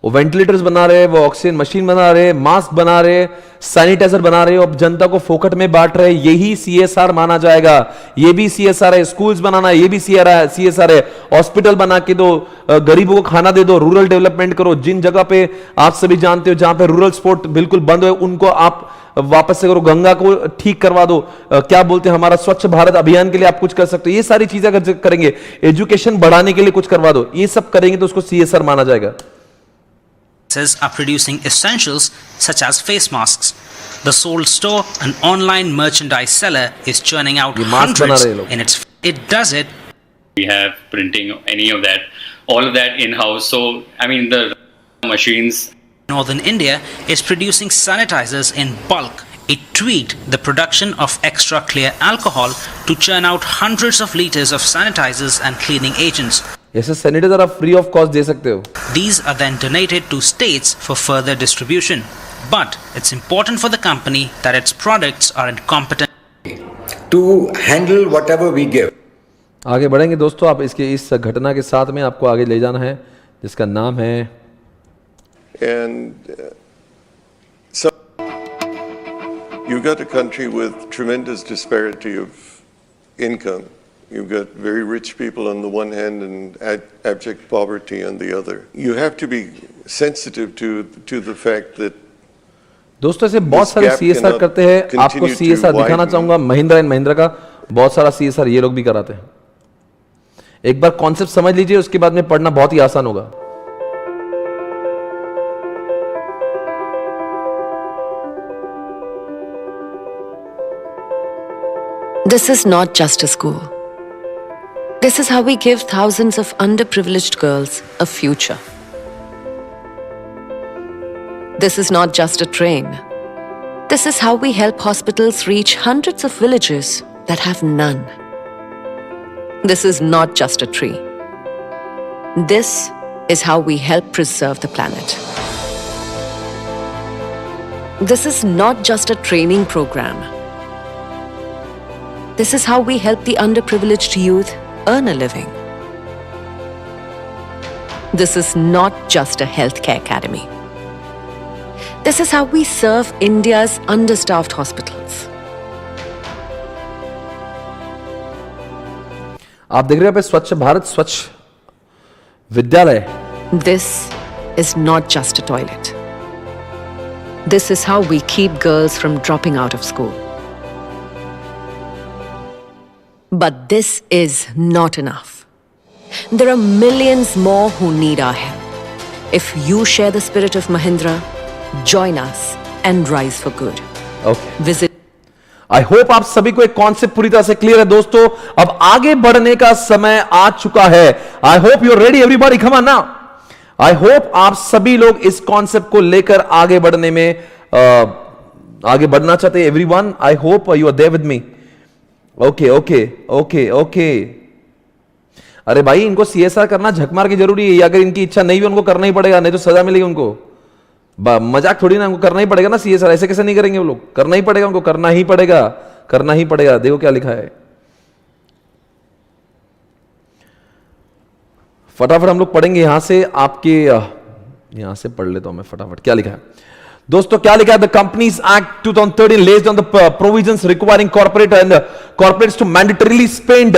वो वेंटिलेटर्स बना रहे हैं, वो ऑक्सीजन मशीन बना रहे हैं, मास्क बना रहे हैं, सैनिटाइजर बना रहे हैं और जनता को फोकट में बांट रहे हैं. यही CSR माना जाएगा. ये भी CSR है. स्कूल्स बनाना ये भी CSR है. हॉस्पिटल बना के दो, गरीबों को खाना दे दो, रूरल डेवलपमेंट करो. जिन जगह पे आप सभी जानते हो जहां पे रूरल स्पोर्ट बिल्कुल बंद हो उनको आप वापस से करो. गंगा को ठीक करवा दो. क्या बोलते हैं हमारा स्वच्छ भारत अभियान के लिए आप कुछ कर सकते हो. ये सारी चीजें अगर करेंगे, एजुकेशन बढ़ाने के लिए कुछ करवा दो, ये सब करेंगे तो उसको CSR माना जाएगा. Are producing essentials such as face masks. The sole store, an online merchandise seller, is churning out hundreds in its. It does it. We have printing, any of that, all of that in-house. So, I mean, the machines. Northern India is producing sanitizers in bulk. It tweaked the production of extra clear alcohol to churn out hundreds of liters of sanitizers and cleaning agents. ऐसे सैनिटाइजर आप फ्री ऑफ कॉस्ट दे सकते हो. These are then donated to states for further distribution. But it's important for the company that its products are in competent to handle whatever we give. आगे बढ़ेंगे दोस्तों. आप इसके इस घटना के साथ में आपको आगे ले जाना है जिसका नाम है And so you've got a country with tremendous disparity of income. You've got very rich people on the one hand and abject poverty on the other. You have to be sensitive to the fact that दोस्तों ऐसे बहुत सारे CSR करते हैं. आपको CSR दिखाना चाहूंगा महिंद्रा एंड महिंद्रा का. बहुत सारा CSR ये लोग भी कराते हैं. एक बार कॉन्सेप्ट समझ लीजिए, उसके बाद में पढ़ना बहुत ही आसान होगा. This is not just a school. This is how we give thousands of underprivileged girls a future. This is not just a train. This is how we help hospitals reach hundreds of villages that have none. This is not just a tree. This is how we help preserve the planet. This is not just a training program. This is how we help the underprivileged youth earn a living. This is not just a healthcare academy. This is how we serve India's understaffed hospitals. आप देख रहे हैं पे स्वच्छ भारत स्वच्छ विद्यालय. This is not just a toilet. This is how we keep girls from dropping out of school. But this is not enough. There are millions more who need our help. If you share the spirit of Mahindra, join us and rise for good. Okay. Visit. I hope आप सभी को एक कॉन्सेप्ट पूरी तरह से क्लियर है दोस्तों. अब आगे बढ़ने का समय आ चुका है. I hope you're ready everybody. Come on now. I hope आप सभी लोग इस कॉन्सेप्ट को लेकर आगे बढ़ने में आगे बढ़ना चाहते हैं. Everyone, I hope you are there with me. Okay. अरे भाई इनको CSR करना झकमार की जरूरी है. अगर इनकी इच्छा नहीं भी उनको करना ही पड़ेगा, नहीं तो सजा मिलेगी उनको. मजाक थोड़ी ना, उनको करना ही पड़ेगा ना CSR. ऐसे कैसे नहीं करेंगे वो लोग? करना ही पड़ेगा उनको, करना ही पड़ेगा. देखो क्या लिखा है. फटाफट हम लोग पढ़ेंगे यहां से. आपके यहां से पढ़ लेता हूं मैं फटाफट. क्या लिखा है दोस्तों? क्या लिखा है? The companies act 2013 lays down the provisions requiring corporates to mandatorily spend,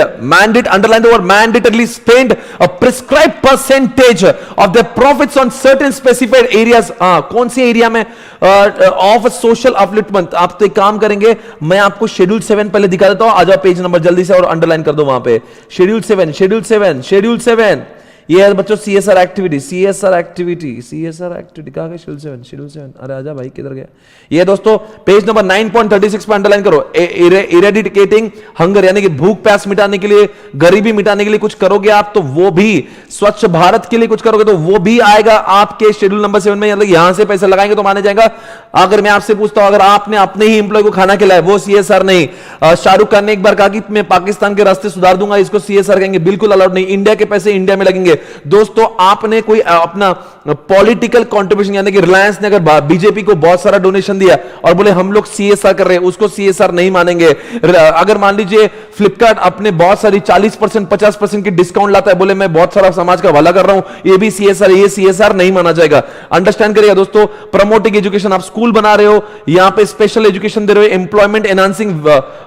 underline the word mandatorily spend a prescribed percentage of their profits on certain specified areas. कौन से एरिया में? of social upliftment. आप तो एक काम करेंगे, मैं आपको शेड्यूल 7 पहले दिखा देता हूं. आ जाओ पेज नंबर जल्दी से और अंडरलाइन कर दो वहां पे. शेड्यूल 7 ये है बच्चों CSR एक्टिविटी. कहां गए? शेड्यूल 7. अरे आजा भाई, किधर गया? ये दोस्तों पेज नंबर 9.36 पे अंडरलाइन करो. इरेडिकेटिंग हंगर, यानी कि भूख प्यास मिटाने के लिए, गरीबी मिटाने के लिए कुछ करोगे आप तो वो भी, स्वच्छ भारत के लिए कुछ करोगे तो वो भी आएगा आपके शेड्यूल नंबर 7 में. मतलब यहां से पैसे लगाएंगे तो माने जाएगा. अगर मैं आपसे पूछता हूं, अगर आपने अपने ही एम्प्लॉय को खाना खिलाया, वो CSR नहीं. शाहरुख खान ने एक बार कहा कि मैं पाकिस्तान के रास्ते सुधार दूंगा, इसको CSR कहेंगे? बिल्कुल अलाउड नहीं. इंडिया के पैसे इंडिया में लगेंगे. दोस्तों आपने कोई अपना पॉलिटिकल कंट्रीब्यूशन, यानी कि रिलायंस ने अगर बीजेपी को बहुत सारा डोनेशन दिया और बोले हम लोग CSR कर रहे हैं, उसको CSR नहीं मानेंगे. अगर मान लीजिए फ्लिपकार्ट अपने बहुत सारी 40% 50% की डिस्काउंट लाता है, बोले मैं बहुत सारा समाज का भला कर रहा हूं, ये भी CSR, ये CSR नहीं माना जाएगा. अंडरस्टैंड करिएगा दोस्तों. प्रमोटिंग एजुकेशन, आप स्कूल बना रहे हो, यहां पे स्पेशल एजुकेशन दे रहे हो, एम्प्लॉयमेंट एनहांसिंग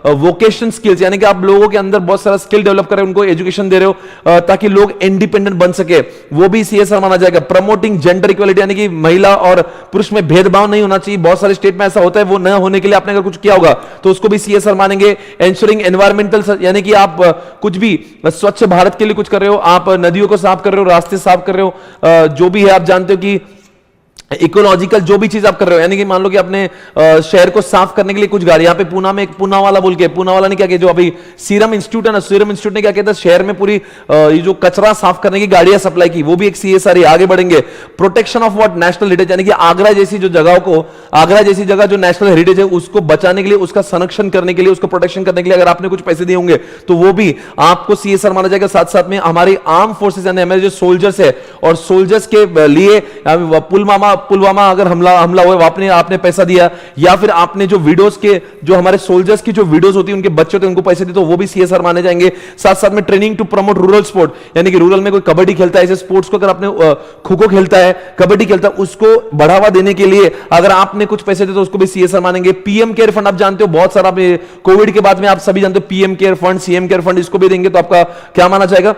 वोकेशन स्किल्स, यानी कि आप लोगों के अंदर बहुत सारा स्किल डेवलप कर रहे हो, उनको एजुकेशन दे रहे हो ताकि लोग इंडिपेंडेंट बन सके, वो भी CSR माना जाएगा. प्रमोटिंग जेंडर इक्वलिटी, यानी कि महिला और पुरुष में भेदभाव नहीं होना चाहिए. बहुत सारे स्टेट में ऐसा होता है, वो न होने के लिए आपने अगर कुछ किया होगा तो उसको भी CSR मानेंगे. एंश्योरिंग एनवायरमेंटल, यानी कि आप कुछ भी स्वच्छ भारत के लिए कुछ कर रहे हो, आप नदियों को साफ कर रहे हो, रास्ते साफ कर रहे हो, जो भी है आप जानते हो कि इकोलॉजिकल जो भी चीज आप कर रहे हो, यानी कि मान लो कि अपने शहर को साफ करने के लिए कुछ गाड़ी, यहाँ पे पूना में एक पूना वाला बोल के, पूना वाला ने क्या किया, जो अभी सीरम इंस्टीट्यूट है ना, सीरम इंस्टीट्यूट ने क्या किया था, शहर में पूरी ये जो कचरा साफ करने की गाड़ियां सप्लाई की, वो भी एक सीएसआर है। आगे बढ़ेंगे, protection of what national heritage, यानी कि आगरा जैसी जो जगह को, आगरा जैसी जगह जो नेशनल हेरिटेज है उसको बचाने के लिए, उसका संरक्षण करने के लिए, उसको प्रोटेक्शन करने के लिए अगर आपने कुछ पैसे दिए होंगे तो वो भी आपको सीएसआर माना जाएगा। साथ साथ में हमारी आर्म फोर्सेस यानी हमारे जो सोल्जर्स है, और सोल्जर्स के लिए पुलवामा अगर हमला हुआ, आपने पैसा दिया, या फिर आपने जो वीडियोस के, जो हमारे सोल्जर्स की जो वीडियोस होती है उनके बच्चे होते हैं उनको पैसे दिए, तो वो भी सीएसआर माने जाएंगे। साथ साथ में training to promote rural sport, यानी कि रूरल में कोई कबड्डी खेलता है, ऐसे स्पोर्ट्स को अगर आपने खो खो खेलता है, कबड्डी खेलता है, उसको बढ़ावा देने के लिए अगर आपने कुछ पैसे दिए तो उसको भी सीएसआर मानेंगे। पीएम केयर फंड आप जानते हो, बहुत सारा कोविड के बाद में आप सभी जानते हो, PM care fund, CM care fund, इसको भी देंगे तो आपका क्या माना जाएगा,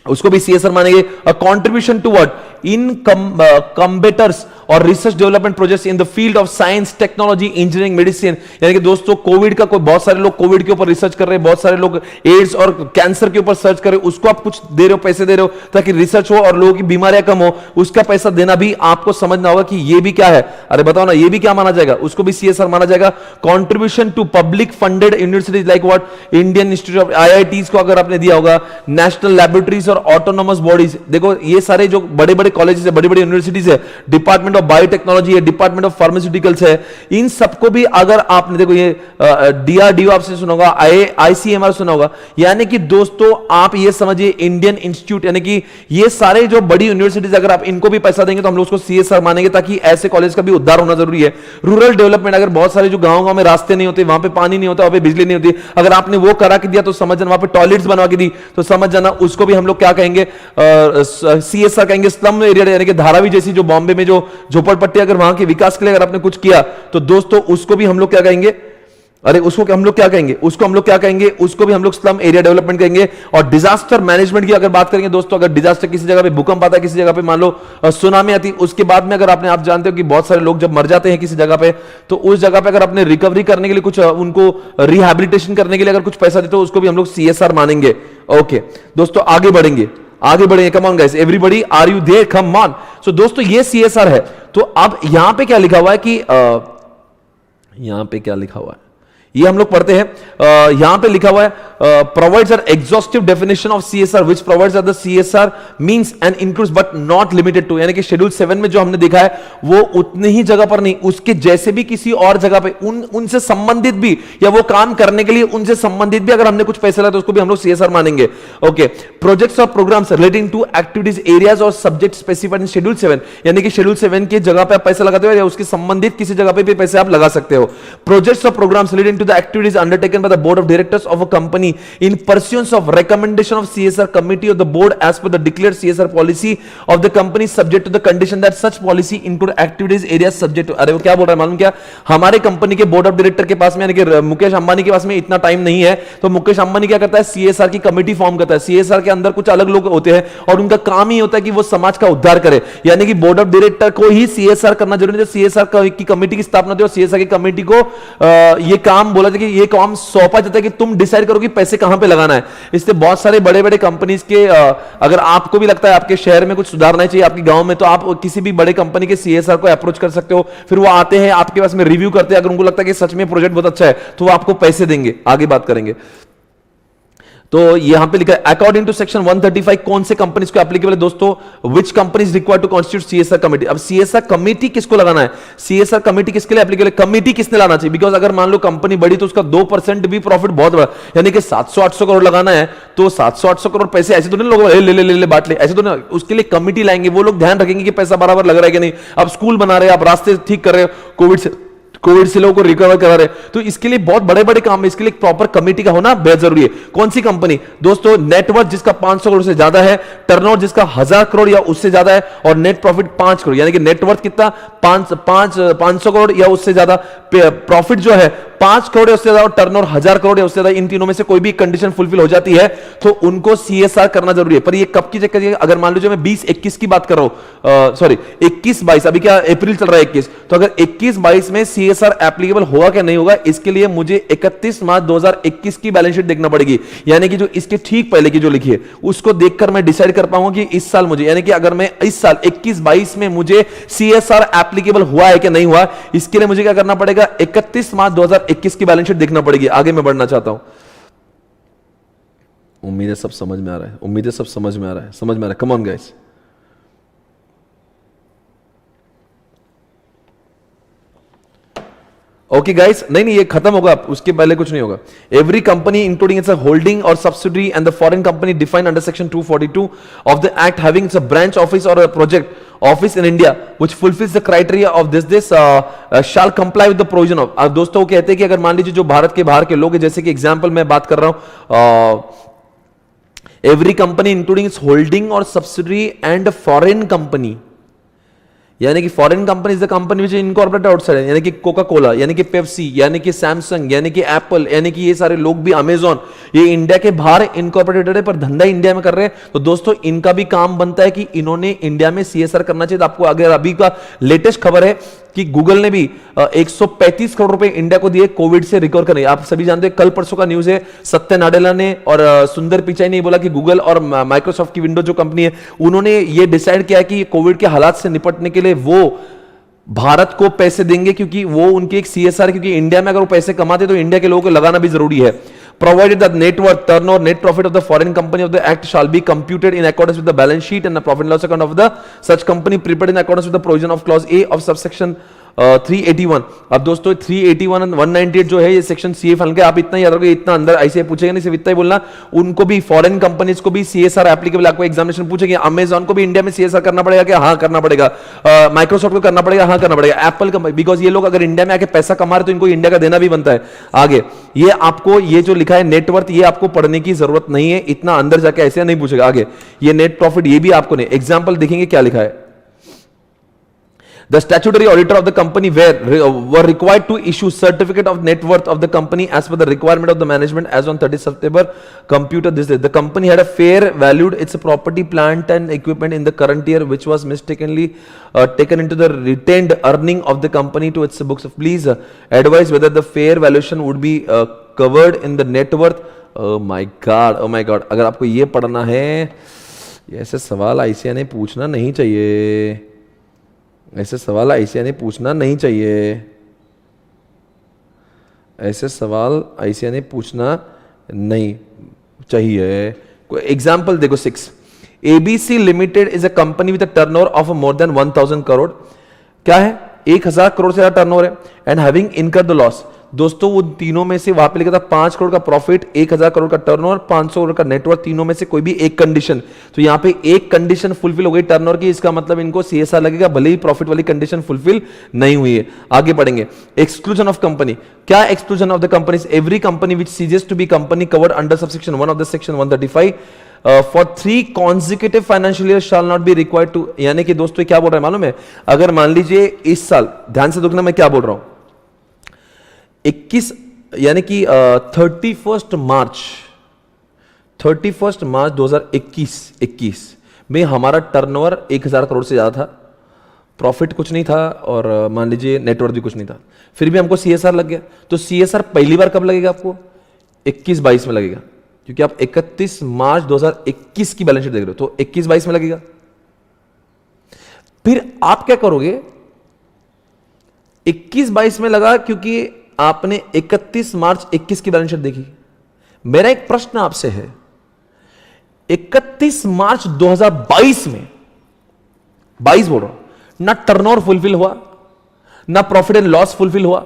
उसको भी सीएसआर मानेंगे। A contribution to what incubators or research development projects in the field of science, technology, engineering, medicine, यानी कि दोस्तों कोविड का कोई, बहुत सारे लोग कोविड के ऊपर रिसर्च कर रहे हैं, बहुत सारे लोग एड्स और कैंसर के ऊपर सर्च कर रहे हैं, उसको आप कुछ दे रहे हो, पैसे दे रहे हो ताकि रिसर्च हो और लोगों की बीमारियां कम हो, उसका पैसा देना भी आपको समझना होगा कि ये भी क्या है। अरे बताओ ना, ये भी क्या माना जाएगा, उसको भी सीएसआर माना जाएगा। Contribution to public funded universities like what Indian institute of IITs को अगर आपने दिया होगा, नेशनल लैबोरेटरीज और ऑटोनोमस बॉडीज, देखो ये सारे जो बड़े बड़े कॉलेजेस है, बड़ी बड़ी यूनिवर्सिटीज है, department of biotechnology, department of pharmaceuticals है, इन सबको भी अगर आपने, देखो ये डीआरडीओ आपसे सुना होगा, आईसीएमआर सुना होगा, यानी कि दोस्तों आप ये समझिए इंडियन इंस्टीट्यूट, यानी कि ये सारे जो बड़ी यूनिवर्सिटीज अगर आप इनको भी पैसा देंगे तो हम लोग उसको सीएसआर मानेंगे, ताकि ऐसे कॉलेज का भी उद्धार होना जरूरी है। रूरल डेवलपमेंट, अगर बहुत सारे जो गांव में रास्ते नहीं होते, वहां पे पानी नहीं होता, वहां पे बिजली नहीं होती, अगर आपने वो करा के दिया तो समझ जाना, वहां पे टॉयलेट्स बनवा के दी तो समझ जाना, उसको भी हम लोग क्या कहेंगे, सीएसआर कहेंगे। स्लम एरिया, यानी कि धारावी जैसी जो बॉम्बे में जो झोपड़पट्टी, अगर वहां के विकास के लिए अगर आपने कुछ किया तो दोस्तों उसको भी हम लोग क्या कहेंगे, अरे उसको हम लोग क्या कहेंगे, उसको हम लोग क्या कहेंगे, उसको भी हम लोग स्लम एरिया डेवलपमेंट कहेंगे। और डिजास्टर मैनेजमेंट की अगर बात करेंगे दोस्तों, अगर डिजास्टर किसी जगह पे भूकंप आता है, किसी जगह पे मान लो सुनामी आती, उसके बाद में अगर आप जानते हो कि बहुत सारे लोग जब मर जाते हैं किसी जगह पे, तो उस जगह पे अगर आपने रिकवरी करने के लिए कुछ, उनको रिहैबिलिटेशन करने के लिए अगर कुछ पैसा देते हो, उसको भी हम लोग सीएसआर मानेंगे। ओके दोस्तों, आगे बढ़ेंगे, come on guys, everybody are you there, come on. So दोस्तों ये सीएसआर है। तो अब यहां पे क्या लिखा हुआ है कि यहां पे क्या लिखा हुआ है, ये हम लोग पढ़ते हैं। यहां पे लिखा हुआ है provides an exhaustive definition of CSR which provides that the CSR means and includes but not limited to, यानी कि शेड्यूल 7 में जो हमने देखा है वो उतनी ही जगह पर नहीं, उसके जैसे भी किसी और जगह पे उनसे संबंधित भी, या वो काम करने के लिए उनसे संबंधित भी अगर हमने कुछ पैसा लिया तो उसको भी हम लोग सीएसआर मानेंगे। Okay, projects or programmes relating to activities, areas or subject specified in schedule 7, यानी कि शेड्यूल 7 की जगह पे आप पैसा लगाते हो या उसके संबंधित किसी जगह पे भी पैसे आप लगा सकते हो। Projects or programmes relating to the activities undertaken by the board of directors of a company in pursuance of recommendation of CSR committee of the board as per the declared CSR policy of the company subject to the condition that such policy include activities areas subject to, अरे वो क्या बोल रहा है मालूम क्या, हमारे कंपनी के बोर्ड ऑफ डायरेक्टर के पास में, यानी कि मुकेश अंबानी के पास में इतना टाइम नहीं है, तो मुकेश अंबानी क्या करता है, सीएसआर की कमेटी फॉर्म करता है। सीएसआर के अंदर कुछ अलग लोग होते हैं और उनका काम ही होता है कि वो समाज का उद्धार करे, यानी कि बोर्ड ऑफ डायरेक्टर को ही सीएसआर करना जरूरी है। सीएसआर की कमेटी की स्थापना होती है और सीएसआर की कमेटी को ये काम बोला जाए कि ये काम सौंपा जाता है कि तुम डिसाइड करो कि पैसे कहां पे लगाना है। इससे बहुत सारे बड़े बड़े कंपनीज के अगर आपको भी लगता है आपके शहर में कुछ सुधारना चाहिए, आपके गांव में, तो आप किसी भी बड़े कंपनी के सीएसआर को अप्रोच कर सकते हो। फिर वो आते हैं आपके पास में रिव्यू करते हैं, अगर उनको लगता है कि सच में प्रोजेक्ट बहुत अच्छा है तो वो आपको पैसे देंगे। आगे बात करेंगे तो यहां पे लिखा है अकॉर्डिंग टू सेक्शन 135 कौन से कंपनीज को एप्लीकेबल है दोस्तों, which companies required to constitute CSR committee. अब सीएसआर कमेटी किसको लगाना है, सीएसआर कमेटी किसके लिए एप्लीकेबल है, कमेटी किसने लाना चाहिए, बिकॉज अगर मान लो कंपनी बड़ी तो उसका 2% भी प्रॉफिट बहुत बड़ा, यानी कि 700-800 करोड़ लगाना है तो 700-800 करोड़ पैसे ऐसे तो नहीं लोग ले बांट ले, ऐसे तो नहीं, उसके लिए कमेटी लाएंगे, वो लोग ध्यान रखेंगे कि पैसा बराबर लग रहा है कि नहीं। अब स्कूल बना रहे हैं, आप रास्ते ठीक कर रहे हो, कोविड से लोगों को रिकवर करा रहे, तो इसके लिए बहुत बड़े बड़े काम है, इसके लिए एक प्रॉपर कमेटी का होना बेहद जरूरी है। कौन सी कंपनी दोस्तों, नेटवर्थ जिसका 500 करोड़ से ज्यादा है, टर्नओवर जिसका 1000 करोड़ या उससे ज्यादा है, और नेट प्रॉफिट 5 करोड़, यानी कि नेटवर्थ कितना 500 करोड़ या उससे ज्यादा, प्रॉफिट जो है 5 करोड़ या उससे ज्यादा टर्नओवर 1000 करोड़ या उससे ज्यादा, इन तीनों में से कोई भी कंडीशन फुलफिल हो जाती है तो उनको सीएसआर करना जरूरी है। पर ये कब की चेक करिए, अगर मान लीजिए मैं 20-21 की बात कर रहा हूं, सॉरी 21-22, अभी क्या अप्रैल चल रहा है 21, तो अगर 21-22 में सीएसआर एप्लीकेबल होगा क्या नहीं होगा, इसके लिए मुझे 31 मार्च 2021 की बैलेंस शीट देखना पड़ेगी, यानी कि जो इसके ठीक पहले की जो लिखी है उसको देखकर मैं डिसाइड कर पाऊंगा कि इस साल मुझे, यानी कि अगर मैं इस साल 21-22 में मुझे सीएसआर एप्लीकेबल हुआ है कि नहीं हुआ, इसके लिए मुझे क्या करना पड़ेगा, 31 मार्च 2021 की बैलेंस शीट देखना पड़ेगी। आगे मैं बढ़ना चाहता हूं। उम्मीद है सब समझ में आ रहा है, उम्मीद है सब समझ में आ रहा है, समझ में आ रहा है। Come on guys, okay guys, नहीं ये खत्म होगा, उसके पहले कुछ नहीं होगा। Every company including its holding or subsidiary and the foreign company defined under section 242 of the act having its a branch office or a project office in India which fulfils the criteria of this shall comply with the provision of. दोस्तों कहते हैं कि अगर मान लीजिए जो भारत के बाहर के लोग हैं, जैसे कि एग्जांपल मैं बात कर रहा हूं, every company including its holding or subsidiary and foreign company, यानी कि foreign company is the company which incorporated outside, यानी कि कोका कोला, यानी कि पेप्सी, यानी कि सैमसंग, यानी कि एप्पल, यानी कि ये सारे लोग भी, अमेजॉन, ये इंडिया के बाहर इनकॉर्पोरेटेड है पर धंधा इंडिया में कर रहे हैं। तो दोस्तों इनका भी काम बनता है कि इन्होंने इंडिया में सीएसआर करना चाहिए। तो आपको अगर अभी का लेटेस्ट खबर है कि गूगल ने भी 135 करोड़ रुपए इंडिया को दिए कोविड से रिकवर करने। आप सभी जानते हैं, कल परसों का न्यूज है, सत्य नाडेला ने और सुंदर पिचाई ने बोला कि गूगल और माइक्रोसॉफ्ट की विंडो जो कंपनी है, उन्होंने ये डिसाइड किया कि कोविड के हालात से निपटने के लिए वो भारत को पैसे देंगे, क्योंकि वो उनकी एक सीएसआर, क्योंकि इंडिया में अगर वो पैसे कमाते तो इंडिया के लोगों को लगाना भी जरूरी है। Provided the net worth, turnover, net profit of the foreign company of the act shall be computed in accordance with the balance sheet and the profit and loss account of the such company prepared in accordance with the provision of clause A of subsection 381। अब दोस्तों 381 और 198 जो है ये सेक्शन सीए फंड के, आप इतना याद रखोगे, इतना अंदर ऐसे पूछेगा नहीं, सिर्फ इतना ही बोलना, उनको भी फॉरेन कंपनीज को भी सीएसआर एप्लीकेबल, आपको एग्जामिनेशन पूछेंगे। अमेजॉन को भी इंडिया में सीएसआर करना पड़ेगा क्या? हाँ करना पड़ेगा। माइक्रोसॉफ्ट को करना पड़ेगा? हाँ करना पड़ेगा। एप्पल का, बिकॉज ये लोग अगर इंडिया में आके पैसा कमा रहे तो इनको इंडिया का देना भी बनता है। आगे ये आपको ये जो लिखा है नेटवर्थ, ये आपको पढ़ने की जरूरत नहीं है, इतना अंदर जाके ऐसे नहीं पूछेगा। आगे ये नेट प्रॉफिट, ये भी आपको नहीं, एग्जाम्पल देखेंगे क्या लिखा है। The statutory auditor of the company were required to issue certificate of net worth of the company as per the requirement of the management as on 30 September computed this day. The company had a fair valued its property, plant and equipment in the current year, which was mistakenly taken into the retained earning of the company to its books. Please advise whether the fair valuation would be covered in the net worth. Oh my God, oh my God. अगर आपको ये पढ़ना है, ऐसे सवाल ICAI ने पूछना नहीं चाहिए, ऐसे सवाल ICAI ने पूछना नहीं चाहिए, ऐसे सवाल ICAI ने पूछना नहीं चाहिए। एग्जाम्पल देखो 6, ABC limited is a company with a turnover of more than 1000 crore. क्या है? 1000 करोड़ से ज्यादा टर्नओवर है and having incurred the loss. दोस्तों वो तीनों में से वहां पे लिखा था 5 करोड़ का प्रॉफिट, 1000 करोड़ का टर्नओवर, 500 करोड़ का नेटवर्थ, तीनों में से कोई भी एक कंडीशन। तो यहां पे एक कंडीशन फुलफिल हो गई टर्नओवर की, इसका मतलब इनको सीएसआर लगेगा, भले ही प्रॉफिट वाली कंडीशन फुलफिल नहीं हुई है। आगे बढ़ेंगे। Exclusion of company. क्या exclusion of the company? Every company which ceases to be company covered under subsection 1 of the section 135 for 3 consecutive financial years shall not be required to। यानी कि दोस्तों क्या बोल रहे हैं मालूम है? अगर मान लीजिए इस साल, ध्यान से देखना मैं क्या बोल रहा हूं, 21 यानी कि 31 मार्च 2021 में हमारा टर्नओवर 1000 करोड़ से ज्यादा था, प्रॉफिट कुछ नहीं था और मान लीजिए नेटवर्थ भी कुछ नहीं था, फिर भी हमको सीएसआर लग गया। तो सीएसआर पहली बार कब लगेगा आपको? 21-22 में लगेगा, क्योंकि आप 31 मार्च 2021 की बैलेंस शीट देख रहे हो, तो 21-22 में लगेगा। फिर आप क्या करोगे? 21-22 में लगा क्योंकि आपने 31 मार्च 21 की बैलेंस शीट देखी। मेरा एक प्रश्न आपसे है, 31 मार्च 2022 में, 22 बोल रहा हूं, ना टर्नओवर फुलफिल हुआ, ना प्रॉफिट एंड लॉस फुलफिल हुआ,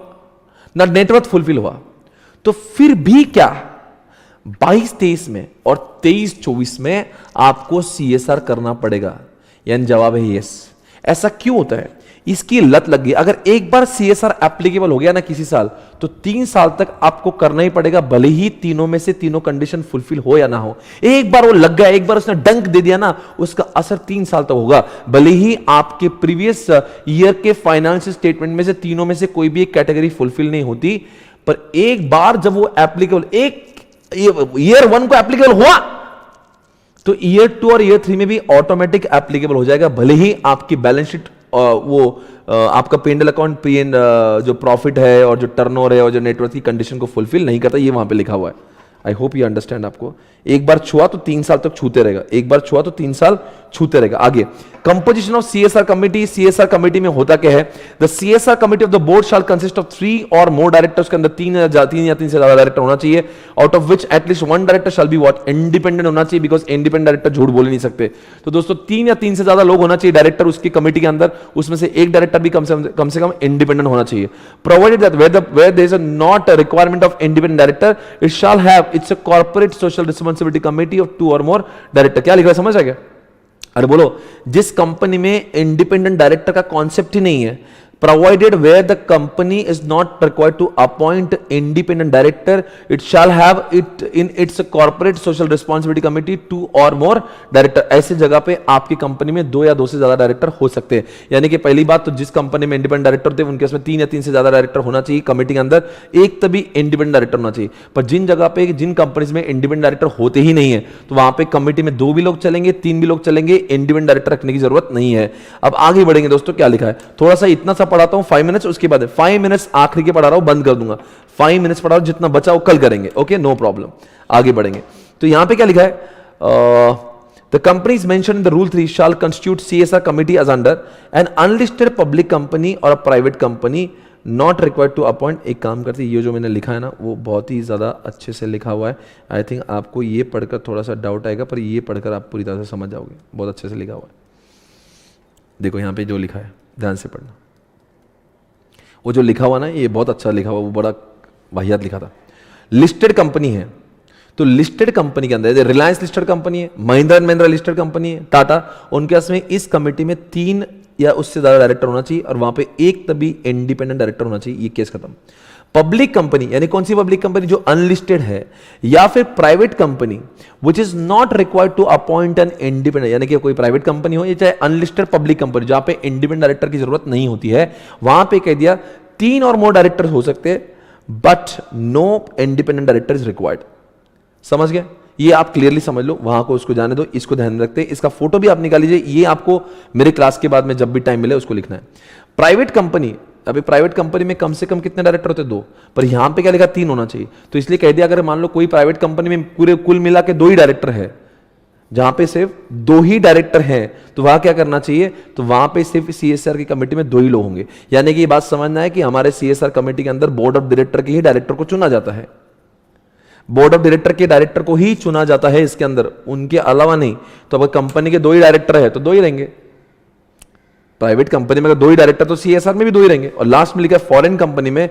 ना नेटवर्थ फुलफिल हुआ, तो फिर भी क्या 22-23 में और 23-24 में आपको सीएसआर करना पड़ेगा? यानी जवाब है यस। ऐसा क्यों होता है? इसकी लत लग गई। अगर एक बार सीएसआर एप्लीकेबल हो गया ना किसी साल, तो 3 साल तक आपको करना ही पड़ेगा, भले ही तीनों में से तीनों कंडीशन फुलफिल हो या ना हो। एक बार वो लग गया, एक बार उसने डंक दे दिया ना, उसका असर 3 साल तक होगा, भले ही आपके प्रीवियस ईयर के फाइनेंशियल स्टेटमेंट में से तीनों में से कोई भी एक कैटेगरी फुलफिल नहीं होती, पर एक बार जब वो एप्लीकेबल, एक ईयर 1 को एप्लीकेबल हुआ तो ईयर 2 और ईयर 3 में भी ऑटोमेटिक एप्लीकेबल हो जाएगा, भले ही आपकी बैलेंस शीट आपका P&L अकाउंट जो प्रॉफिट है और जो टर्नओवर है और जो नेटवर्थ की कंडीशन को फुलफिल नहीं करता, ये वहां पे लिखा हुआ है। I hope you understand. आपको एक बार छुआ तो 3 साल तक छूते रहेगा, एक बार छुआ तो 3 साल छूते रहेगा। आगे composition of CSR committee. CSR committee में होता क्या है? The CSR committee of the board shell consist of 3 और मोर डायरेक्टर्स। के अंदर 3 या 3 से ज्यादा डायरेक्टर होना चाहिए, out of which at least 1 director shall be what independent होना चाहिए, बिकॉज इंडिपेंडेंट डायरेक्टर झूठ बोल नहीं सकते। तो दोस्तों 3 या 3 से ज्यादा लोग होना चाहिए डायरेक्टर उसकी कमिटी के अंदर, उसमें से एक डायरेक्टर भी कम से कम इंडिपेंडेंट होना चाहिए। Provided that where there is not a requirement of independent director, it shall have its a corporate social responsibility committee of 2 or more director. क्या लिखा है समझ आ गया? अरे बोलो, जिस कंपनी में इंडिपेंडेंट डायरेक्टर का कॉन्सेप्ट ही नहीं है, provided where the company is not required to appoint independent director, it shall have it in its corporate social responsibility committee 2 or more director। ऐसे जगह पे आपकी कंपनी में 2 या 2 से ज्यादा डायरेक्टर हो सकते हैं। यानी कि पहली बात तो जिस कंपनी में इंडिपेंडेंट डायरेक्टर होते हैं उनके उसमें 3 या 3 से ज्यादा डायरेक्टर होना चाहिए कमेटी के अंदर, एक तभी इंडिपेंडेंट डायरेक्टर होना चाहिए। पर जिन जगह पे जिन कंपनीज में इंडिपेंडेंट डायरेक्टर होते ही नहीं है, तो वहां पे कमेटी में 2 भी लोग चलेंगे, 3 भी लोग चलेंगे, इंडिपेंडेंट डायरेक्टर रखने की जरूरत नहीं है। अब आगे बढ़ेंगे दोस्तों, क्या लिखा है थोड़ा सा इतना सा पढ़ाता हूं 5 मिनट्स, उसके बाद 5 मिनट्स आखिरी के पढ़ा रहा हूं, बंद कर दूंगा। 5 मिनट्स पढ़ा रहा हूं, जितना बचा वो कल करेंगे, ओके नो प्रॉब्लम। आगे बढ़ेंगे तो यहां पे क्या लिखा है? The companies mention in the rule 3 shall constitute CSR committee as under an unlisted public company or a private company not required to appoint. एक काम करते, ये जो मैंने लिखा है ना वो बहुत ही ज्यादा अच्छे से लिखा हुआ है। आई थिंक आपको ये पढ़कर थोड़ा सा डाउट आएगा, पर ये पढ़कर आप पूरी तरह से समझ जाओगे, बहुत अच्छे से लिखा हुआ है। देखो यहां पे जो लिखा है ध्यान से पढ़ना। वो जो लिखा हुआ ना ये बहुत अच्छा लिखा हुआ, वो बड़ा वाहियात लिखा था। लिस्टेड कंपनी है तो लिस्टेड कंपनी के अंदर रिलायंस लिस्टेड कंपनी है, Mahindra and Mahindra listed company है, टाटा, उनके पास में इस कमेटी में 3 या उससे ज्यादा डायरेक्टर होना चाहिए और वहां पे एक तभी इंडिपेंडेंट डायरेक्टर होना चाहिए। ये केस खत्म। पब्लिक कंपनी यानी कौन सी पब्लिक कंपनी? जो अनलिस्टेड है, या फिर private company which is not required to appoint an independent, यानी कि कोई प्राइवेट कंपनी हो या चाहे अनलिस्टेड पब्लिक कंपनी जहां पे इंडिपेंडेंट डायरेक्टर की जरूरत नहीं होती है, वहां पे कह दिया 3 और मोर डायरेक्टर हो सकते हैं, but no independent director is required. समझ गए? ये आप क्लियरली समझ लो, वहां को उसको जाने दो, इसको ध्यान रखते हैं। इसका फोटो भी आप निकाल लीजिए, ये आपको मेरे क्लास के बाद में जब भी टाइम मिले उसको लिखना है। प्राइवेट कंपनी, अभी प्राइवेट कंपनी में कम से कम कितने डायरेक्टर होते हैं? 2, पर यहां पे क्या लिखा? 3 होना चाहिए। तो इसलिए कह दिया अगर मान लो कोई प्राइवेट कंपनी में पूरे कुल मिला के 2 ही डायरेक्टर है, जहां पे सिर्फ 2 ही डायरेक्टर हैं, तो वहां क्या करना चाहिए? तो वहां पे सिर्फ CSR की कमेटी में 2 ही लोग होंगे। यानी कि ये बात समझना है कि हमारे CSR कमेटी के अंदर बोर्ड ऑफ डायरेक्टर के ही डायरेक्टर को चुना जाता है, बोर्ड ऑफ डायरेक्टर के डायरेक्टर को ही चुना जाता है इसके अंदर, उनके अलावा नहीं। तो अगर कंपनी के 2 ही डायरेक्टर है तो 2 ही रहेंगे। प्राइवेट कंपनी में अगर 2 ही डायरेक्टर तो CSR में भी 2 ही रहेंगे। और लास्ट में लिखा है फॉरेन कंपनी में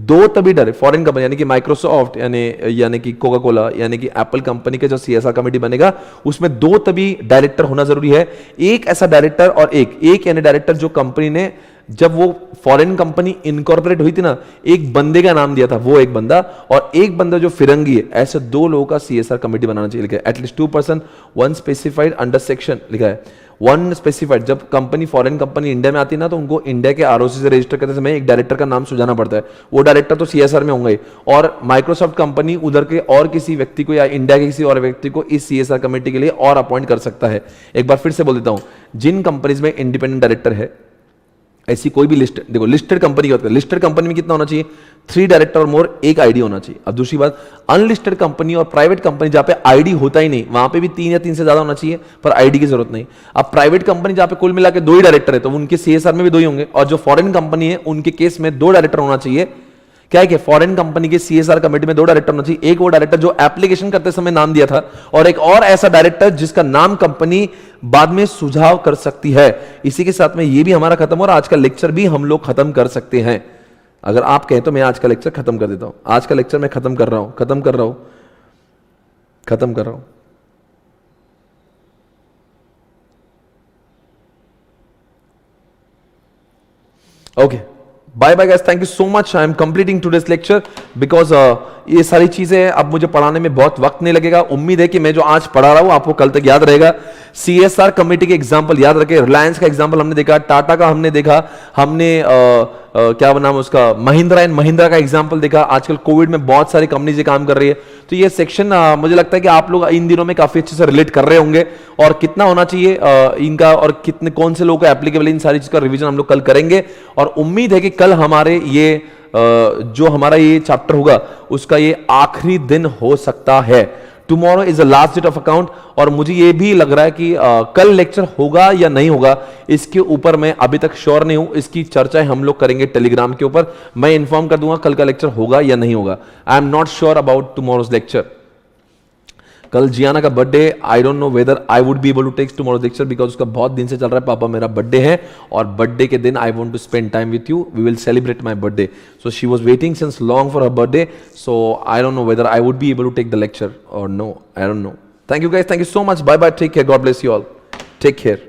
2 तभी डायरेक्टर, फॉरेन कंपनी यानी कि माइक्रोसॉफ्ट यानी कि कोका कोला यानी कि एप्पल कंपनी के जो CSR कमेटी बनेगा उसमें 2 तभी डायरेक्टर होना जरूरी है। एक ऐसा डायरेक्टर और एक यानी डायरेक्टर जो कंपनी ने जब वो फॉरेन कंपनी इनकॉर्पोरेट हुई थी ना, एक बंदे का नाम दिया था, वो एक बंदा, और एक बंदा जो फिरंगी है, ऐसे 2 लोगों का CSR कमेटी बनाना चाहिए। लिखा है एटलीस्ट 2% 1 स्पेसिफाइड अंडर सेक्शन, लिखा है 1 स्पेसिफाइड। जब कंपनी फॉरेन कंपनी इंडिया में आती है ना, तो उनको इंडिया के ROC से रजिस्टर करते समय एक डायरेक्टर का नाम सुझाना पड़ता है। वो डायरेक्टर तो CSR में होंगे, और माइक्रोसॉफ्ट कंपनी उधर के और किसी व्यक्ति को या इंडिया के किसी और व्यक्ति को इस CSR कमेटी के लिए और अपॉइंट कर सकता है। एक बार फिर से बोल देता हूं, जिन कंपनीज में इंडिपेंडेंट डायरेक्टर है, ऐसी कोई भी लिस्ट, देखो लिस्टेड कंपनी की बात करें, लिस्टेड कंपनी में कितना होना चाहिए? 3 डायरेक्टर और मोर, एक आईडी होना चाहिए। अब दूसरी बात, अनलिस्टेड कंपनी और प्राइवेट कंपनी जहां पे आईडी होता ही नहीं, वहां पे भी 3 या 3 से ज्यादा होना चाहिए, पर आईडी की जरूरत नहीं। अब प्राइवेट कंपनी जहां पे कुल मिला के 2 ही डायरेक्टर है, तो उनके CSR में भी 2 ही होंगे। और जो फॉरेन कंपनी है उनके केस में 2 डायरेक्टर होना चाहिए। क्या है कि फॉरेन कंपनी के CSR कमेटी में 2 डायरेक्टर होना चाहिए। एक वो डायरेक्टर जो एप्लीकेशन करते समय नाम दिया था, और एक और ऐसा डायरेक्टर जिसका नाम कंपनी बाद में सुझाव कर सकती है। इसी के साथ में ये भी हमारा खत्म, और आज का लेक्चर भी हम लोग खत्म कर सकते हैं। अगर आप कहें तो मैं आज का लेक्चर खत्म कर देता हूं। आज का लेक्चर मैं खत्म कर रहा हूं। Okay, bye bye guys, thank you so much. I am completing today's lecture because ये सारी चीजें अब मुझे पढ़ाने में बहुत वक्त नहीं लगेगा। उम्मीद है कि मैं जो आज पढ़ा रहा हूं आपको कल तक याद रहेगा। CSR कमेटी के एग्जाम्पल याद रखें, रिलायंस का एग्जाम्पल हमने देखा, टाटा का हमने देखा, हमने क्या नाम उसका, महिंद्रा एंड महिंद्रा का एग्जाम्पल देखा। आजकल कोविड में बहुत सारी कंपनीज काम कर रही है, तो ये सेक्शन मुझे लगता है कि आप लोग इन दिनों में काफी अच्छे से रिलेट कर रहे होंगे। और कितना होना चाहिए इनका, और कितने कौन से लोगों को एप्लीकेबल, इन सारी चीज का रिवीजन हम लोग कल करेंगे। और उम्मीद है कि कल हमारे ये जो हमारा ये चैप्टर होगा उसका ये आखिरी दिन हो सकता है। Tomorrow is the last date of account. और मुझे ये भी लग रहा है कि कल लेक्चर होगा या नहीं होगा इसके ऊपर मैं अभी तक श्योर नहीं हूं। इसकी चर्चा हम लोग करेंगे टेलीग्राम के ऊपर, मैं इन्फॉर्म कर दूंगा कल का लेक्चर होगा या नहीं होगा। I am not sure about tomorrow's lecture. कल जियाना का birthday, I don't know whether I would be able to take tomorrow lecture because उसका बहुत दिन से चल रहा है पापा मेरा बर्थडे है और बर्थडे के दिन I want to spend time with you, we will celebrate my birthday. So she was waiting since long for her birthday, so I don't know whether I would be able to take the lecture or no, I don't know. Thank you guys, thank you so much, bye bye, take care, God bless you all, take care.